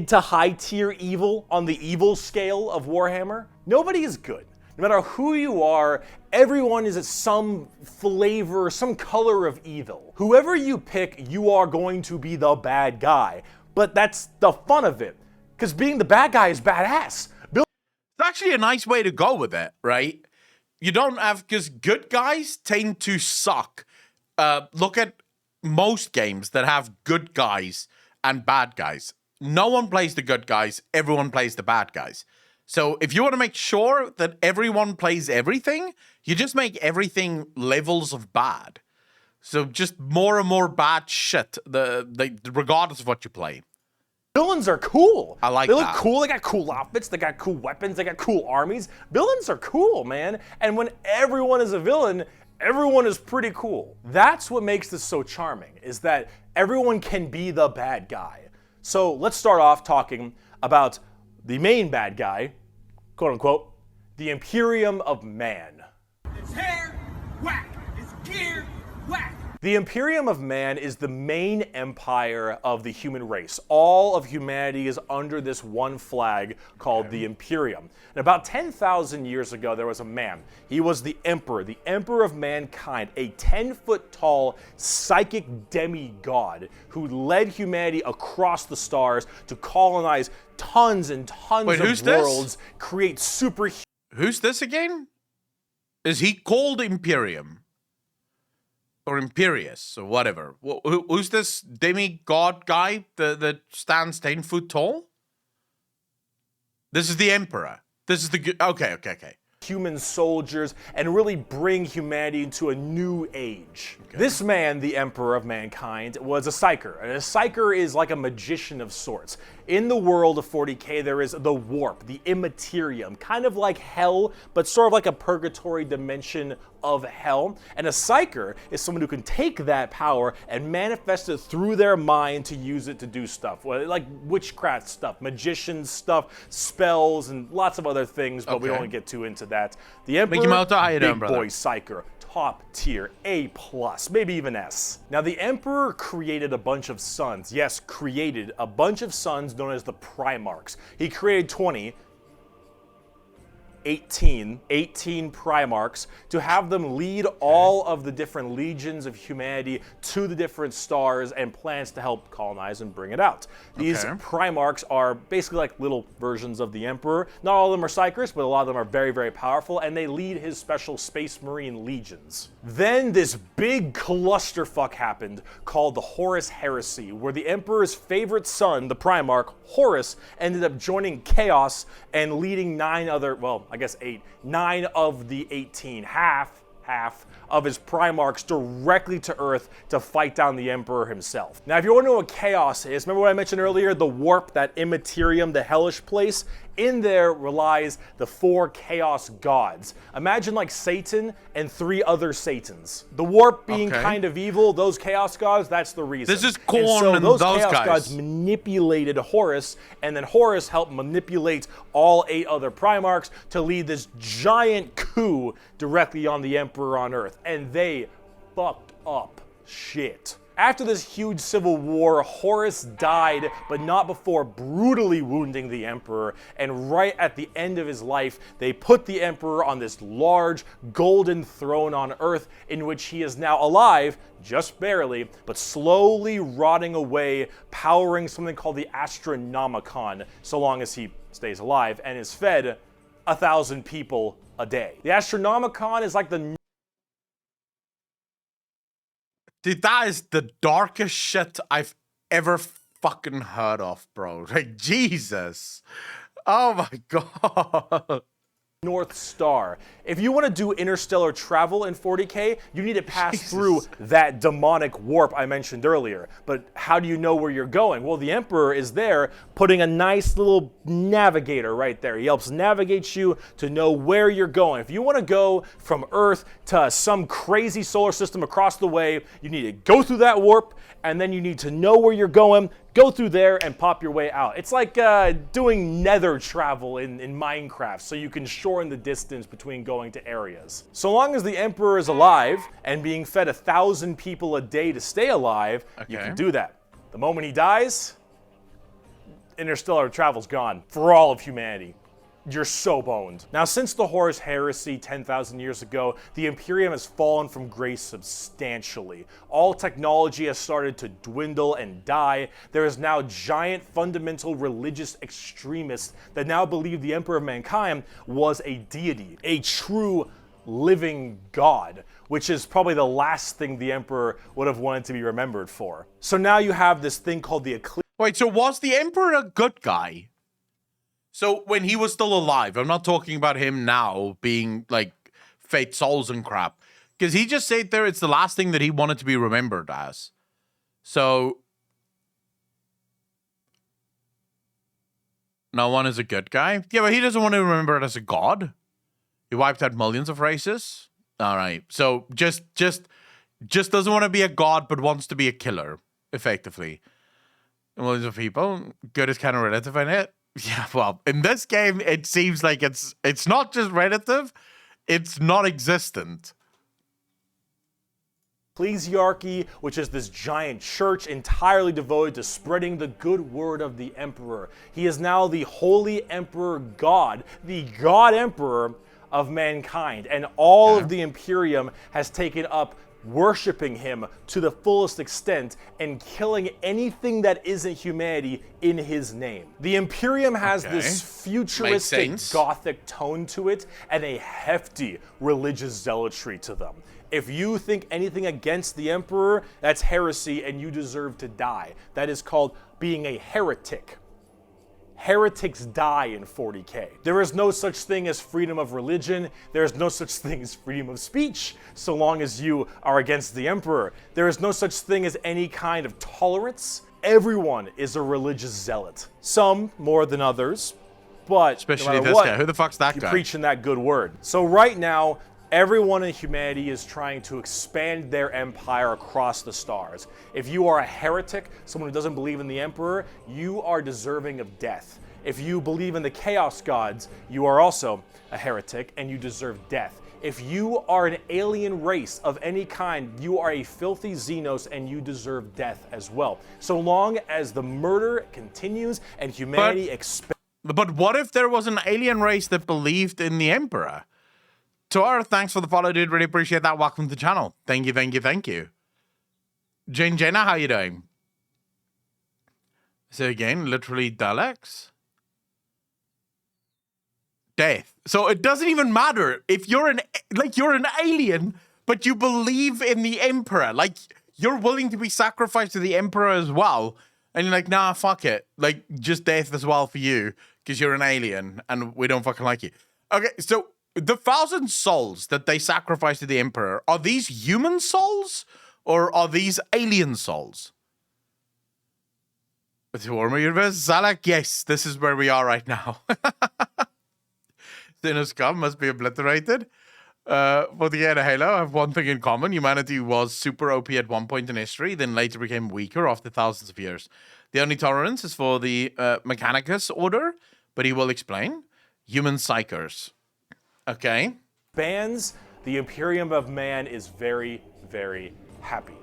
to high tier evil on the evil scale of Warhammer. Nobody is good. No matter who you are, everyone is some flavor, some color of evil. Whoever you pick, you are going to be the bad guy. But that's the fun of it, because being the bad guy is badass. It's actually a nice way to go with it, right? You don't have, because good guys tend to suck. Look at most games that have good guys and bad guys. No one plays the good guys, everyone plays the bad guys. So if you want to make sure that everyone plays everything, you just make everything levels of bad. So just more and more bad shit, regardless of what you play. Villains are cool. I like that. They look cool. They got cool outfits. They got cool weapons. They got cool armies. Villains are cool, man. And when everyone is a villain, everyone is pretty cool. That's what makes this so charming, is that everyone can be the bad guy. So let's start off talking about the main bad guy, quote unquote, the Imperium of Man. It's hair, whack. It's gear, whack. The Imperium of Man is the main empire of the human race. All of humanity is under this one flag called the Imperium. And about 10,000 years ago, there was a man. He was the emperor of mankind, a 10-foot-tall psychic demigod who led humanity across the stars to colonize tons and tons of worlds, create super... Who's this again? Is he called Imperium? Or Imperius, or whatever. Who's this demigod guy that stands 10 foot tall? This is the Emperor. This is the... Okay. human soldiers and really bring humanity into a new age. This man, the Emperor of Mankind, was a Psyker. And a Psyker is like a magician of sorts. In the world of 40K, there is the Warp, the Immaterium, kind of like Hell, but sort of like a purgatory dimension of Hell. And a Psyker is someone who can take that power and manifest it through their mind to use it to do stuff, like witchcraft stuff, magician stuff, spells, and lots of other things, but we don't want to get too into that. The Emperor, big boy Psyker. Top tier, A+, maybe even S. Now the Emperor created a bunch of sons. Yes, created a bunch of sons known as the Primarchs. He created 18 Primarchs to have them lead all of the different legions of humanity to the different stars and plans to help colonize and bring it out. These Primarchs are basically like little versions of the Emperor. Not all of them are Psykers, but a lot of them are very, very powerful, and they lead his special Space Marine legions. Then this big clusterfuck happened called the Horus Heresy, where the Emperor's favorite son, the Primarch, Horus, ended up joining Chaos and leading 9 of the 18, half of his Primarchs directly to Earth to fight down the Emperor himself. Now, if you want to know what Chaos is, remember what I mentioned earlier, the Warp, that Immaterium, the hellish place? In there relies the 4 Chaos gods. Imagine like Satan and 3 other Satans. The Warp being kind of evil, those Chaos gods, that's the reason. This is Khorne and those Chaos guys. gods manipulated Horus, and then Horus helped manipulate all 8 other Primarchs to lead this giant coup directly on the Emperor on Earth. And they fucked up shit. After this huge civil war, Horus died, but not before brutally wounding the Emperor, and right at the end of his life, they put the Emperor on this large golden throne on Earth, in which he is now alive, just barely, but slowly rotting away, powering something called the Astronomicon, so long as he stays alive, and is fed 1,000 people a day. The Astronomicon is like the... Dude, that is the darkest shit I've ever fucking heard of, bro. Like, Jesus. Oh my God. North Star. If you want to do interstellar travel in 40K, you need to pass through that demonic warp I mentioned earlier. But how do you know where you're going? Well, the Emperor is there putting a nice little navigator right there. He helps navigate you to know where you're going. If you want to go from Earth to some crazy solar system across the way, you need to go through that warp, and then you need to know where you're going, go through there, and pop your way out. It's like doing nether travel in Minecraft, so you can shorten the distance between going to areas. So long as the Emperor is alive and being fed 1,000 people a day to stay alive, you can do that. The moment he dies, interstellar travel's gone for all of humanity. You're so boned. Now, since the Horus Heresy 10,000 years ago, the Imperium has fallen from grace substantially. All technology has started to dwindle and die. There is now giant fundamental religious extremists that now believe the Emperor of Mankind was a deity, a true living god, which is probably the last thing the Emperor would have wanted to be remembered for. So now you have this thing called the Eclipse. Wait, so was the Emperor a good guy? So when he was still alive, I'm not talking about him now being like fate souls and crap. Because he just said there it's the last thing that he wanted to be remembered as. So no one is a good guy? Yeah, but he doesn't want to be remembered as a god. He wiped out millions of races. All right. So just doesn't want to be a god, but wants to be a killer, effectively. Millions of people. Good is kind of relative in it. Yeah, well, in this game, it seems like it's not just relative, it's non-existent. Ecclesiarchy, which is this giant church entirely devoted to spreading the good word of the Emperor. He is now the Holy Emperor God, the God Emperor of mankind, and all of the Imperium has taken up worshiping him to the fullest extent and killing anything that isn't humanity in his name. The Imperium has this futuristic gothic tone to it and a hefty religious zealotry to them. If you think anything against the Emperor, that's heresy and you deserve to die. That is called being a heretic. heretics die in 40K. There is no such thing as freedom of religion. There is no such thing as freedom of speech, so long as you are against the Emperor. There is no such thing as any kind of tolerance. Everyone is a religious zealot. Some more than others, but especially no this what, guy. Who the fuck's that guy? You're preaching that good word. So right now, everyone in humanity is trying to expand their empire across the stars. If you are a heretic, someone who doesn't believe in the Emperor, you are deserving of death. If you believe in the Chaos Gods, you are also a heretic and you deserve death. If you are an alien race of any kind, you are a filthy Xenos and you deserve death as well. So long as the murder continues and humanity expands. But what if there was an alien race that believed in the Emperor? Tor, thanks for the follow, dude. Really appreciate that. Welcome to the channel. Thank you, thank you, thank you. Jane Jenna, how you doing? So again, literally Daleks. Death. So it doesn't even matter if you're an alien, but you believe in the Emperor. Like, you're willing to be sacrificed to the Emperor as well. And you're like, nah, fuck it. Like, just death as well for you, because you're an alien and we don't fucking like you. Okay, so the 1,000 souls that they sacrifice to the Emperor, are these human souls or are these alien souls? With the Warhammer Universe, Zalak, yes, this is where we are right now. Sinner scum must be obliterated. For the end of Halo, I have one thing in common. Humanity was super OP at one point in history, then later became weaker after thousands of years. The only tolerance is for the Mechanicus order, but he will explain. Human psychers. Okay. Bands, the Imperium of Man is very, very happy.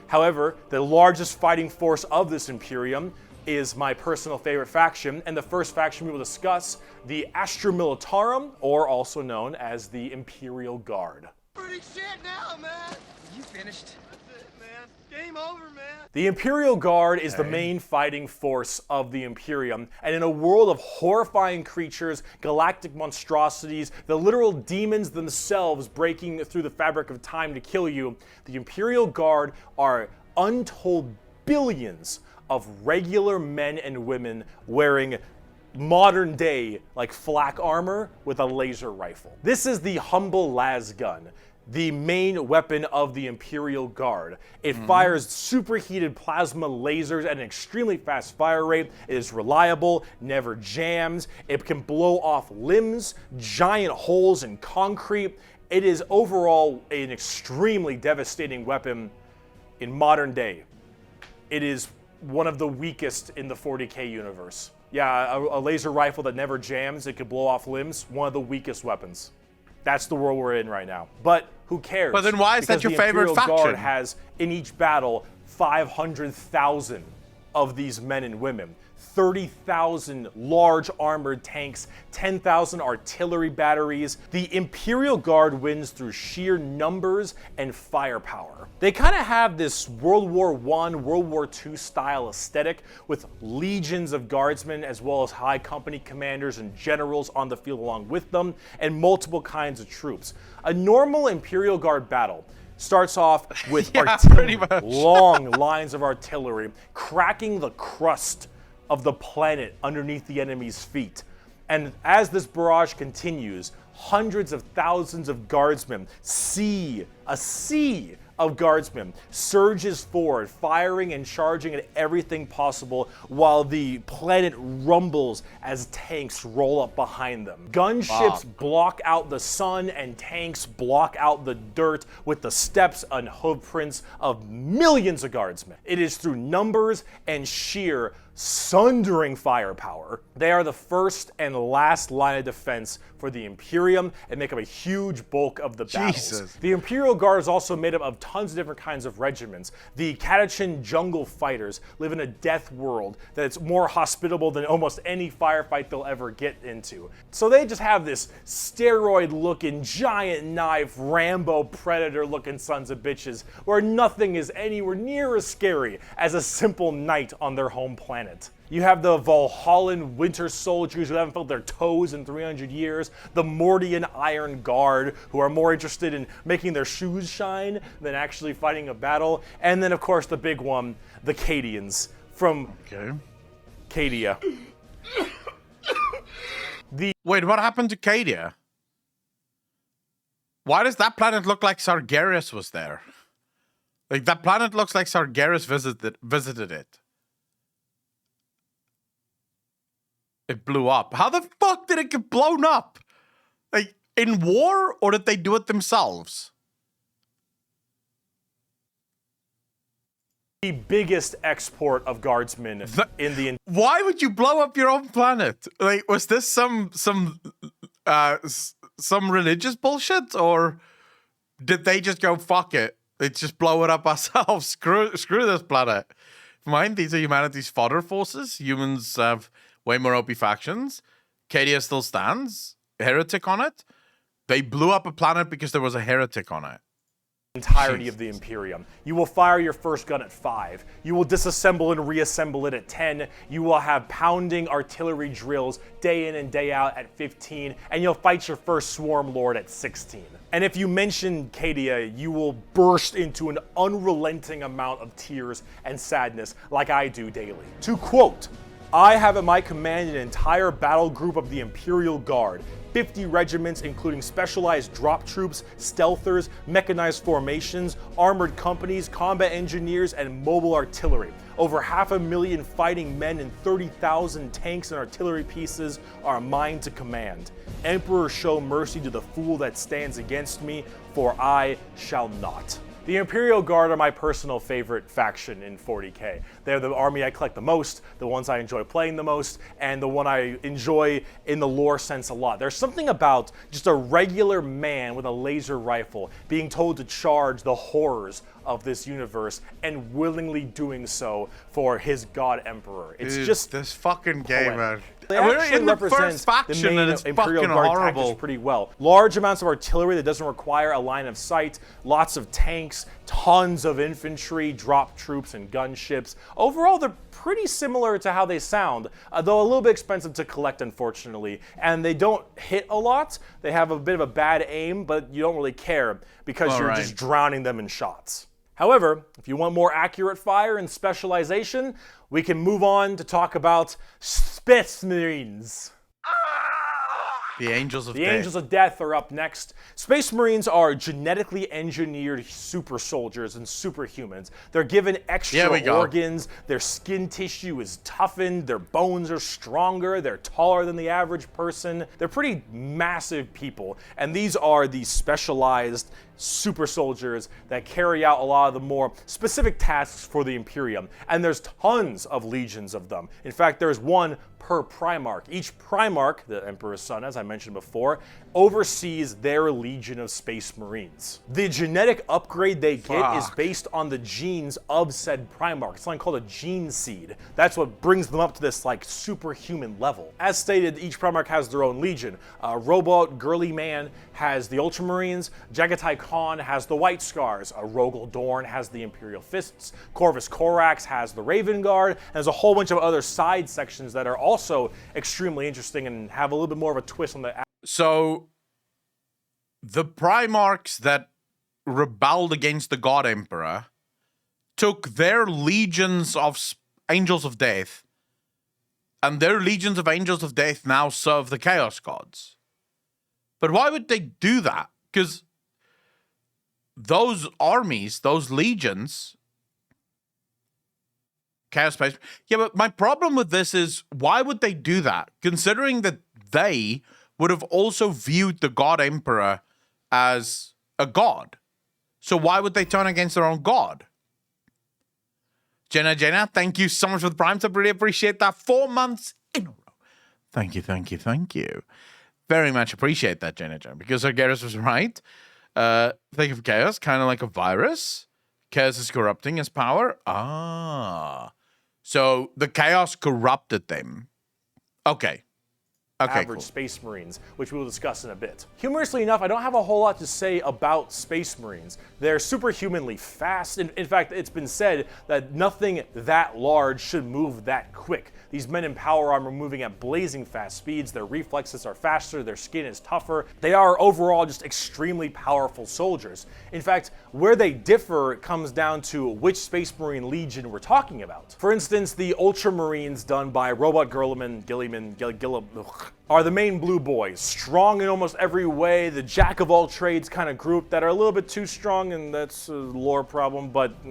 However, the largest fighting force of this Imperium is my personal favorite faction, and the first faction we will discuss, the Astra Militarum, or also known as the Imperial Guard. Pretty shit now, man. You finished? That's it, man. Game over, man. The Imperial Guard is the main fighting force of the Imperium, and in a world of horrifying creatures, galactic monstrosities, the literal demons themselves breaking through the fabric of time to kill you, the Imperial Guard are untold billions of regular men and women wearing modern day like flak armor with a laser rifle. This is the humble las gun, the main weapon of the Imperial Guard. It fires superheated plasma lasers at an extremely fast fire rate. It is reliable, never jams. It can blow off limbs, giant holes in concrete. It is overall an extremely devastating weapon in modern day. It is one of the weakest in the 40K universe. Yeah, a laser rifle that never jams, it could blow off limbs, one of the weakest weapons. That's the world we're in right now. But who cares? But then why is that your favorite faction? The Imperial Guard has, in each battle, 500,000 of these men and women. 30,000 large armored tanks, 10,000 artillery batteries. The Imperial Guard wins through sheer numbers and firepower. They kind of have this World War I, World War II style aesthetic with legions of guardsmen as well as high company commanders and generals on the field along with them, and multiple kinds of troops. A normal Imperial Guard battle starts off with artillery, long lines of artillery, cracking the crust of the planet underneath the enemy's feet. And as this barrage continues, hundreds of thousands of guardsmen, a sea of guardsmen surges forward, firing and charging at everything possible while the planet rumbles as tanks roll up behind them. Gunships block out the sun and tanks block out the dirt with the steps and hoofprints of millions of guardsmen. It is through numbers and sheer sundering firepower. They are the first and last line of defense for the Imperium and make up a huge bulk of the battles. The Imperial Guard is also made up of tons of different kinds of regiments. The Catachin Jungle Fighters live in a death world that's more hospitable than almost any firefight they'll ever get into. So they just have this steroid-looking, giant knife, Rambo Predator-looking sons of bitches where nothing is anywhere near as scary as a simple knight on their home planet. You have the Valhallan Winter Soldiers who haven't felt their toes in 300 years, the Mordian Iron Guard who are more interested in making their shoes shine than actually fighting a battle, and then of course the big one, the Cadians from Cadia. Wait, what happened to Cadia? Why does that planet look like Sargeras was there? Like, that planet looks like Sargeras visited it. It blew up. How the fuck did it get blown up? Like, in war, or did they do it themselves? The biggest export of guardsmen in the... Why would you blow up your own planet? Like, was this some religious bullshit, or did they just go, fuck it, let's just blow it up ourselves? Screw this planet. Mind, these are humanity's fodder forces. Humans have way more OP factions. Cadia still stands. Heretic on it. They blew up a planet because there was a heretic on it. Entirety of the Imperium. You will fire your first gun at 5. You will disassemble and reassemble it at 10. You will have pounding artillery drills day in and day out at 15. And you'll fight your first Swarm Lord at 16. And if you mention Cadia, you will burst into an unrelenting amount of tears and sadness like I do daily. To quote, I have at my command an entire battle group of the Imperial Guard, 50 regiments including specialized drop troops, stealthers, mechanized formations, armored companies, combat engineers, and mobile artillery. Over 500,000 fighting men and 30,000 tanks and artillery pieces are mine to command. Emperor, show mercy to the fool that stands against me, for I shall not. The Imperial Guard are my personal favorite faction in 40k. They're the army I collect the most, the ones I enjoy playing the most, and the one I enjoy in the lore sense a lot. There's something about just a regular man with a laser rifle being told to charge the horrors of this universe and willingly doing so for his god emperor. It's just this fucking game, man. We're in the first faction and it's Imperial Guard horrible. Pretty well. Large amounts of artillery that doesn't require a line of sight, lots of tanks, tons of infantry, drop troops, and gunships. Overall, they're pretty similar to how they sound, though a little bit expensive to collect, unfortunately. And they don't hit a lot. They have a bit of a bad aim, but you don't really care because you're just drowning them in shots. However, if you want more accurate fire and specialization, we can move on to talk about Space Marines. The Angels of Death. The Angels of Death are up next. Space Marines are genetically engineered super soldiers and superhumans. They're given extra organs, their skin tissue is toughened, their bones are stronger, they're taller than the average person. They're pretty massive people, and these are the specialized super soldiers that carry out a lot of the more specific tasks for the Imperium. And there's tons of legions of them. In fact, there's one per Primarch. Each Primarch, the Emperor's son, as I mentioned before, oversees their legion of Space Marines. The genetic upgrade they get is based on the genes of said Primarch. It's something called a gene seed. That's what brings them up to this like superhuman level. As stated, each Primarch has their own legion. Robot Girly Man has the Ultramarines, Jagatai Khan has the White Scars, Rogel Dorn has the Imperial Fists, Corvus Corax has the Raven Guard, and there's a whole bunch of other side sections that are also extremely interesting and have a little bit more of a twist on the... So, the Primarchs that rebelled against the God Emperor took their legions of Angels of Death, and their legions of Angels of Death now serve the Chaos Gods. But why would they do that? Because those armies, those legions... Chaos Space... Yeah, but my problem with this is, why would they do that? Considering that they would have also viewed the God Emperor as a god. So why would they turn against their own god? Jenna, thank you so much for the Prime Tip. Really appreciate that. 4 months in a row. Thank you. Very much appreciate that, Jenna, because Sargeras was right. Think of Chaos, kind of like a virus. Chaos is corrupting his power. So the Chaos corrupted them. Okay. Average Space Marines, which we will discuss in a bit. Humorously enough, I don't have a whole lot to say about Space Marines. They're superhumanly fast. In fact, it's been said that nothing that large should move that quick. These men in power armor moving at blazing fast speeds. Their reflexes are faster. Their skin is tougher. They are overall just extremely powerful soldiers. In fact, where they differ comes down to which Space Marine Legion we're talking about. For instance, the Ultramarines done by Robot Gilliman, are the main blue boys, strong in almost every way, the jack of all trades kind of group that are a little bit too strong, and that's a lore problem, but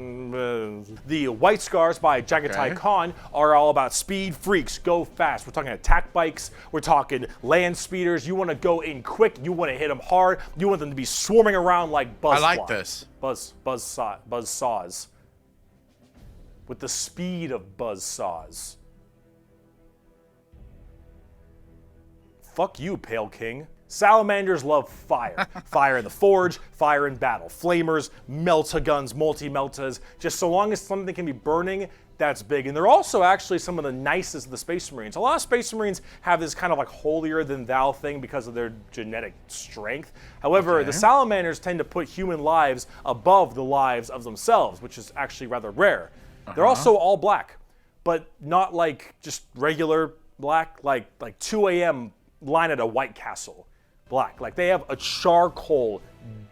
the White Scars by Jagatai Khan are all about speed freaks, go fast. We're talking attack bikes, we're talking land speeders. You want to go in quick, you want to hit them hard, you want them to be swarming around like buzzsaws. I like this. Buzzsaws. With the speed of buzzsaws. Fuck you, Pale King. Salamanders love fire. Fire in the forge, fire in battle. Flamers, melta-guns, multi-meltas. Just so long as something can be burning, that's big. And they're also actually some of the nicest of the Space Marines. A lot of Space Marines have this kind of like holier-than-thou thing because of their genetic strength. However, the Salamanders tend to put human lives above the lives of themselves, which is actually rather rare. They're also all black, but not like just regular black, like 2 a.m. line at a White Castle black. Like they have a charcoal,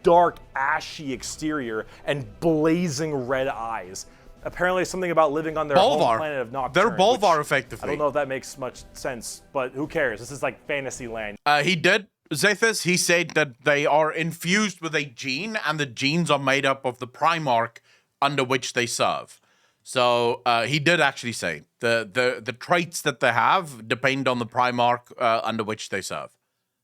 dark, ashy exterior and blazing red eyes. Apparently something about living on their home planet of Nocturne. They're Bolvar, effectively. I don't know if that makes much sense, but who cares? This is like fantasy land. He did, Zethus, he said that they are infused with a gene, and the genes are made up of the Primarch under which they serve. So he did actually say the traits that they have depend on the Primarch under which they serve.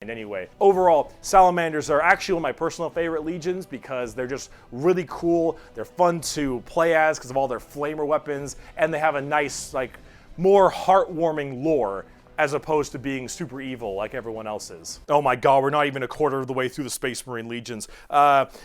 And anyway, overall, Salamanders are actually one of my personal favorite legions because they're just really cool. They're fun to play as because of all their flamer weapons, and they have a nice, like, more heartwarming lore as opposed to being super evil like everyone else is. Oh my god, we're not even a quarter of the way through the Space Marine legions.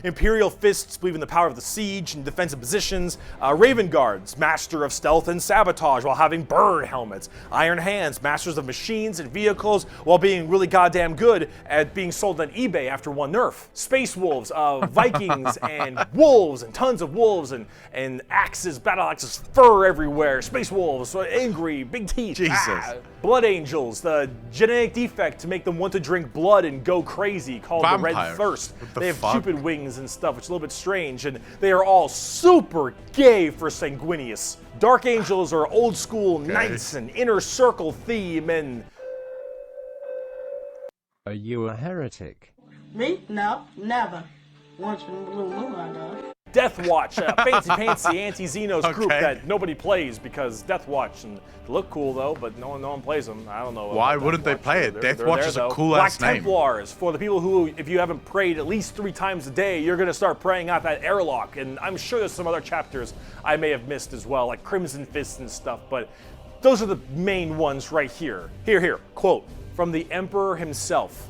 Imperial Fists believe in the power of the siege and defensive positions. Raven Guards, master of stealth and sabotage while having bird helmets. Iron Hands, masters of machines and vehicles while being really goddamn good at being sold on eBay after one nerf. Space Wolves, Vikings and wolves and tons of wolves and axes, battle axes, fur everywhere. Space Wolves, angry, big teeth. Jesus. Blood Angels, the genetic defect to make them want to drink blood and go crazy, called the Red Thirst. They have Cupid wings and stuff, which is a little bit strange, and they are all super gay for Sanguinius. Dark Angels are old school knights and inner circle theme, and... Are you a heretic? Me? No, never. Once in a blue moon, I know. Death Watch, a fancy anti-Xenos group that nobody plays because Death Watch, and they look cool though, but no one plays them. I don't know. Why wouldn't they play it? Death Watch is a cool ass name. Black Templars, for the people who, if you haven't prayed at least 3 times a day, you're gonna start praying out that airlock, and I'm sure there's some other chapters I may have missed as well, like Crimson Fists and stuff, but those are the main ones right here. Here, quote, from the Emperor himself.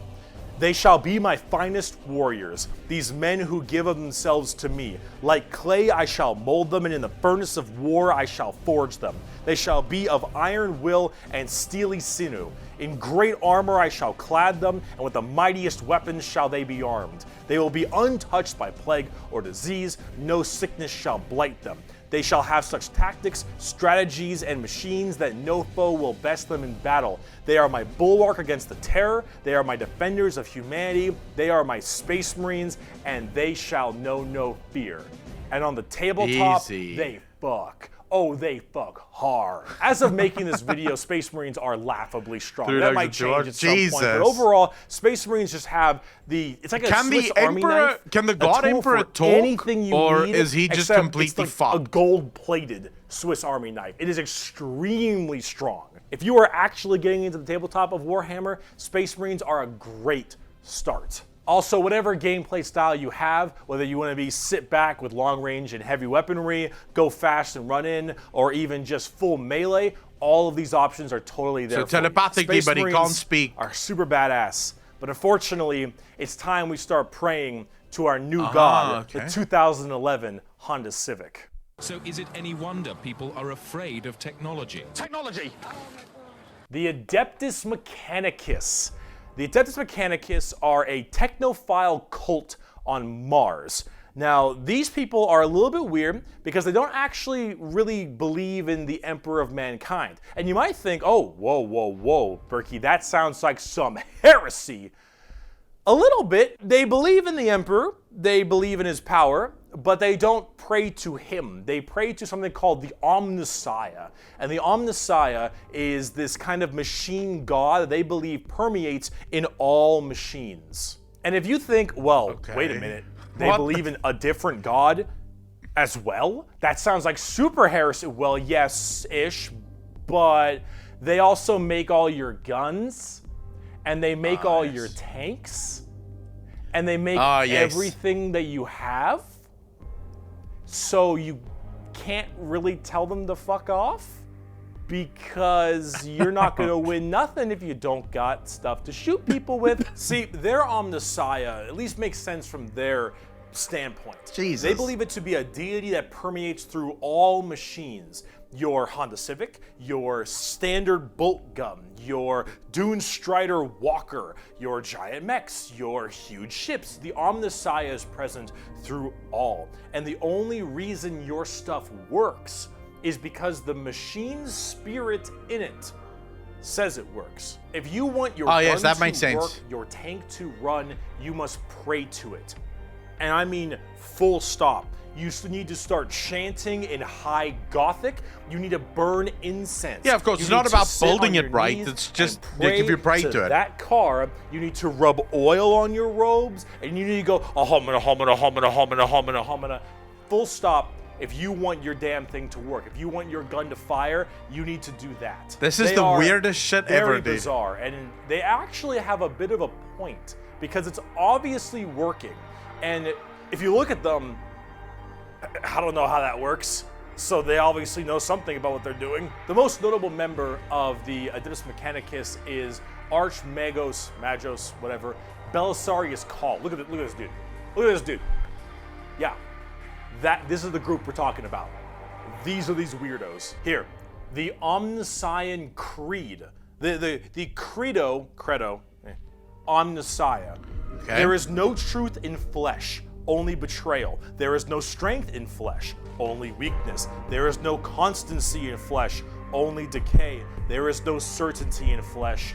They shall be my finest warriors, these men who give of themselves to me. Like clay I shall mold them, and in the furnace of war I shall forge them. They shall be of iron will and steely sinew. In great armor I shall clad them, and with the mightiest weapons shall they be armed. They will be untouched by plague or disease, no sickness shall blight them. They shall have such tactics, strategies, and machines that no foe will best them in battle. They are my bulwark against the terror. They are my defenders of humanity. They are my Space Marines, and they shall know no fear. And on the tabletop, they fuck. Oh, they fuck hard. As of making this video, Space Marines are laughably strong. Dude, that might change at some point, but overall, Space Marines just have it's like a Swiss Army knife. Can the God Emperor talk, anything you or need, is he just completely fucked? A gold-plated Swiss Army knife. It is extremely strong. If you are actually getting into the tabletop of Warhammer, Space Marines are a great start. Also, whatever gameplay style you have, whether you want to be sit back with long range and heavy weaponry, go fast and run in, or even just full melee, all of these options are totally there. So telepathically, but he can't speak. Are super badass. But unfortunately, it's time we start praying to our new god, the 2011 Honda Civic. So is it any wonder people are afraid of technology? Technology! The Adeptus Mechanicus. The Adeptus Mechanicus are a technophile cult on Mars. Now, these people are a little bit weird because they don't actually really believe in the Emperor of Mankind. And you might think, oh, whoa, Berkey, that sounds like some heresy. A little bit. They believe in the Emperor, they believe in his power, but they don't pray to him. They pray to something called the Omnissiah. And the Omnissiah is this kind of machine god that they believe permeates in all machines. And if you think, well, wait a minute, they believe in a different god as well? That sounds like super heresy. Well, yes-ish, but they also make all your guns, and they make all your tanks, and they make everything that you have. So you can't really tell them to fuck off, because you're not going to win nothing if you don't got stuff to shoot people with. See, their Omnissiah at least makes sense from their standpoint. Jesus. They believe it to be a deity that permeates through all machines. Your Honda Civic, your standard bolt gun, your Dune Strider Walker, your giant mechs, your huge ships. The Omnissiah is present through all. And the only reason your stuff works is because the machine's spirit in it says it works. If you want your gun to work, your tank to run, you must pray to it. And I mean full stop. You need to start chanting in high Gothic. You need to burn incense. Yeah, of course. It's not about building it right. It's just if you pray to it. That car, you need to rub oil on your robes, and you need to go ahomina, homina, homina, homina, homina, homina. Full stop. If you want your damn thing to work, if you want your gun to fire, you need to do that. This is the weirdest shit ever, dude. Very bizarre, and they actually have a bit of a point because it's obviously working. And if you look at them, I don't know how that works. So they obviously know something about what they're doing. The most notable member of the Adeptus Mechanicus is Archmagos, whatever, Belisarius Cawl. Look at this dude. Look at this dude. Yeah. This is the group we're talking about. These are these weirdos. Here, the Omnissiah Creed. The credo, Omnissiah. Okay. There is no truth in flesh, only betrayal. There is no strength in flesh, only weakness. There is no constancy in flesh, only decay. There is no certainty in flesh,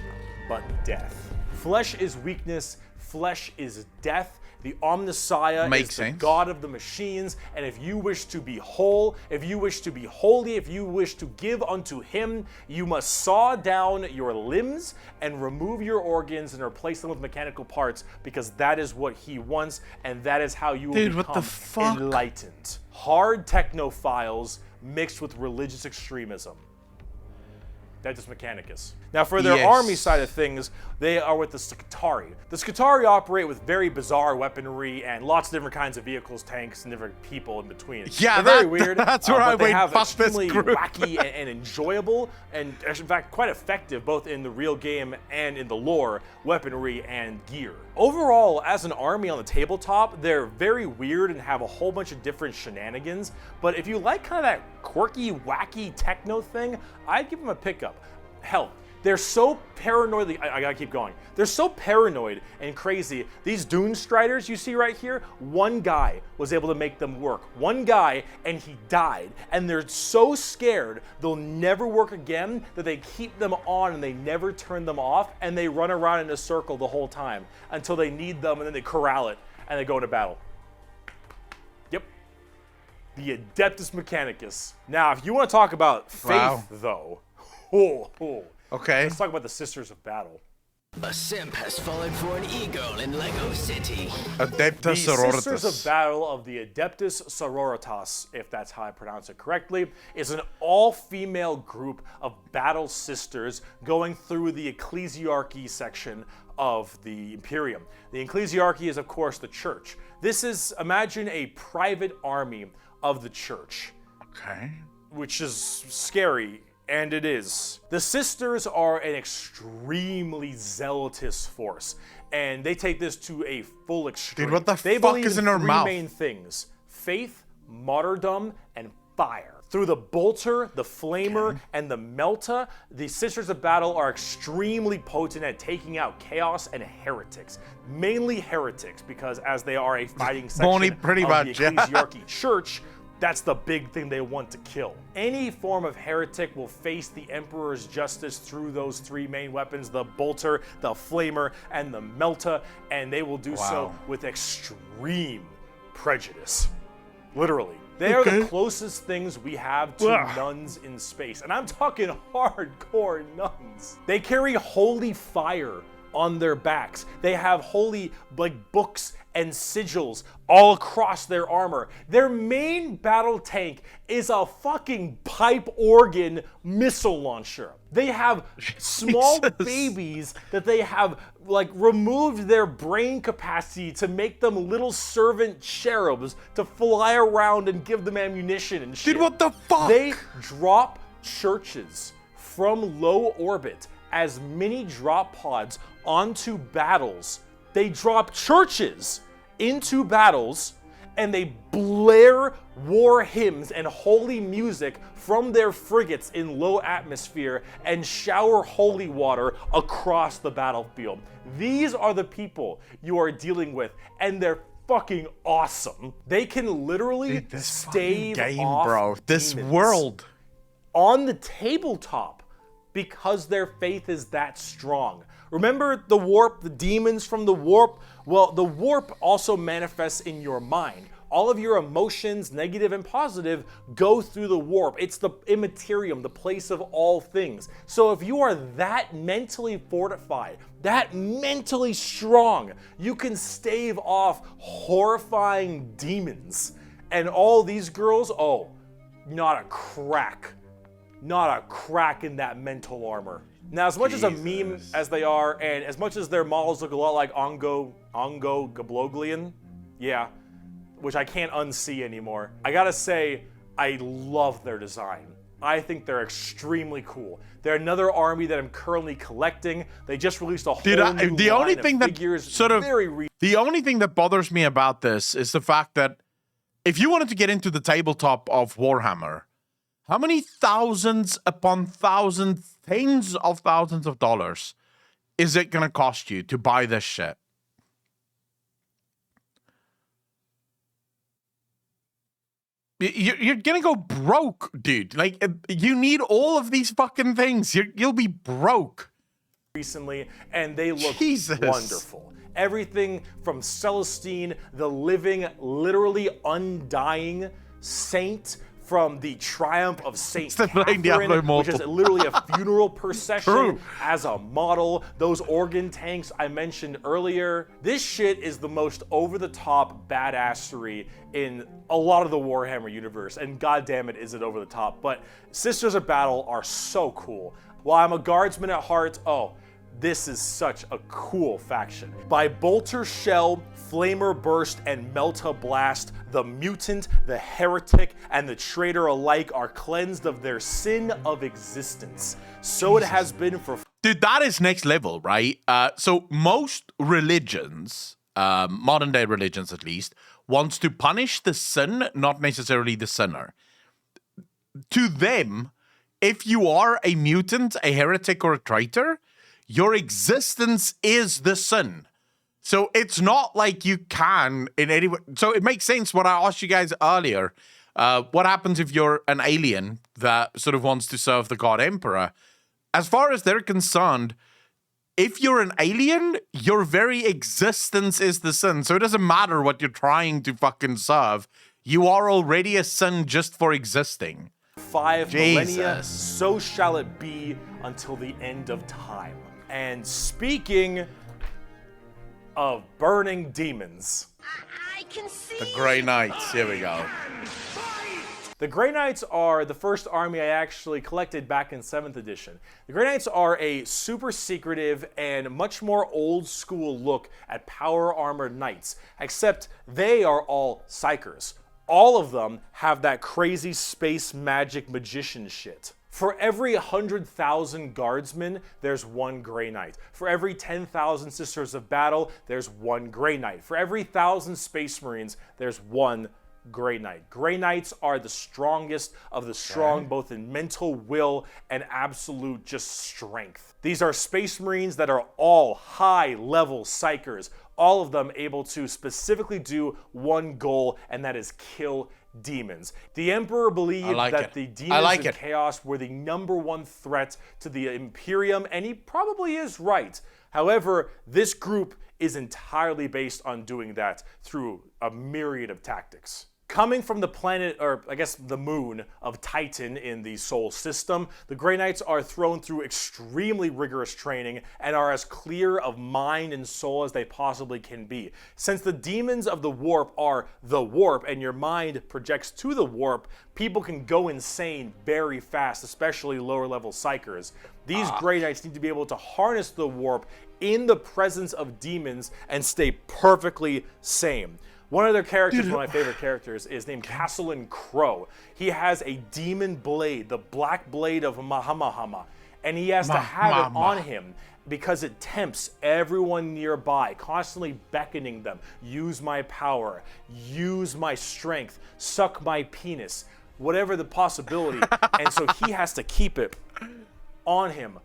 but death. Flesh is weakness, flesh is death. The Omnissiah is the god of the machines, and if you wish to be whole, if you wish to be holy, if you wish to give unto him, you must saw down your limbs and remove your organs and replace them with mechanical parts, because that is what he wants, and that is how you will become enlightened. Hard technophiles mixed with religious extremism. Adeptus Mechanicus. Now, for their army side of things, they are with the Scutari. The Scutari operate with very bizarre weaponry and lots of different kinds of vehicles, tanks, and different people in between. Yeah, they're very weird. That's where I they have fuck this extremely group. wacky and enjoyable, and in fact, quite effective both in the real game and in the lore, weaponry and gear. Overall, as an army on the tabletop, they're very weird and have a whole bunch of different shenanigans. But if you like kind of that quirky, wacky techno thing, I'd give them a pickup. Hell, they're so paranoid. I gotta keep going. They're so paranoid and crazy. These Dune Striders you see right here, one guy was able to make them work. One guy, and he died. And they're so scared they'll never work again that they keep them on and they never turn them off, and they run around in a circle the whole time until they need them, and then they corral it and they go into battle. Yep. The Adeptus Mechanicus. Now, if you want to talk about faith, though, okay. Let's talk about the Sisters of Battle. A simp has fallen for an eagle in Lego City. Adeptus Sororitas. The Sororitas. Sisters of Battle of the Adeptus Sororitas, if that's how I pronounce it correctly, is an all-female group of battle sisters going through the ecclesiarchy section of the Imperium. The ecclesiarchy is, of course, the church. This is, imagine a private army of the church. Okay. Which is scary. And it is. The Sisters are an extremely zealotous force, and they take this to a full extreme. Dude, what the they fuck believe is in in her three mouth? main things: faith, martyrdom, and fire. Through the Bolter, the Flamer, and the Melta, the Sisters of Battle are extremely potent at taking out chaos and heretics. Mainly heretics, because as they are a fighting section of the ecclesiarchy church, that's the big thing they want to kill. Any form of heretic will face the Emperor's justice through those three main weapons, the Bolter, the Flamer, and the Melta, and they will do so with extreme prejudice. Literally. They are the closest things we have to nuns in space. And I'm talking hardcore nuns. They carry holy fire on their backs. They have holy books and sigils all across their armor. Their main battle tank is a fucking pipe organ missile launcher. They have small babies that they have removed their brain capacity to make them little servant cherubs to fly around and give them ammunition and shit. Dude, what the fuck? They drop churches from low orbit as mini drop pods onto battles. They drop churches into battles and they blare war hymns and holy music from their frigates in low atmosphere and shower holy water across the battlefield. These are the people you are dealing with, and they're fucking awesome. They can literally stave off bro. This demons world on the tabletop because their faith is that strong. Remember the warp, the demons from the warp? Well, the warp also manifests in your mind. All of your emotions, negative and positive, go through the warp. It's the immaterium, the place of all things. So if you are that mentally fortified, that mentally strong, you can stave off horrifying demons. And all these girls, oh, not a crack in that mental armor. Now, as much as a meme as they are, and as much as their models look a lot like Ongo Gabloglian, yeah, which I can't unsee anymore, I gotta say, I love their design. I think they're extremely cool. They're another army that I'm currently collecting. They just released a whole new line of figures. The only thing that bothers me about this is the fact that if you wanted to get into the tabletop of Warhammer, how many thousands upon thousands, tens of thousands of dollars is it gonna cost you to buy this shit? You're gonna go broke, dude. Like, you need all of these fucking things. You'll be broke. Recently, and they look wonderful. Everything from Celestine, the living, literally undying saint from the Triumph of Saint Catherine, which is literally a funeral procession as a model. Those organ tanks I mentioned earlier. This shit is the most over-the-top badassery in a lot of the Warhammer universe, and goddamn it, is it over the top. But Sisters of Battle are so cool. While I'm a guardsman at heart, this is such a cool faction. By Bolter Shell, Flamer Burst, and Melta Blast, the mutant, the heretic, and the traitor alike are cleansed of their sin of existence. So it has been for... Dude, that is next level, right? So most religions, modern day religions at least, wants to punish the sin, not necessarily the sinner. To them, if you are a mutant, a heretic, or a traitor, your existence is the sin. So it's not like you can in any way. So it makes sense what I asked you guys earlier. What happens if you're an alien that sort of wants to serve the God Emperor? As far as they're concerned, if you're an alien, your very existence is the sin. So it doesn't matter what you're trying to fucking serve. You are already a sin just for existing. 5 millennia, so shall it be until the end of time. And speaking of burning demons, I can see the Grey Knights. Here we go. The Grey Knights are the first army I actually collected back in 7th edition. The Grey Knights are a super secretive and much more old school look at power armored knights, except they are all psychers. All of them have that crazy space magic magician shit. For every 100,000 guardsmen, there's one Grey Knight. For every 10,000 Sisters of Battle, there's one Grey Knight. For every 1,000 Space Marines, there's one Grey Knight. Grey Knights are the strongest of the strong, both in mental will and absolute just strength. These are Space Marines that are all high-level psychers, all of them able to specifically do one goal, and that is kill demons. The Emperor believed the demons and chaos were the #1 threat to the Imperium, and he probably is right. However, this group is entirely based on doing that through a myriad of tactics. Coming from the planet, or I guess the moon of Titan in the Sol system, the Grey Knights are thrown through extremely rigorous training and are as clear of mind and soul as they possibly can be. Since the demons of the warp are the warp and your mind projects to the warp, people can go insane very fast, especially lower level psychers. These Grey Knights need to be able to harness the warp in the presence of demons and stay perfectly sane. One of their characters, one of my favorite characters, is named Castellan Crow. He has a demon blade, the black blade of Mahamahama, and he has to have it on him because it tempts everyone nearby, constantly beckoning them, use my power, use my strength, suck my penis, whatever the possibility. And so he has to keep it on him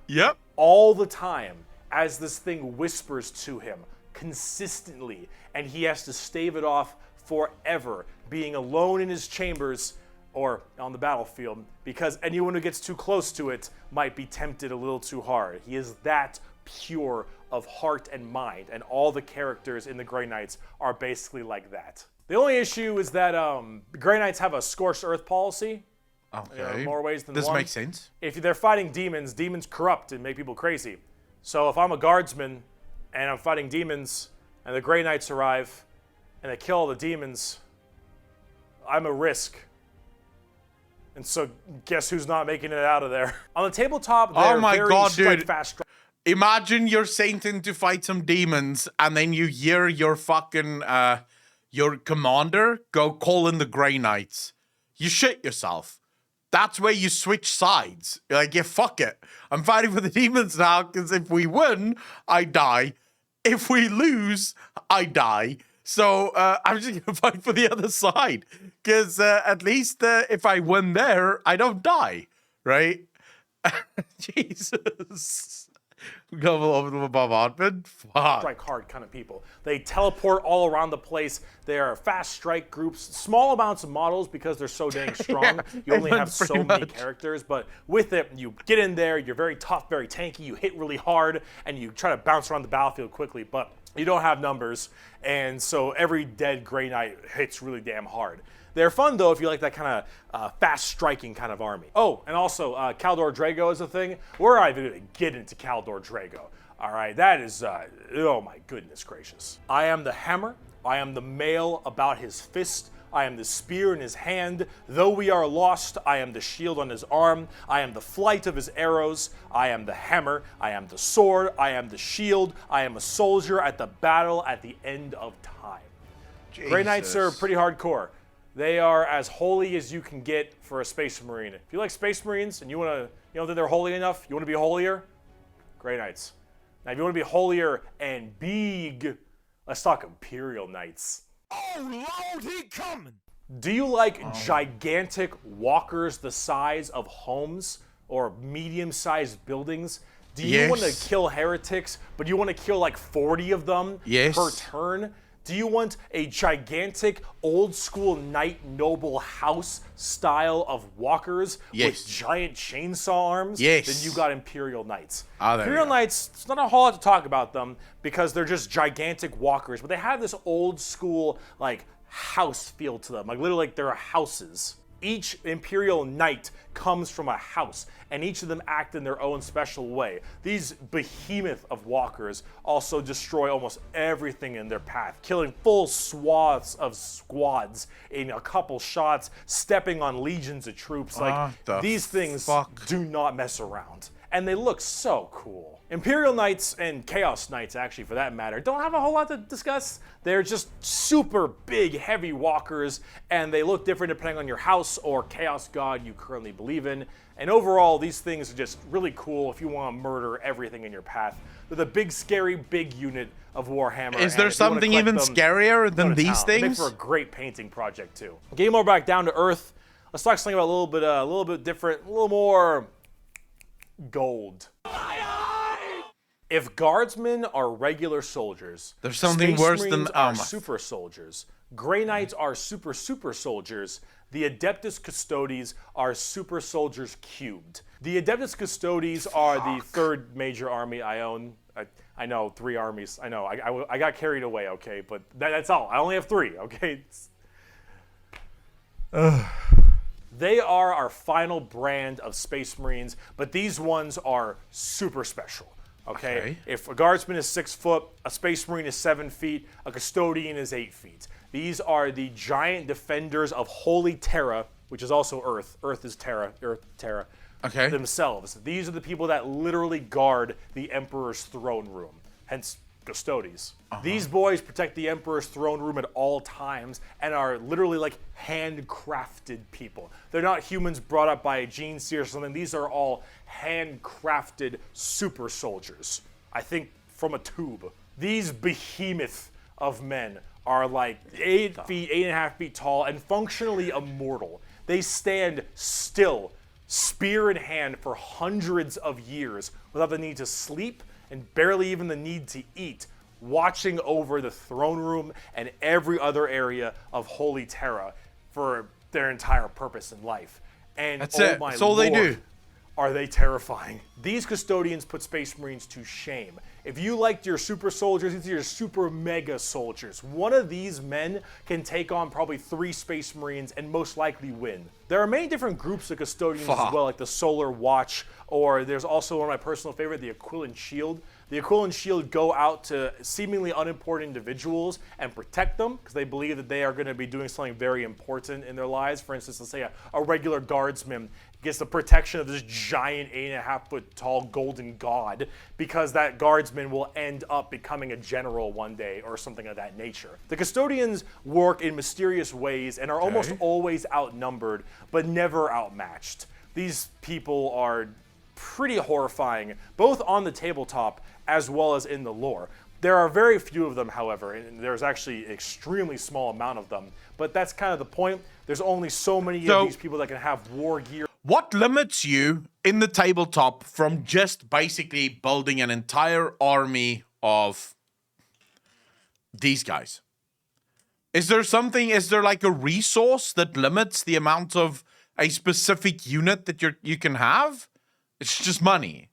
all the time as this thing whispers to him consistently, and he has to stave it off forever, being alone in his chambers or on the battlefield, because anyone who gets too close to it might be tempted a little too hard. He is that pure of heart and mind, and all the characters in the Grey Knights are basically like that. The only issue is that Grey Knights have a scorched earth policy. Okay. More ways than one. This makes sense. If they're fighting demons, demons corrupt and make people crazy. So if I'm a guardsman and I'm fighting demons, and the Grey Knights arrive, and they kill all the demons, I'm a risk. And so, guess who's not making it out of there? On the tabletop, they're very fast. Imagine you're sent in to fight some demons, and then you hear your fucking, your commander go call in the Grey Knights. You shit yourself. That's where you switch sides. You're like, yeah, fuck it. I'm fighting for the demons now, because if we win, I die. If we lose, I die. So I'm just going to fight for the other side. Because at least if I win there, I don't die. Right? Jesus. Go over to bombardment. Fuck. Strike hard kind of people. They teleport all around the place. They are fast strike groups, small amounts of models because they're so dang strong. You only have so many characters, but with it, you get in there, you're very tough, very tanky, you hit really hard, and you try to bounce around the battlefield quickly, but you don't have numbers, and so every dead Grey Knight hits really damn hard. They're fun, though, if you like that kind of fast-striking kind of army. Oh, and also, Kaldor Drago is a thing. We're not even going to get into Kaldor Drago. All right, that is, oh my goodness gracious. I am the hammer. I am the mail about his fist. I am the spear in his hand. Though we are lost, I am the shield on his arm. I am the flight of his arrows. I am the hammer. I am the sword. I am the shield. I am a soldier at the battle at the end of time. Jesus. Grey Knights are pretty hardcore. They are as holy as you can get for a Space Marine. If you like Space Marines and you want to, you know that they're holy enough, you want to be holier, Grey Knights. Now, if you want to be holier and big, let's talk Imperial Knights. Oh, Lord, he coming! Do you like gigantic walkers the size of homes or medium-sized buildings? Do you want to kill heretics, but you want to kill like 40 of them per turn? Do you want a gigantic, old-school knight noble house style of walkers with giant chainsaw arms? Then you got Imperial Knights. Imperial Knights, there's not a whole lot to talk about them because they're just gigantic walkers, but they have this old-school, like, house feel to them. Like, literally, like, they're houses. Each Imperial Knight comes from a house, and each of them act in their own special way. These behemoth of walkers also destroy almost everything in their path, killing full swaths of squads in a couple shots, stepping on legions of troops. Like, these things do not mess around. And they look so cool. Imperial Knights and Chaos Knights, actually, for that matter, don't have a whole lot to discuss. They're just super big, heavy walkers, and they look different depending on your house or Chaos God you currently believe in. And overall, these things are just really cool if you want to murder everything in your path. They're the big, scary, big unit of Warhammer. Is there something even scarier than these things? They make for a great painting project, too. Getting more back down to earth, let's talk something about a little bit different, a little more gold. If guardsmen are regular soldiers, there's something Space worse Marines than are super soldiers. Grey Knights are super soldiers. The Adeptus Custodes are super soldiers cubed. The Adeptus Custodes are the third major army I own. I know, 3 armies. I know, I got carried away, okay, but that's all. I only have 3, okay? They are our final brand of Space Marines, but these ones are super special. Okay? If a guardsman is 6 foot, a Space Marine is 7 feet, a custodian is 8 feet. These are the giant defenders of Holy Terra, which is also Earth. Earth is Terra. Earth, Terra. Okay. Themselves. These are the people that literally guard the Emperor's throne room. Hence, Custodes. These boys protect the Emperor's throne room at all times and are literally like handcrafted people. They're not humans brought up by a gene seer or something. These are all handcrafted super soldiers. I think from a tube. These behemoth of men are like 8 feet, 8.5 feet tall, and functionally immortal. They stand still, spear in hand, for hundreds of years without the need to sleep and barely even the need to eat, watching over the throne room and every other area of Holy Terra for their entire purpose in life. And That's it. my That's all they Lord, do. are they terrifying. These custodians put Space Marines to shame. If you liked your super soldiers, these are your super mega soldiers. One of these men can take on probably 3 Space Marines and most likely win. There are many different groups of custodians as well, like the Solar Watch, or there's also one of my personal favorite, the Aquilon Shield. The Aquilon Shield go out to seemingly unimportant individuals and protect them because they believe that they are going to be doing something very important in their lives. For instance, let's say a regular guardsman gets the protection of this giant 8.5 foot tall golden god because that guardsman will end up becoming a general one day or something of that nature. The custodians work in mysterious ways and are almost always outnumbered but never outmatched. These people are pretty horrifying, both on the tabletop as well as in the lore. There are very few of them, however, and there's actually an extremely small amount of them, but that's kind of the point. There's only so many of these people that can have war gear. What limits you in the tabletop from just basically building an entire army of these guys? Is there like a resource that limits the amount of a specific unit that you can have? It's just money.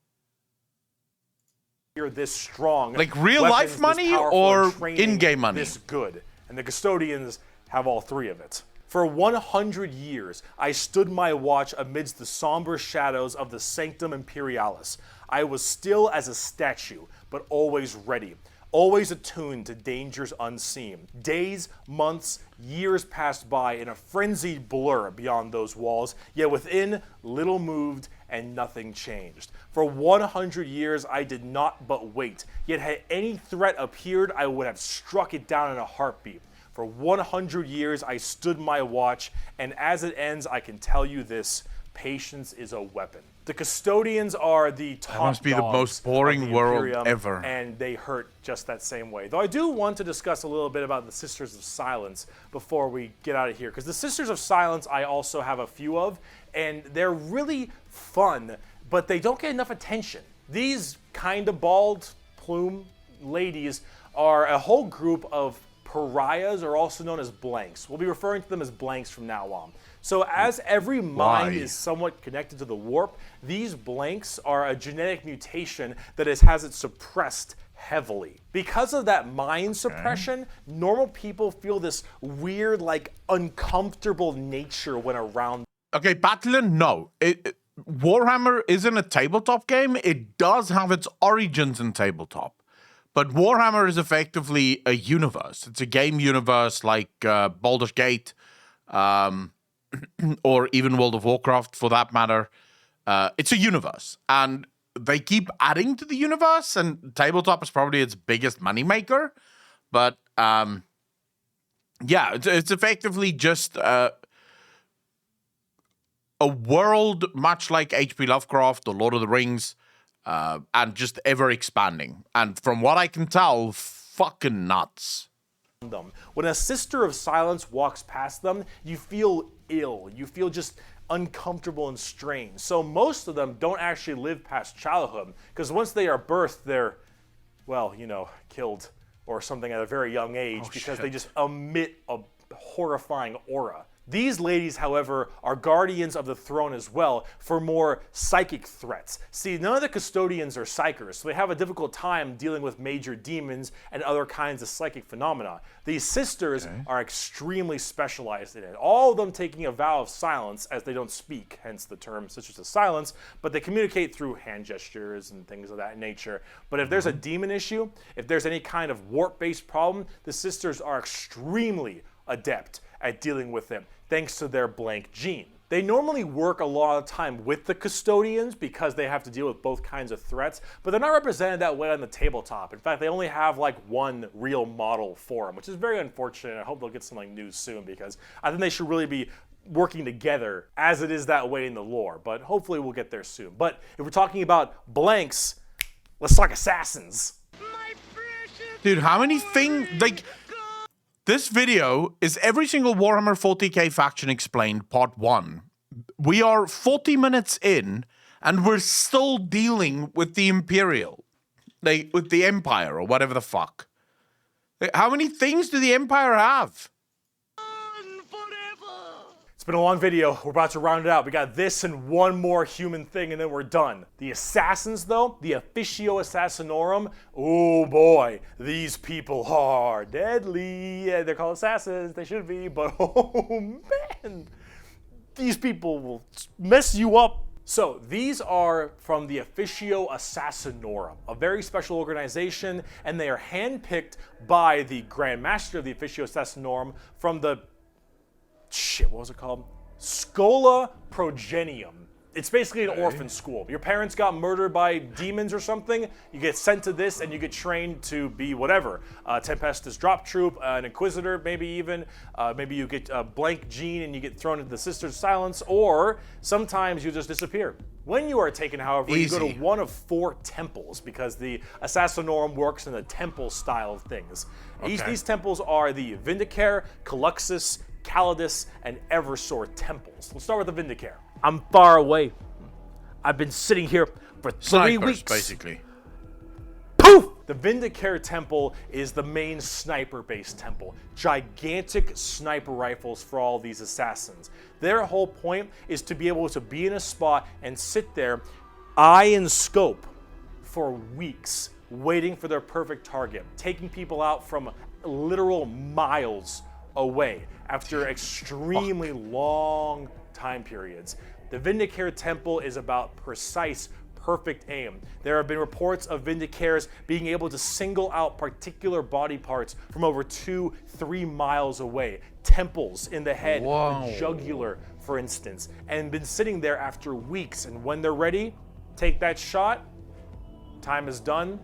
You're this strong. Like real life money or in-game money? This good. And the custodians have all 3 of it. For 100 years, I stood my watch amidst the somber shadows of the Sanctum Imperialis. I was still as a statue, but always ready, always attuned to dangers unseen. Days, months, years passed by in a frenzied blur beyond those walls, yet within, little moved and nothing changed. For 100 years, I did not but wait, yet had any threat appeared, I would have struck it down in a heartbeat. For 100 years, I stood my watch, and as it ends, I can tell you this: patience is a weapon. The custodians are the top That must be the most boring world ever. And they hurt just that same way. Though I do want to discuss a little bit about the Sisters of Silence before we get out of here, because the Sisters of Silence I also have a few of, and they're really fun, but they don't get enough attention. These kind of bald plume ladies are a whole group of pariahs, or also known as blanks. We'll be referring to them as blanks from now on. So as every mind is somewhat connected to the warp, these blanks are a genetic mutation that has it suppressed heavily. Because of that mind suppression, normal people feel this weird, like, uncomfortable nature when around. Okay, Battalion, no. Warhammer isn't a tabletop game. It does have its origins in tabletop. But Warhammer is effectively a universe. It's a game universe like Baldur's Gate, or even World of Warcraft for that matter. It's a universe. And they keep adding to the universe, and tabletop is probably its biggest moneymaker. But yeah, it's effectively just a world much like H.P. Lovecraft or Lord of the Rings, and just ever expanding. And from what I can tell, fucking nuts. When a Sister of Silence walks past them, you feel ill. You feel just uncomfortable and strange. So most of them don't actually live past childhood, because once they are birthed, they're, well, you know, killed or something at a very young age, because they just emit a horrifying aura. These ladies, however, are guardians of the throne as well for more psychic threats. See, none of the custodians are psychers, so they have a difficult time dealing with major demons and other kinds of psychic phenomena. These sisters are extremely specialized in it, all of them taking a vow of silence as they don't speak, hence the term Sisters of Silence, but they communicate through hand gestures and things of that nature. But if there's a demon issue, if there's any kind of warp-based problem, the sisters are extremely adept at dealing with them, thanks to their blank gene. They normally work a lot of time with the custodians because they have to deal with both kinds of threats, but they're not represented that way on the tabletop. In fact, they only have like one real model for them, which is very unfortunate. I hope they'll get some like news soon because I think they should really be working together as it is that way in the lore, but hopefully we'll get there soon. But if we're talking about blanks, let's talk assassins. Dude, how many things, like, this video is every single Warhammer 40k faction explained, part 1. We are 40 minutes in, and we're still dealing with the Imperial. Like, with the Empire, or whatever the fuck. Like, how many things do the Empire have? It's been a long video. We're about to round it out. We got this and one more human thing, and then we're done. The assassins, though, the Officio Assassinorum, oh boy, these people are deadly. Yeah, they're called assassins. They should be, but oh man, these people will mess you up. So these are from the Officio Assassinorum, a very special organization, and they are handpicked by the Grand Master of the Officio Assassinorum from the what was it called? Schola Progenium. It's basically an orphan school. Your parents got murdered by demons or something, you get sent to this and you get trained to be whatever. Tempestus Drop Troop, an Inquisitor maybe even. Maybe you get a blank gene and you get thrown into the Sisters of Silence, or sometimes you just disappear. When you are taken, however, you go to one of 4 temples because the Assassinorum works in the temple style of things. These temples are the Vindicare, Caluxus, Calidus, and Eversor temples. Let's start with the Vindicare. I'm far away. I've been sitting here for 3 weeks. Basically. Poof! The Vindicare temple is the main sniper-based temple. Gigantic sniper rifles for all these assassins. Their whole point is to be able to be in a spot and sit there, eye and scope, for weeks, waiting for their perfect target, taking people out from literal miles away after extremely long time periods. The Vindicare Temple is about precise, perfect aim. There have been reports of Vindicares being able to single out particular body parts from over 2-3 miles away. Temples in the head, the jugular, for instance, and been sitting there after weeks. And when they're ready, take that shot, time is done,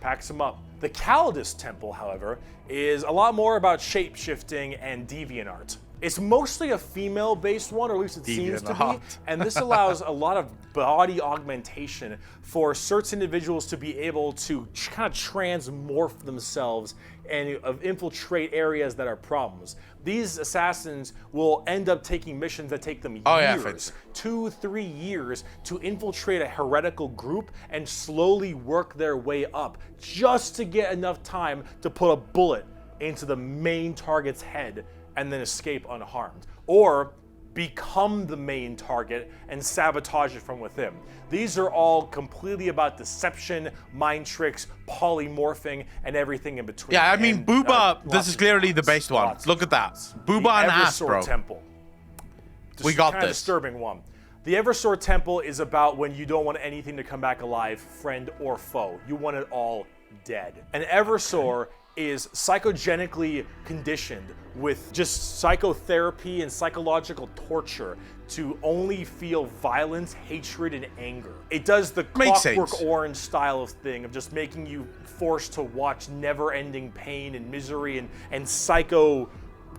packs them up. The Calidus Temple, however, is a lot more about shape-shifting and deviant art. It's mostly a female-based one, or at least it seems to be, and this allows a lot of body augmentation for certain individuals to be able to kind of transmorph themselves and infiltrate areas that are problems. These assassins will end up taking missions that take them years, 2-3 years, to infiltrate a heretical group and slowly work their way up, just to get enough time to put a bullet into the main target's head and then escape unharmed, or become the main target and sabotage it from within. These are all completely about deception, mind tricks, polymorphing, and everything in between. Yeah, I mean, Booba, this is clearly the best one. Look at that. Booba and ass, bro. Temple. We got kind of this. Disturbing one. The Eversor Temple is about when you don't want anything to come back alive, friend or foe. You want it all dead. An Eversor is psychogenically conditioned with just psychotherapy and psychological torture to only feel violence, hatred, and anger. It does the Clockwork Orange style of thing of just making you forced to watch never-ending pain and misery and psycho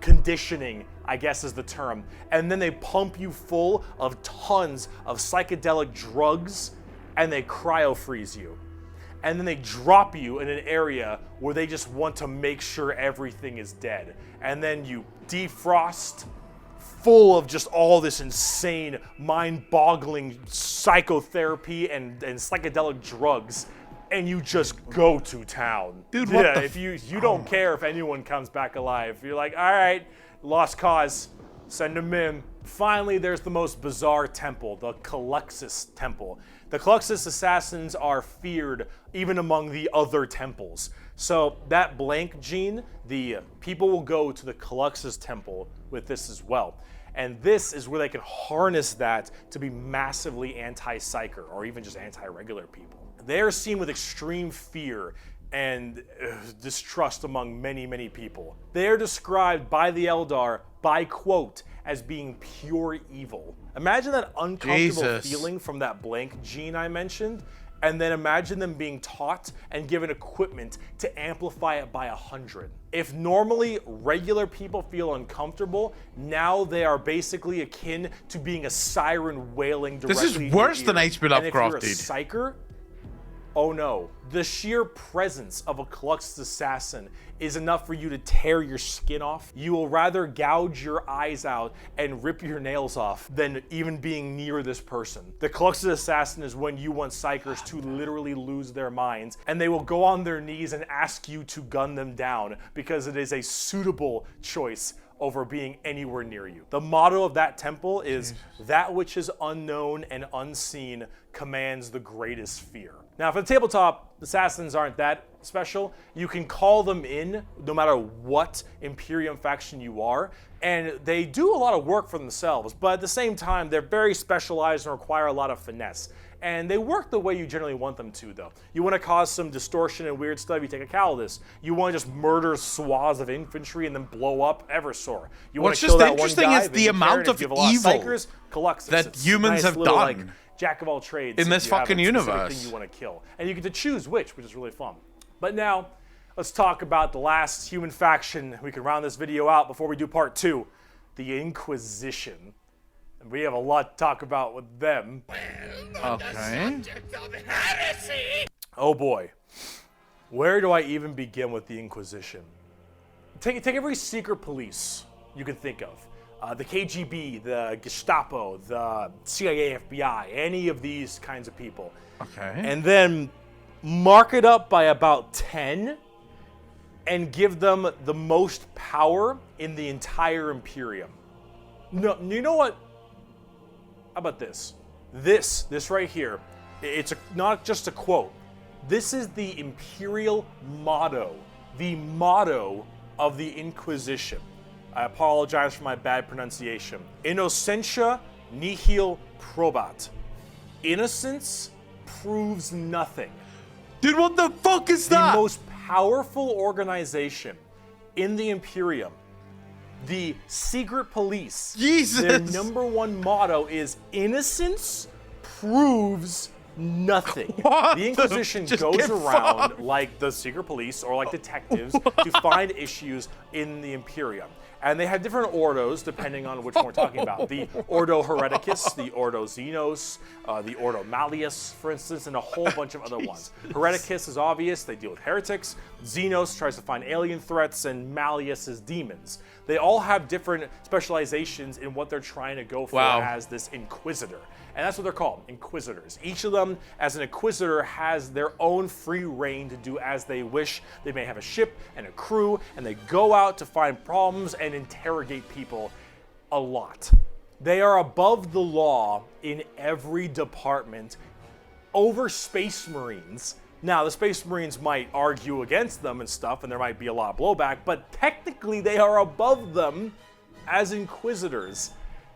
conditioning, I guess is the term. And then they pump you full of tons of psychedelic drugs and they cryo-freeze you. And then they drop you in an area where they just want to make sure everything is dead. And then you defrost, full of just all this insane, mind-boggling psychotherapy and psychedelic drugs, and you just go to town. Dude, what if you don't care if anyone comes back alive. You're like, all right, lost cause. Send them in. Finally, there's the most bizarre temple, the Calyxus Temple. The Calyxus assassins are feared even among the other temples. So that blank gene, the people will go to the Calyxus Temple with this as well. And this is where they can harness that to be massively anti-psyker or even just anti-regular people. They are seen with extreme fear and distrust among many, many people. They are described by the Eldar by quote as being pure evil. Imagine that uncomfortable feeling from that blank gene I mentioned, and then imagine them being taught and given equipment to amplify it by 100. If normally regular people feel uncomfortable, now they are basically akin to being a siren wailing directly. This is worse than H.P. Lovecraft did. If you're a psyker, oh no. The sheer presence of a Calyxus assassin is enough for you to tear your skin off. You will rather gouge your eyes out and rip your nails off than even being near this person. The Calyxus assassin is when you want psychers to literally lose their minds, and they will go on their knees and ask you to gun them down because it is a suitable choice over being anywhere near you. The motto of that temple is, that which is unknown and unseen commands the greatest fear. Now for the tabletop, the assassins aren't that special. You can call them in no matter what Imperium faction you are, and they do a lot of work for themselves, but at the same time, they're very specialized and require a lot of finesse. And they work the way you generally want them to, though. You want to cause some distortion and weird stuff, you take a Calidus. You want to just murder swaths of infantry and then blow up Eversor. You want to kill that one guy, is the amount of evil psychers, that humans have done. Like, jack of all trades in this fucking universe. Thing you want to kill, and you get to choose which is really fun. But now, let's talk about the last human faction. We can round this video out before we do part 2, the Inquisition. And we have a lot to talk about with them. Okay. Oh boy, where do I even begin with the Inquisition? Take every secret police you can think of. The KGB, the Gestapo, the CIA, FBI, any of these kinds of people. Okay. And then mark it up by about 10 and give them the most power in the entire Imperium. No, you know what? How about this? This right here, it's not just a quote. This is the Imperial motto, the motto of the Inquisition. I apologize for my bad pronunciation. Innocentia nihil probat. Innocence proves nothing. Dude, what the fuck is that? The most powerful organization in the Imperium, the secret police. Jesus. Their number one motto is innocence proves nothing. What the Inquisition goes around like the secret police or like detectives to find issues in the Imperium. And they have different ordos depending on which one we're talking about. The Ordo Hereticus, the Ordo Xenos, the Ordo Malleus, for instance, and a whole bunch of other ones. Hereticus is obvious, they deal with heretics. Xenos tries to find alien threats, and Malleus is demons. They all have different specializations in what they're trying to go for as this Inquisitor. And that's what they're called, Inquisitors. Each of them, as an Inquisitor, has their own free reign to do as they wish. They may have a ship and a crew, and they go out to find problems and interrogate people a lot. They are above the law in every department over Space Marines. Now, the Space Marines might argue against them and stuff, and there might be a lot of blowback, but technically they are above them as Inquisitors.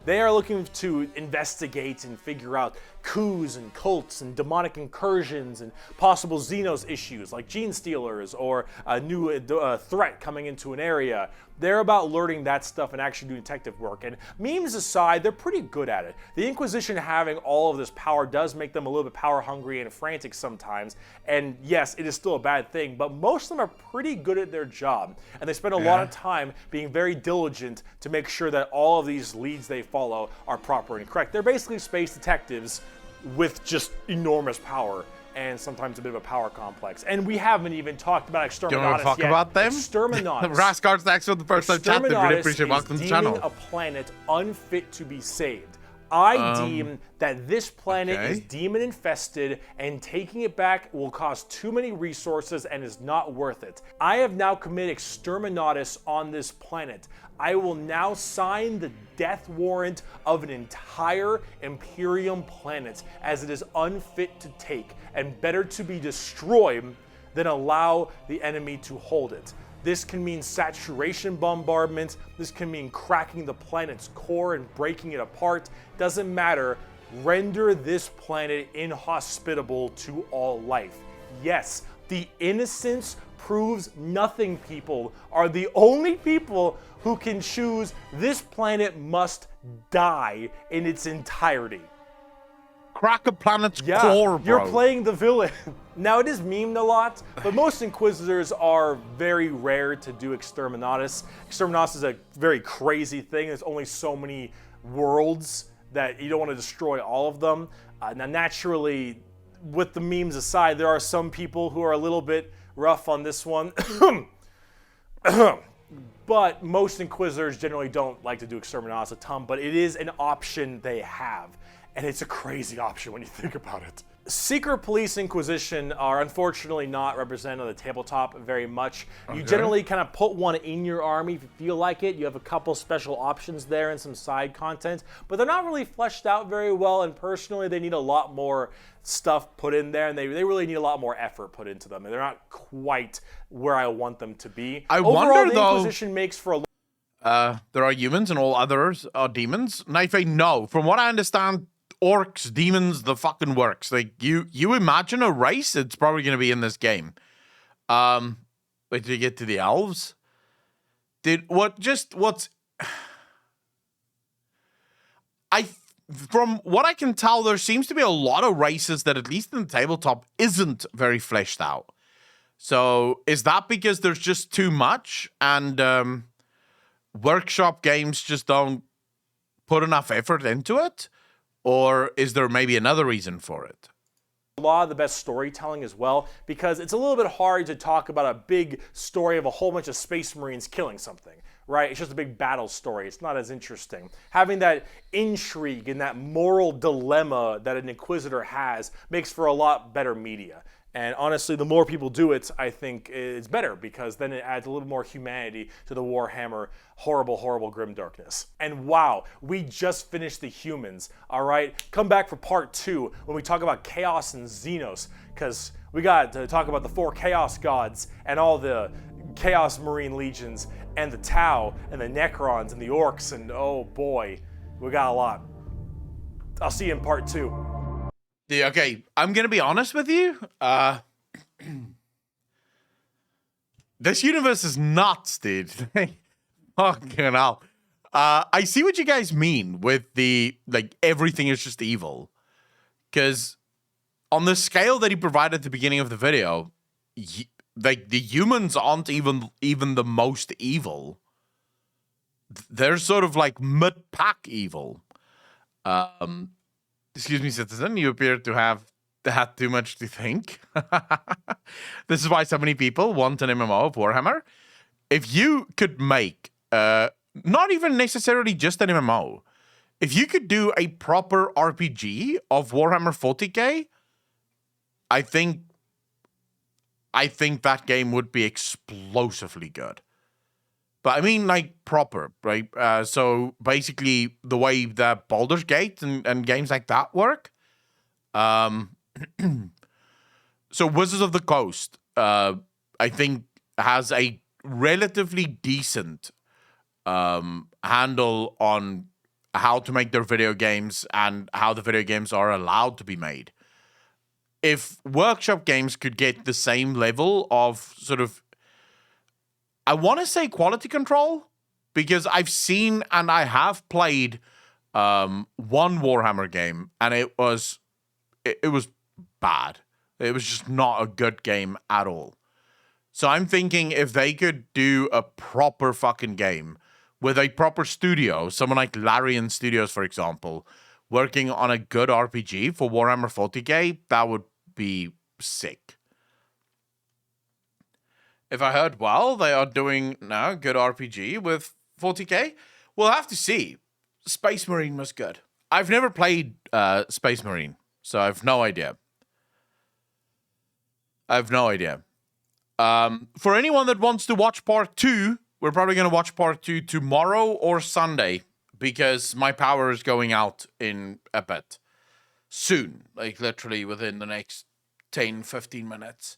They are looking to investigate and figure out coups and cults and demonic incursions and possible Xenos issues like gene stealers or a new threat coming into an area. They're about learning that stuff and actually doing detective work. And memes aside, they're pretty good at it. The Inquisition having all of this power does make them a little bit power hungry and frantic sometimes. And yes, it is still a bad thing, but most of them are pretty good at their job. And they spend a lot of time being very diligent to make sure that all of these leads they follow are proper and correct. They're basically space detectives with just enormous power and sometimes a bit of a power complex. And we haven't even talked about Exterminatus yet. Do you want to talk about them? Exterminatus. Rascard's next for the first time chatting. Really appreciate. Welcome to the channel. A planet unfit to be saved. I deem that this planet is demon infested, and taking it back will cost too many resources and is not worth it. I have now committed exterminatus on this planet. I will now sign the death warrant of an entire Imperium planet, as it is unfit to take and better to be destroyed than allow the enemy to hold it. This can mean saturation bombardment, this can mean cracking the planet's core and breaking it apart. Doesn't matter, render this planet inhospitable to all life. Yes, the innocents proves nothing people are the only people who can choose this planet must die in its entirety. Crack a planet's core, bro. You're playing the villain. Now, it is memed a lot, but most Inquisitors are very rare to do Exterminatus. Exterminatus is a very crazy thing. There's only so many worlds that you don't want to destroy all of them. Now, naturally, with the memes aside, there are some people who are a little bit rough on this one. But most Inquisitors generally don't like to do Exterminatus a ton, but it is an option they have. And it's a crazy option when you think about it. Secret Police Inquisition are unfortunately not represented on the tabletop very much. You generally kind of put one in your army if you feel like it. You have a couple special options there and some side content, but they're not really fleshed out very well, and personally they need a lot more stuff put in there, and they really need a lot more effort put into them, and they're not quite where I want them to be. Overall, the Inquisition makes for a there are humans and all others are demons. Knife, no. From what I understand, orcs, demons, the fucking works. Like, you imagine a race, it's probably going to be in this game. Wait till you get to the elves. From what I can tell, there seems to be a lot of races that, at least in the tabletop, isn't very fleshed out. So, is that because there's just too much, and workshop games just don't put enough effort into it? Or is there maybe another reason for it? A lot of the best storytelling as well, because it's a little bit hard to talk about a big story of a whole bunch of Space Marines killing something, right? It's just a big battle story. It's not as interesting. Having that intrigue and that moral dilemma that an Inquisitor has makes for a lot better media. And honestly, the more people do it, I think it's better, because then it adds a little more humanity to the Warhammer horrible, horrible grimdarkness. And wow, we just finished the humans, all right? Come back for part 2 when we talk about Chaos and Xenos, because we got to talk about the 4 Chaos Gods and all the Chaos Marine Legions and the Tau and the Necrons and the Orcs, and oh boy, we got a lot. I'll see you in part 2. Yeah, okay, I'm gonna be honest with you. This universe is nuts, dude. Fucking hell. I see what you guys mean with the, like, everything is just evil. Because on the scale that he provided at the beginning of the video, like, the humans aren't even the most evil. They're sort of like mid-pack evil. Excuse me, citizen, you appear to have had too much to think. This is why so many people want an MMO of Warhammer. If you could make, not even necessarily just an MMO, if you could do a proper RPG of Warhammer 40k, I think that game would be explosively good. But I mean, like, proper, right? So basically, the way that Baldur's Gate and games like that work. So Wizards of the Coast, I think, has a relatively decent handle on how to make their video games and how the video games are allowed to be made. If Workshop Games could get the same level of sort of, I want to say, quality control, because I've seen and I have played one Warhammer game, and it was bad. It was just not a good game at all. So I'm thinking if they could do a proper fucking game with a proper studio, someone like Larian Studios, for example, working on a good RPG for Warhammer 40k, that would be sick. If I heard well, they are doing now a good RPG with 40k. We'll have to see. Space Marine was good. I've never played Space Marine, so I've no idea. For anyone that wants to watch part 2, we're probably going to watch part 2 tomorrow or Sunday, because my power is going out in a bit. Soon. Like, literally within the next 10-15 minutes.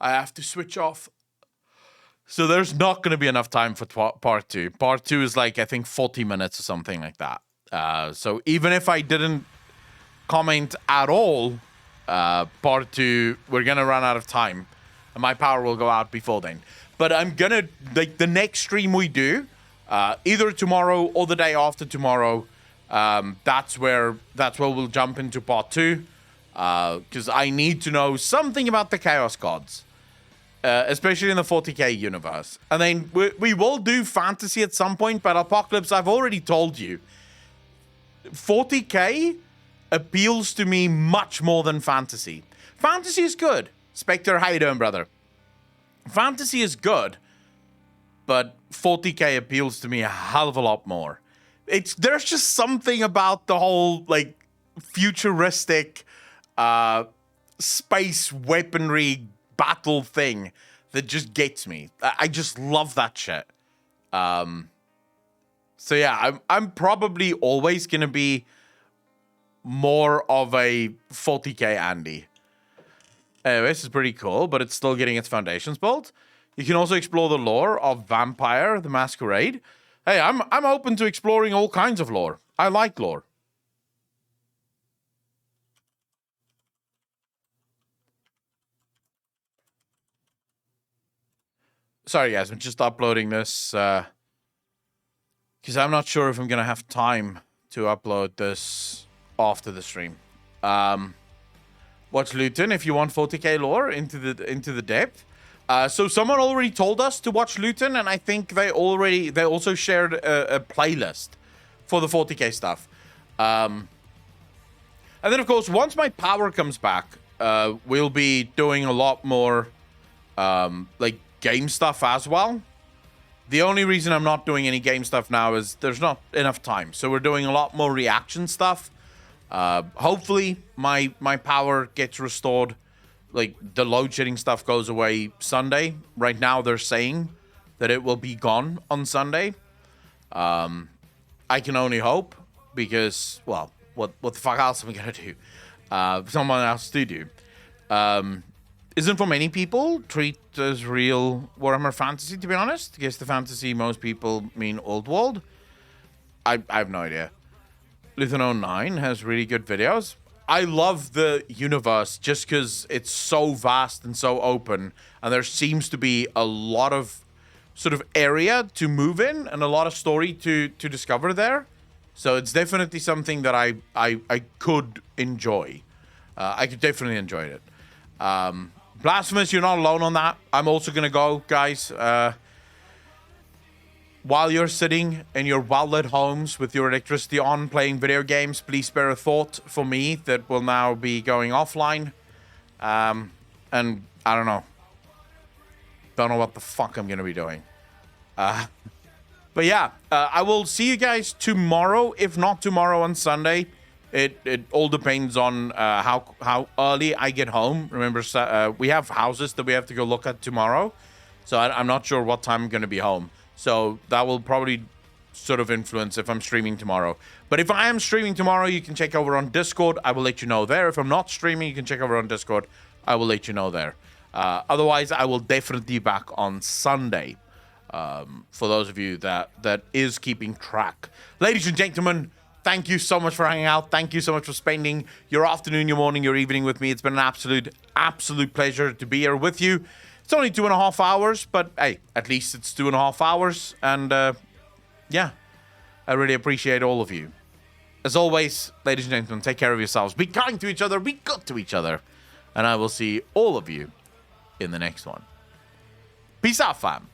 I have to switch off. So there's not going to be enough time for part 2. Part 2 is like, I think, 40 minutes or something like that. So even if I didn't comment at all, part 2, we're going to run out of time. And my power will go out before then. But I'm going to, like, the next stream we do, either tomorrow or the day after tomorrow, that's where we'll jump into part 2. Because I need to know something about the Chaos Gods. Especially in the 40k universe. And then we will do fantasy at some point, but Apocalypse, I've already told you, 40k appeals to me much more than fantasy. Fantasy is good. Spectre, how you doing, brother? Fantasy is good, but 40k appeals to me a hell of a lot more. There's just something about the whole, like, futuristic space weaponry battle thing that just gets me. I just love that shit. So yeah, I'm probably always gonna be more of a 40k Andy. This is pretty cool, but it's still getting its foundations built. You can also explore the lore of Vampire the Masquerade. Hey, I'm open to exploring all kinds of lore. I like lore. Sorry, guys, I'm just uploading this because I'm not sure if I'm going to have time to upload this after the stream. Watch Luton if you want 40k lore into the depth. So someone already told us to watch Luton, and I think they also shared a playlist for the 40k stuff. And then, of course, once my power comes back, we'll be doing a lot more like game stuff as well. The only reason I'm not doing any game stuff now is there's not enough time. So we're doing a lot more reaction stuff. Hopefully my power gets restored. Like, the load shedding stuff goes away Sunday. Right now they're saying that it will be gone on Sunday. I can only hope, because, well, what the fuck else am I gonna do? Someone else to do. Isn't for many people treat as real Warhammer Fantasy, to be honest. I guess the fantasy most people mean Old World. I have no idea. Luthor09 has really good videos. I love the universe just because it's so vast and so open, and there seems to be a lot of sort of area to move in and a lot of story to discover there. So it's definitely something that I could enjoy. I could definitely enjoy it. Blasphemous, you're not alone on that. I'm also going to go, guys. While you're sitting in your well-lit homes with your electricity on playing video games, please spare a thought for me that will now be going offline. And I don't know. Don't know what the fuck I'm going to be doing. But yeah, I will see you guys tomorrow. If not tomorrow, on Sunday. It all depends on how early I get home. Remember, we have houses that we have to go look at tomorrow. So I'm not sure what time I'm going to be home. So that will probably sort of influence if I'm streaming tomorrow. But if I am streaming tomorrow, you can check over on Discord. I will let you know there. If I'm not streaming, you can check over on Discord. I will let you know there. Otherwise, I will definitely be back on Sunday. For those of you that is keeping track. Ladies and gentlemen, thank you so much for hanging out. Thank you so much for spending your afternoon, your morning, your evening with me. It's been an absolute pleasure to be here with you. It's only 2.5 hours, but hey, at least it's 2.5 hours. And yeah, I really appreciate all of you. As always, ladies and gentlemen, take care of yourselves. Be kind to each other. Be good to each other. And I will see all of you in the next one. Peace out, fam.